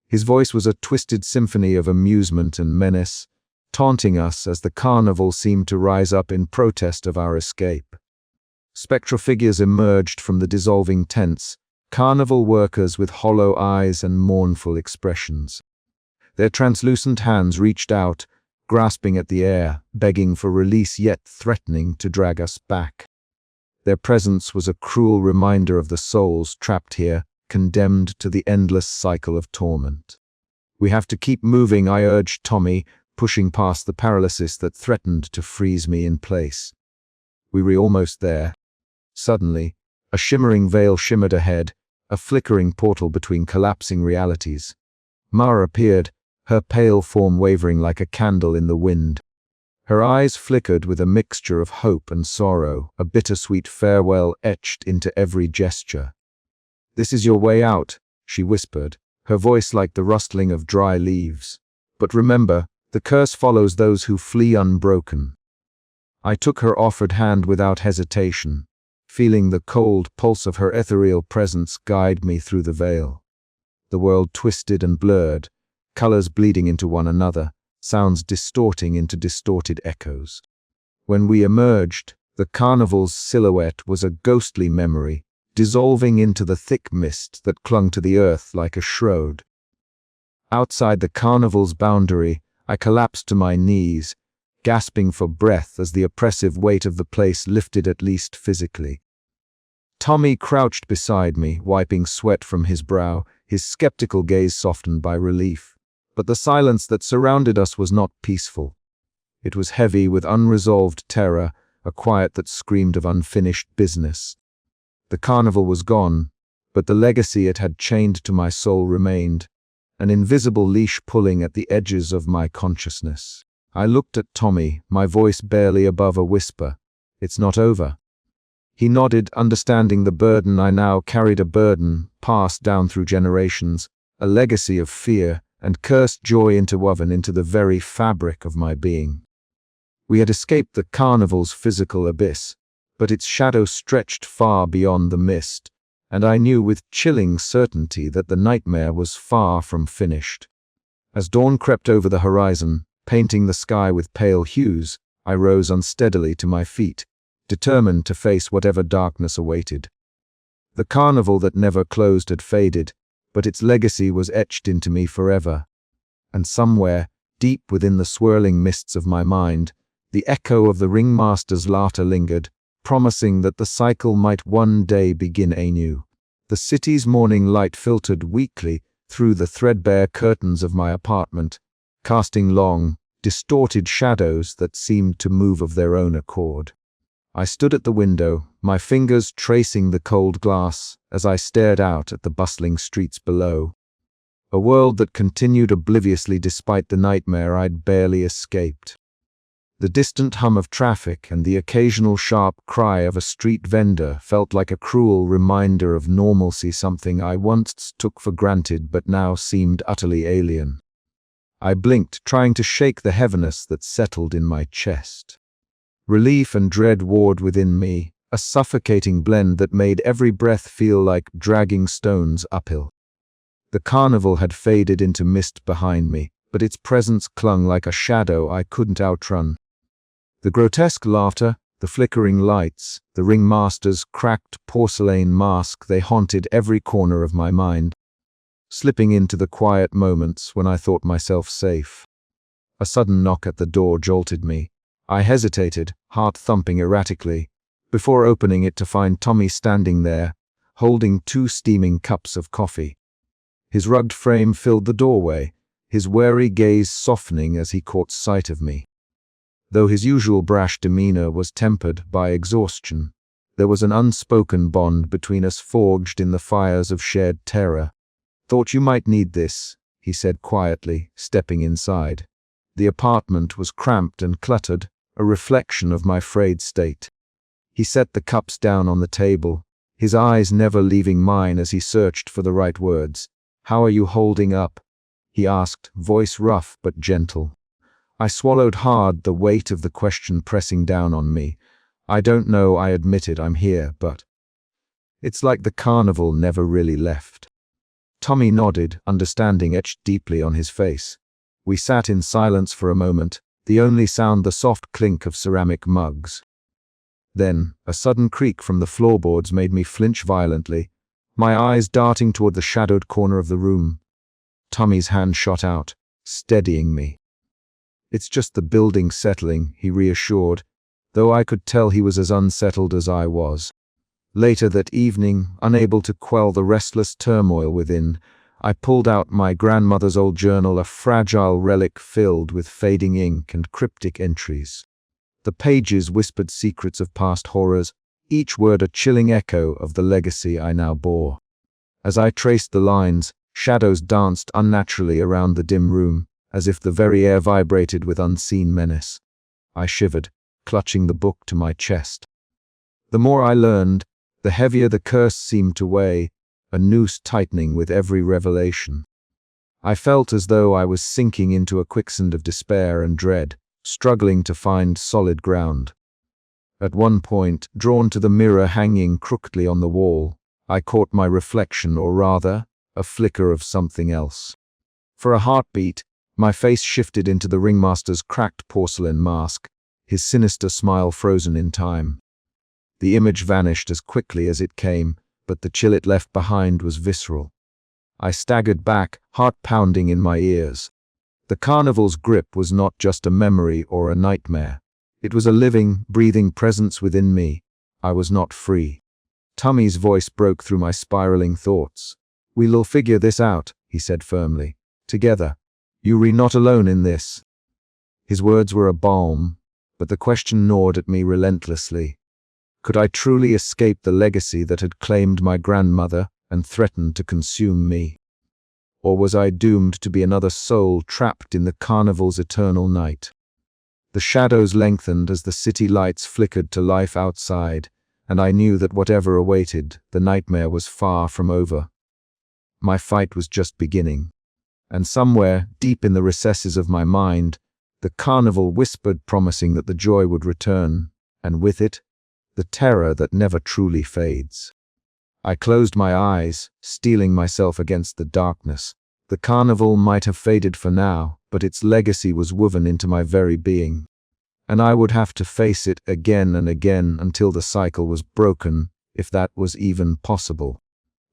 His voice was a twisted symphony of amusement and menace, taunting us as the carnival seemed to rise up in protest of our escape. Spectral figures emerged from the dissolving tents, carnival workers with hollow eyes and mournful expressions. Their translucent hands reached out, grasping at the air, begging for release yet threatening to drag us back. Their presence was a cruel reminder of the souls trapped here, condemned to the endless cycle of torment. "We have to keep moving," I urged Tommy, pushing past the paralysis that threatened to freeze me in place. We were almost there. Suddenly, a shimmering veil shimmered ahead, a flickering portal between collapsing realities. Mara appeared, her pale form wavering like a candle in the wind. Her eyes flickered with a mixture of hope and sorrow, a bittersweet farewell etched into every gesture. "This is your way out," she whispered, her voice like the rustling of dry leaves. "But remember, the curse follows those who flee unbroken." I took her offered hand without hesitation, feeling the cold pulse of her ethereal presence guide me through the veil. The world twisted and blurred, colors bleeding into one another, sounds distorting into distorted echoes. When we emerged, the carnival's silhouette was a ghostly memory, dissolving into the thick mist that clung to the earth like a shroud. Outside the carnival's boundary, I collapsed to my knees, gasping for breath as the oppressive weight of the place lifted at least physically. Tommy crouched beside me, wiping sweat from his brow, his skeptical gaze softened by relief. But the silence that surrounded us was not peaceful. It was heavy with unresolved terror, a quiet that screamed of unfinished business. The carnival was gone, but the legacy it had chained to my soul remained, an invisible leash pulling at the edges of my consciousness. I looked at Tommy, my voice barely above a whisper. "It's not over." He nodded, understanding the burden I now carried, a burden passed down through generations, a legacy of fear and cursed joy interwoven into the very fabric of my being. We had escaped the carnival's physical abyss, but its shadow stretched far beyond the mist, and I knew with chilling certainty that the nightmare was far from finished. As dawn crept over the horizon, painting the sky with pale hues, I rose unsteadily to my feet, determined to face whatever darkness awaited. The carnival that never closed had faded, but its legacy was etched into me forever. And somewhere, deep within the swirling mists of my mind, the echo of the ringmaster's laughter lingered, promising that the cycle might one day begin anew. The city's morning light filtered weakly through the threadbare curtains of my apartment, casting long, distorted shadows that seemed to move of their own accord. I stood at the window, my fingers tracing the cold glass as I stared out at the bustling streets below. A world that continued obliviously despite the nightmare I'd barely escaped. The distant hum of traffic and the occasional sharp cry of a street vendor felt like a cruel reminder of normalcy, something I once took for granted but now seemed utterly alien. I blinked, trying to shake the heaviness that settled in my chest. Relief and dread warred within me, a suffocating blend that made every breath feel like dragging stones uphill. The carnival had faded into mist behind me, but its presence clung like a shadow I couldn't outrun. The grotesque laughter, the flickering lights, the ringmaster's cracked porcelain mask, they haunted every corner of my mind, slipping into the quiet moments when I thought myself safe. A sudden knock at the door jolted me. I hesitated, heart thumping erratically, before opening it to find Tommy standing there, holding 2 steaming cups of coffee. His rugged frame filled the doorway, his wary gaze softening as he caught sight of me. Though his usual brash demeanor was tempered by exhaustion, there was an unspoken bond between us forged in the fires of shared terror. "Thought you might need this," he said quietly, stepping inside. The apartment was cramped and cluttered, a reflection of my frayed state. He set the cups down on the table, his eyes never leaving mine as he searched for the right words. "How are you holding up?" he asked, voice rough but gentle. I swallowed hard, the weight of the question pressing down on me. I don't know, I admitted. I'm here, but it's like the carnival never really left. Tommy nodded, understanding etched deeply on his face. We sat in silence for a moment, the only sound the soft clink of ceramic mugs. Then, a sudden creak from the floorboards made me flinch violently, my eyes darting toward the shadowed corner of the room. Tommy's hand shot out, steadying me. It's just the building settling, he reassured, though I could tell he was as unsettled as I was. Later that evening, unable to quell the restless turmoil within, I pulled out my grandmother's old journal, a fragile relic filled with fading ink and cryptic entries. The pages whispered secrets of past horrors, each word a chilling echo of the legacy I now bore. As I traced the lines, shadows danced unnaturally around the dim room, as if the very air vibrated with unseen menace. I shivered, clutching the book to my chest. The more I learned, the heavier the curse seemed to weigh, a noose tightening with every revelation. I felt as though I was sinking into a quicksand of despair and dread, struggling to find solid ground. At one point, drawn to the mirror hanging crookedly on the wall, I caught my reflection, or rather, a flicker of something else. For a heartbeat, my face shifted into the ringmaster's cracked porcelain mask, his sinister smile frozen in time. The image vanished as quickly as it came, but the chill it left behind was visceral. I staggered back, heart pounding in my ears. The carnival's grip was not just a memory or a nightmare. It was a living, breathing presence within me. I was not free. Tommy's voice broke through my spiraling thoughts. "We'll figure this out," he said firmly. "Together. You're not alone in this." His words were a balm, but the question gnawed at me relentlessly. Could I truly escape the legacy that had claimed my grandmother and threatened to consume me? Or was I doomed to be another soul trapped in the carnival's eternal night? The shadows lengthened as the city lights flickered to life outside, and I knew that whatever awaited, the nightmare was far from over. My fight was just beginning, and somewhere, deep in the recesses of my mind, the carnival whispered, promising that the joy would return, and with it, the terror that never truly fades. I closed my eyes, steeling myself against the darkness. The carnival might have faded for now, but its legacy was woven into my very being. And I would have to face it again and again until the cycle was broken, if that was even possible.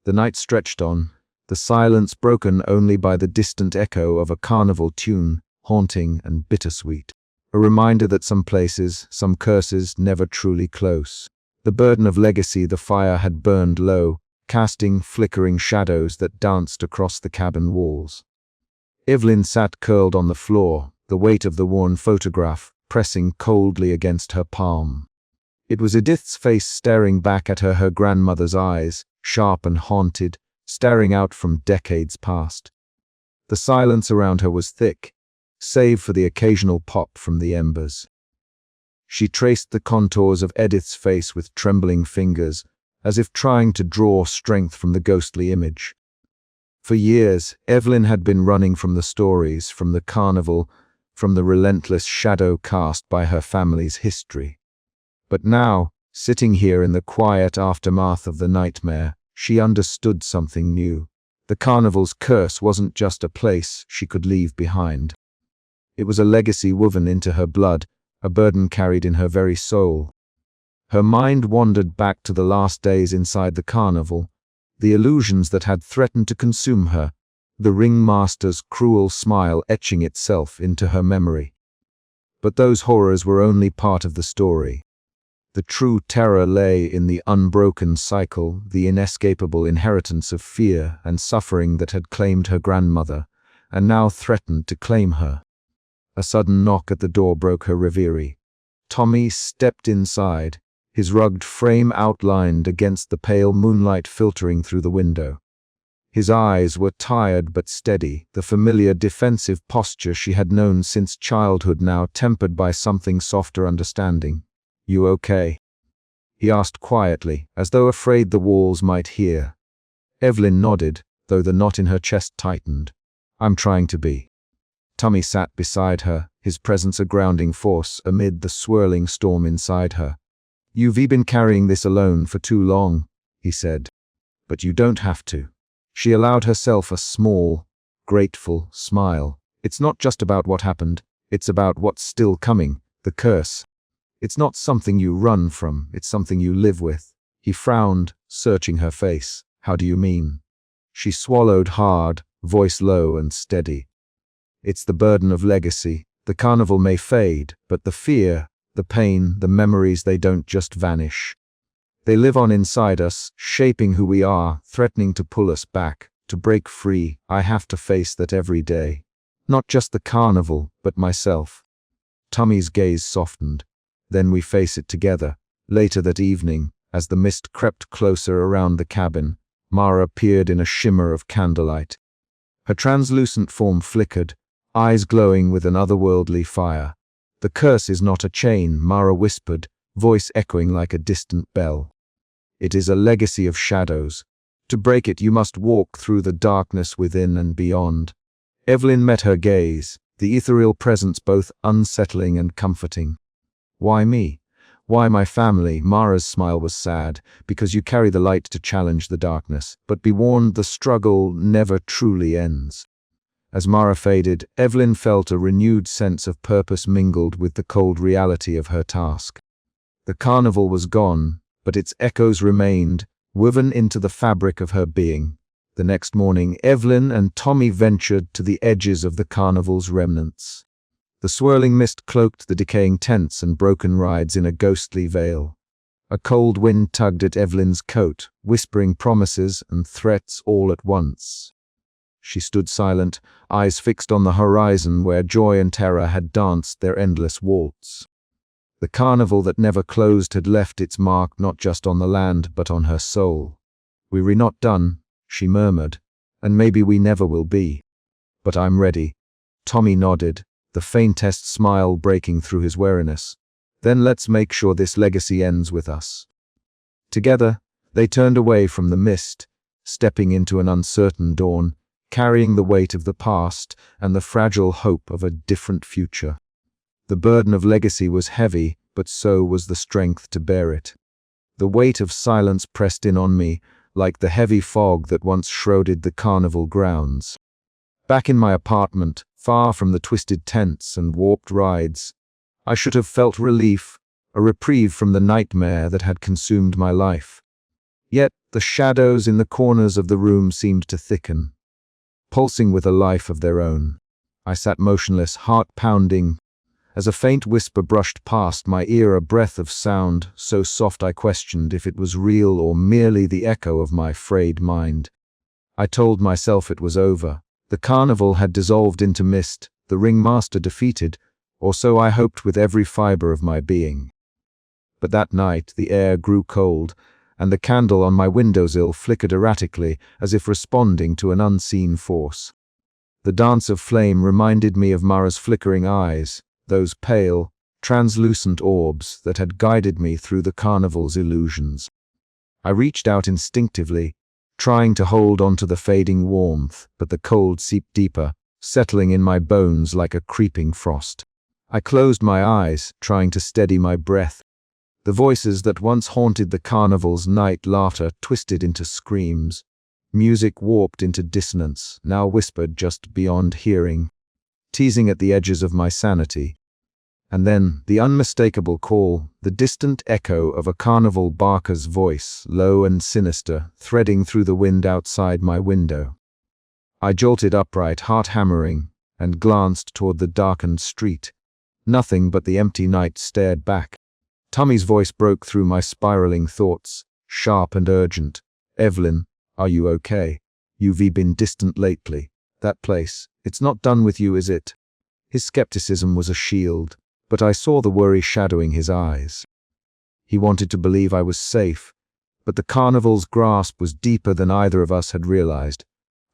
The night stretched on, the silence broken only by the distant echo of a carnival tune, haunting and bittersweet. A reminder that some places, some curses, never truly close. The burden of legacy the fire had burned low, casting flickering shadows that danced across the cabin walls. Evelyn sat curled on the floor, the weight of the worn photograph pressing coldly against her palm. It was Edith's face staring back at her grandmother's eyes, sharp and haunted, staring out from decades past. The silence around her was thick, save for the occasional pop from the embers. She traced the contours of Edith's face with trembling fingers, as if trying to draw strength from the ghostly image. For years, Evelyn had been running from the stories, from the carnival, from the relentless shadow cast by her family's history. But now, sitting here in the quiet aftermath of the nightmare, she understood something new. The carnival's curse wasn't just a place she could leave behind. It was a legacy woven into her blood, a burden carried in her very soul. Her mind wandered back to the last days inside the carnival, the illusions that had threatened to consume her, the ringmaster's cruel smile etching itself into her memory. But those horrors were only part of the story. The true terror lay in the unbroken cycle, the inescapable inheritance of fear and suffering that had claimed her grandmother, and now threatened to claim her. A sudden knock at the door broke her reverie. Tommy stepped inside, his rugged frame outlined against the pale moonlight filtering through the window. His eyes were tired but steady, the familiar defensive posture she had known since childhood now tempered by something softer understanding. "You okay?" he asked quietly, as though afraid the walls might hear. Evelyn nodded, though the knot in her chest tightened. I'm trying to be. Tommy sat beside her, his presence a grounding force amid the swirling storm inside her. You've been carrying this alone for too long, he said. But you don't have to. She allowed herself a small, grateful smile. It's not just about what happened, it's about what's still coming, the curse. It's not something you run from, it's something you live with. He frowned, searching her face. How do you mean? She swallowed hard, voice low and steady. It's the burden of legacy. The carnival may fade, but the fear, the pain, the memories, they don't just vanish. They live on inside us, shaping who we are, threatening to pull us back, to break free. I have to face that every day. Not just the carnival, but myself. Tommy's gaze softened. Then we face it together. Later that evening, as the mist crept closer around the cabin, Mara appeared in a shimmer of candlelight. Her translucent form flickered, eyes glowing with an otherworldly fire. The curse is not a chain, Mara whispered, voice echoing like a distant bell. It is a legacy of shadows. To break it, you must walk through the darkness within and beyond. Evelyn met her gaze, the ethereal presence both unsettling and comforting. Why me? Why my family? Mara's smile was sad, because you carry the light to challenge the darkness. But be warned, the struggle never truly ends. As Mara faded, Evelyn felt a renewed sense of purpose mingled with the cold reality of her task. The carnival was gone, but its echoes remained, woven into the fabric of her being. The next morning, Evelyn and Tommy ventured to the edges of the carnival's remnants. The swirling mist cloaked the decaying tents and broken rides in a ghostly veil. A cold wind tugged at Evelyn's coat, whispering promises and threats all at once. She stood silent, eyes fixed on the horizon where joy and terror had danced their endless waltz. The carnival that never closed had left its mark not just on the land but on her soul. "We were not done," she murmured, "and maybe we never will be. But I'm ready." Tommy nodded, the faintest smile breaking through his weariness. "Then let's make sure this legacy ends with us." Together, they turned away from the mist, stepping into an uncertain dawn, carrying the weight of the past and the fragile hope of a different future. The burden of legacy was heavy, but so was the strength to bear it. The weight of silence pressed in on me, like the heavy fog that once shrouded the carnival grounds. Back in my apartment, far from the twisted tents and warped rides, I should have felt relief, a reprieve from the nightmare that had consumed my life. Yet the shadows in the corners of the room seemed to thicken, pulsing with a life of their own. I sat motionless, heart pounding, as a faint whisper brushed past my ear, a breath of sound so soft I questioned if it was real or merely the echo of my frayed mind. I told myself it was over. The carnival had dissolved into mist, the ringmaster defeated, or so I hoped with every fiber of my being. But that night the air grew cold, and the candle on my windowsill flickered erratically, as if responding to an unseen force. The dance of flame reminded me of Mara's flickering eyes, those pale, translucent orbs that had guided me through the carnival's illusions. I reached out instinctively, trying to hold onto the fading warmth, but the cold seeped deeper, settling in my bones like a creeping frost. I closed my eyes, trying to steady my breath. The voices that once haunted the carnival's night laughter twisted into screams. Music warped into dissonance, now whispered just beyond hearing, teasing at the edges of my sanity. And then, the unmistakable call, the distant echo of a carnival barker's voice, low and sinister, threading through the wind outside my window. I jolted upright, heart hammering, and glanced toward the darkened street. Nothing but the empty night stared back. Tommy's voice broke through my spiraling thoughts, sharp and urgent. "Evelyn, are you okay? You've been distant lately. That place, it's not done with you, is it?" His skepticism was a shield, but I saw the worry shadowing his eyes. He wanted to believe I was safe, but the carnival's grasp was deeper than either of us had realized.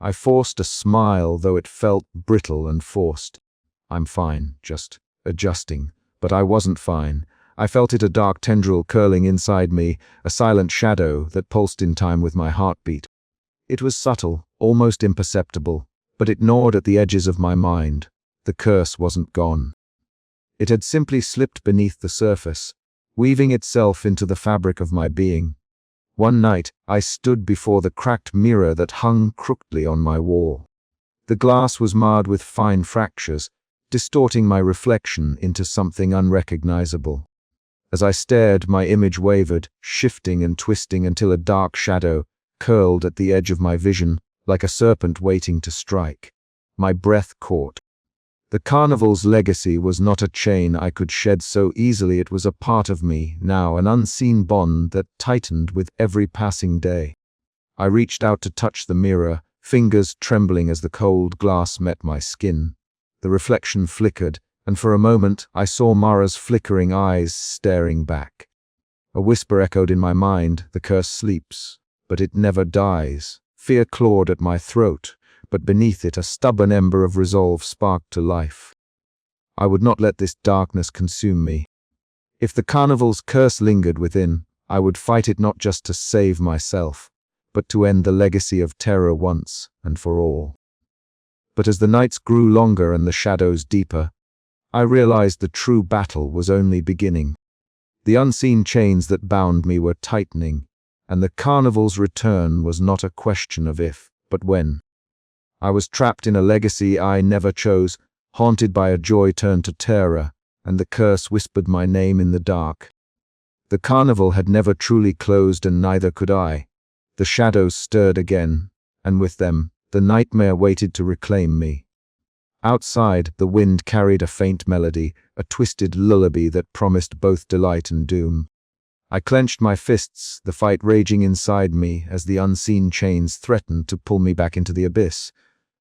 I forced a smile, though it felt brittle and forced. "I'm fine, just adjusting." But I wasn't fine. I felt it, a dark tendril curling inside me, a silent shadow that pulsed in time with my heartbeat. It was subtle, almost imperceptible, but it gnawed at the edges of my mind. The curse wasn't gone. It had simply slipped beneath the surface, weaving itself into the fabric of my being. One night, I stood before the cracked mirror that hung crookedly on my wall. The glass was marred with fine fractures, distorting my reflection into something unrecognizable. As I stared, my image wavered, shifting and twisting until a dark shadow curled at the edge of my vision, like a serpent waiting to strike. My breath caught. The carnival's legacy was not a chain I could shed so easily. It was a part of me, now an unseen bond that tightened with every passing day. I reached out to touch the mirror, fingers trembling as the cold glass met my skin. The reflection flickered, and for a moment I saw Mara's flickering eyes staring back. A whisper echoed in my mind, "The curse sleeps, but it never dies." Fear clawed at my throat, but beneath it a stubborn ember of resolve sparked to life. I would not let this darkness consume me. If the carnival's curse lingered within, I would fight it, not just to save myself, but to end the legacy of terror once and for all. But as the nights grew longer and the shadows deeper, I realized the true battle was only beginning. The unseen chains that bound me were tightening, and the carnival's return was not a question of if, but when. I was trapped in a legacy I never chose, haunted by a joy turned to terror, and the curse whispered my name in the dark. The carnival had never truly closed, and neither could I. The shadows stirred again, and with them, the nightmare waited to reclaim me. Outside, the wind carried a faint melody, a twisted lullaby that promised both delight and doom. I clenched my fists, the fight raging inside me as the unseen chains threatened to pull me back into the abyss.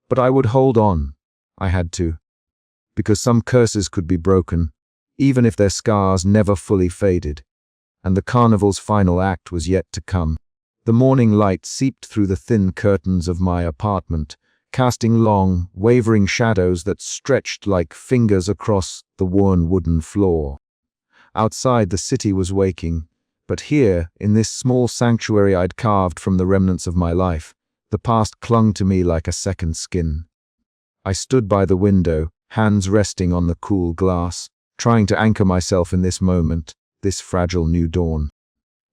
But I would hold on. I had to. Because some curses could be broken, even if their scars never fully faded. And the carnival's final act was yet to come. The morning light seeped through the thin curtains of my apartment, casting long, wavering shadows that stretched like fingers across the worn wooden floor. Outside, the city was waking, but here, in this small sanctuary I'd carved from the remnants of my life, the past clung to me like a second skin. I stood by the window, hands resting on the cool glass, trying to anchor myself in this moment, this fragile new dawn.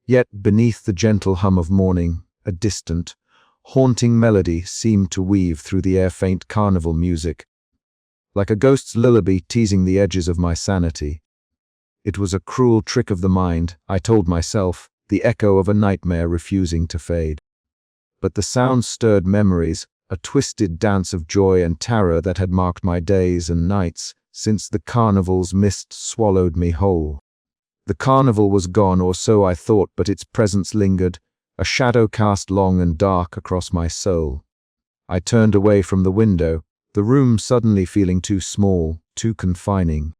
Yet beneath the gentle hum of morning, a distant, haunting melody seemed to weave through the air, faint carnival music, like a ghost's lullaby teasing the edges of my sanity. It was a cruel trick of the mind, I told myself, the echo of a nightmare refusing to fade. But the sound stirred memories, a twisted dance of joy and terror that had marked my days and nights since the carnival's mist swallowed me whole. The carnival was gone, or so I thought, but its presence lingered, a shadow cast long and dark across my soul. I turned away from the window, the room suddenly feeling too small, too confining.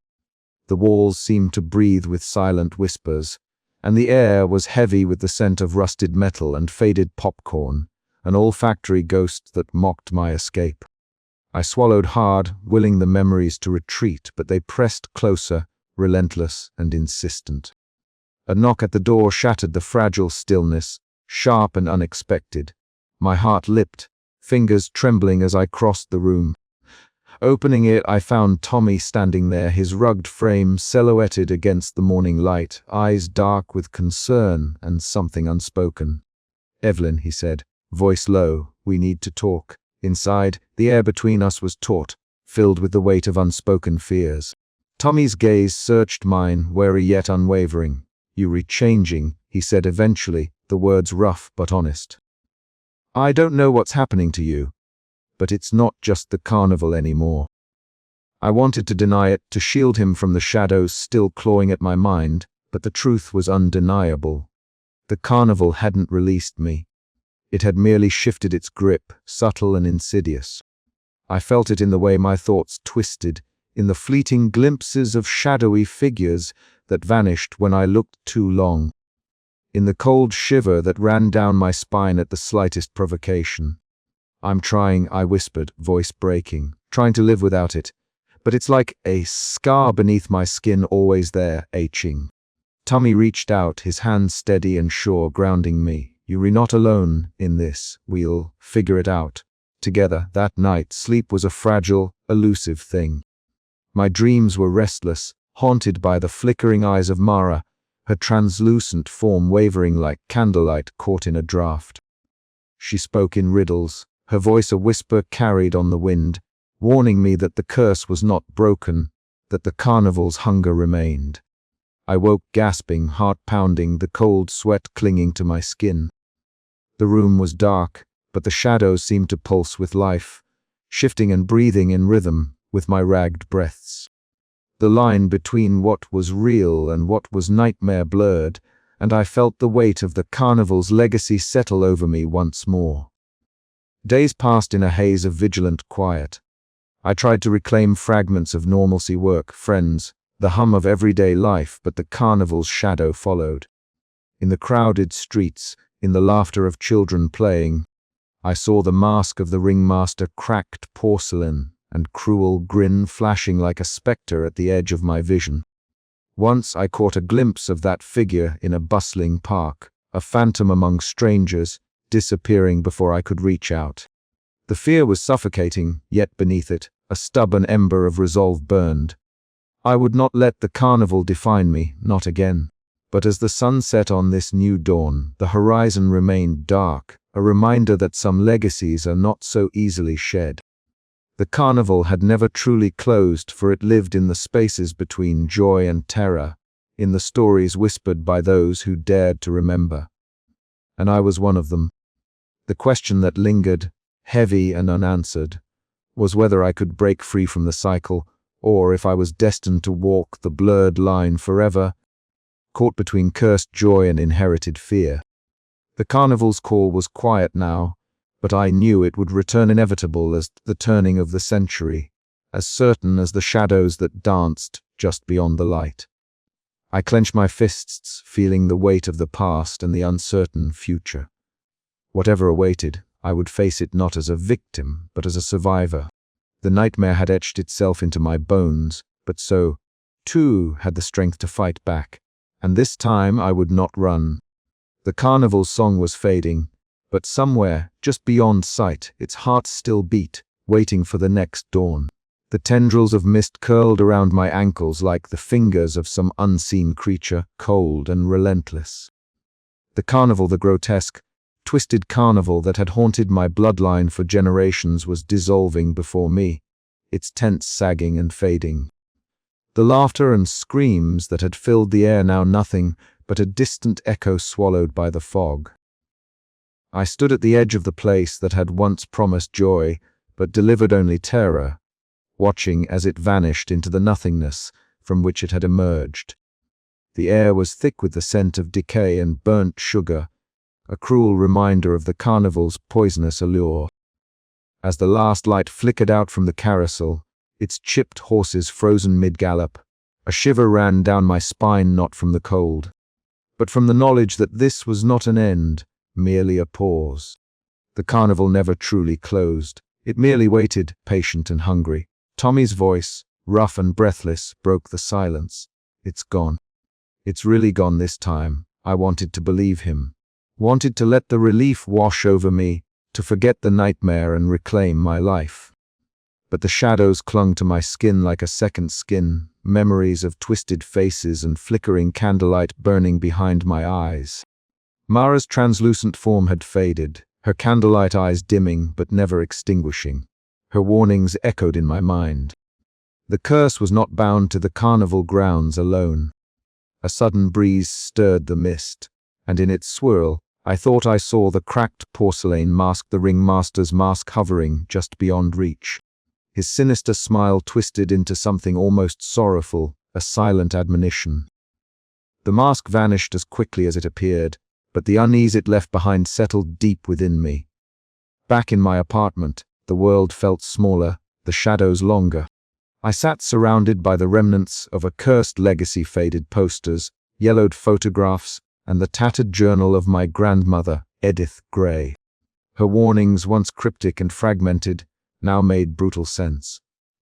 The walls seemed to breathe with silent whispers, and the air was heavy with the scent of rusted metal and faded popcorn, an olfactory ghost that mocked my escape. I swallowed hard, willing the memories to retreat, but they pressed closer, relentless and insistent. A knock at the door shattered the fragile stillness, sharp and unexpected. My heart leapt, fingers trembling as I crossed the room. Opening it, I found Tommy standing there, his rugged frame silhouetted against the morning light, eyes dark with concern and something unspoken. "Evelyn," he said, voice low, "we need to talk." Inside, the air between us was taut, filled with the weight of unspoken fears. Tommy's gaze searched mine, wary yet unwavering. "You're changing," he said eventually, the words rough but honest. "I don't know what's happening to you, but it's not just the carnival anymore." I wanted to deny it, to shield him from the shadows still clawing at my mind, but the truth was undeniable. The carnival hadn't released me. It had merely shifted its grip, subtle and insidious. I felt it in the way my thoughts twisted, in the fleeting glimpses of shadowy figures that vanished when I looked too long, in the cold shiver that ran down my spine at the slightest provocation. "I'm trying," I whispered, voice breaking, "trying to live without it, but it's like a scar beneath my skin, always there, aching." Tommy reached out, his hand steady and sure, grounding me. "You're not alone in this. We'll figure it out together. That night, sleep was a fragile, elusive thing. My dreams were restless, haunted by the flickering eyes of Mara, her translucent form wavering like candlelight caught in a draught. She spoke in riddles, her voice a whisper carried on the wind, warning me that the curse was not broken, that the carnival's hunger remained. I woke gasping, heart pounding, the cold sweat clinging to my skin. The room was dark, but the shadows seemed to pulse with life, shifting and breathing in rhythm with my ragged breaths. The line between what was real and what was nightmare blurred, and I felt the weight of the carnival's legacy settle over me once more. Days passed in a haze of vigilant quiet. I tried to reclaim fragments of normalcy, work, friends, the hum of everyday life, but the carnival's shadow followed. In the crowded streets, in the laughter of children playing, I saw the mask of the ringmaster, cracked porcelain and cruel grin flashing like a spectre at the edge of my vision. Once I caught a glimpse of that figure in a bustling park, a phantom among strangers, disappearing before I could reach out. The fear was suffocating, yet beneath it, a stubborn ember of resolve burned. I would not let the carnival define me, not again. But as the sun set on this new dawn, the horizon remained dark, a reminder that some legacies are not so easily shed. The carnival had never truly closed, for it lived in the spaces between joy and terror, in the stories whispered by those who dared to remember. And I was one of them. The question that lingered, heavy and unanswered, was whether I could break free from the cycle, or if I was destined to walk the blurred line forever, caught between cursed joy and inherited fear. The carnival's call was quiet now, but I knew it would return, inevitable as the turning of the century, as certain as the shadows that danced just beyond the light. I clenched my fists, feeling the weight of the past and the uncertain future. Whatever awaited, I would face it not as a victim, but as a survivor. The nightmare had etched itself into my bones, but so, too, had the strength to fight back. And this time I would not run. The carnival's song was fading, but somewhere, just beyond sight, its heart still beat, waiting for the next dawn. The tendrils of mist curled around my ankles like the fingers of some unseen creature, cold and relentless. The carnival, the grotesque, twisted carnival that had haunted my bloodline for generations, was dissolving before me, its tents sagging and fading. The laughter and screams that had filled the air now nothing but a distant echo swallowed by the fog. I stood at the edge of the place that had once promised joy, but delivered only terror, watching as it vanished into the nothingness from which it had emerged. The air was thick with the scent of decay and burnt sugar, a cruel reminder of the carnival's poisonous allure. As the last light flickered out from the carousel, its chipped horses frozen mid-gallop, a shiver ran down my spine, not from the cold, but from the knowledge that this was not an end, merely a pause. The carnival never truly closed. It merely waited, patient and hungry. Tommy's voice, rough and breathless, broke the silence. It's gone. It's really gone this time. I wanted to believe him. Wanted to let the relief wash over me, to forget the nightmare and reclaim my life. But the shadows clung to my skin like a second skin, memories of twisted faces and flickering candlelight burning behind my eyes. Mara's translucent form had faded, her candlelight eyes dimming but never extinguishing. Her warnings echoed in my mind. The curse was not bound to the carnival grounds alone. A sudden breeze stirred the mist, and in its swirl, I thought I saw the cracked porcelain mask, the ringmaster's mask, hovering just beyond reach. His sinister smile twisted into something almost sorrowful, a silent admonition. The mask vanished as quickly as it appeared, but the unease it left behind settled deep within me. Back in my apartment, the world felt smaller, the shadows longer. I sat surrounded by the remnants of a cursed legacy, faded posters, yellowed photographs, and the tattered journal of my grandmother, Edith Gray. Her warnings, once cryptic and fragmented, now made brutal sense.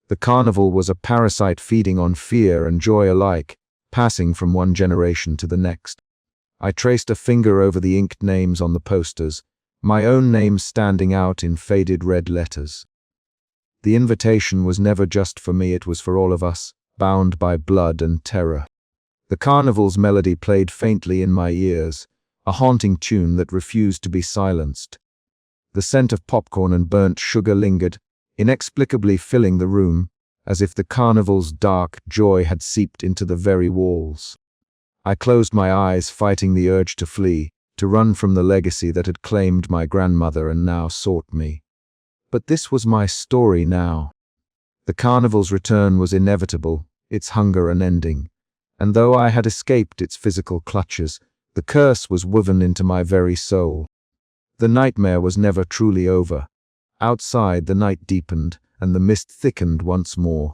The carnival was a parasite feeding on fear and joy alike, passing from one generation to the next. I traced a finger over the inked names on the posters, my own name standing out in faded red letters. The invitation was never just for me, it was for all of us, bound by blood and terror. The carnival's melody played faintly in my ears, a haunting tune that refused to be silenced. The scent of popcorn and burnt sugar lingered, inexplicably filling the room, as if the carnival's dark joy had seeped into the very walls. I closed my eyes, fighting the urge to flee, to run from the legacy that had claimed my grandmother and now sought me. But this was my story now. The carnival's return was inevitable, its hunger unending, and though I had escaped its physical clutches, the curse was woven into my very soul. The nightmare was never truly over. Outside, the night deepened, and the mist thickened once more.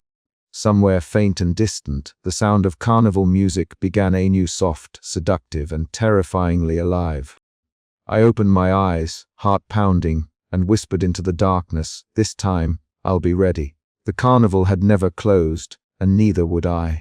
Somewhere faint and distant, the sound of carnival music began anew, soft, seductive, and terrifyingly alive. I opened my eyes, heart pounding, and whispered into the darkness, "This time, I'll be ready." The carnival had never closed, and neither would I.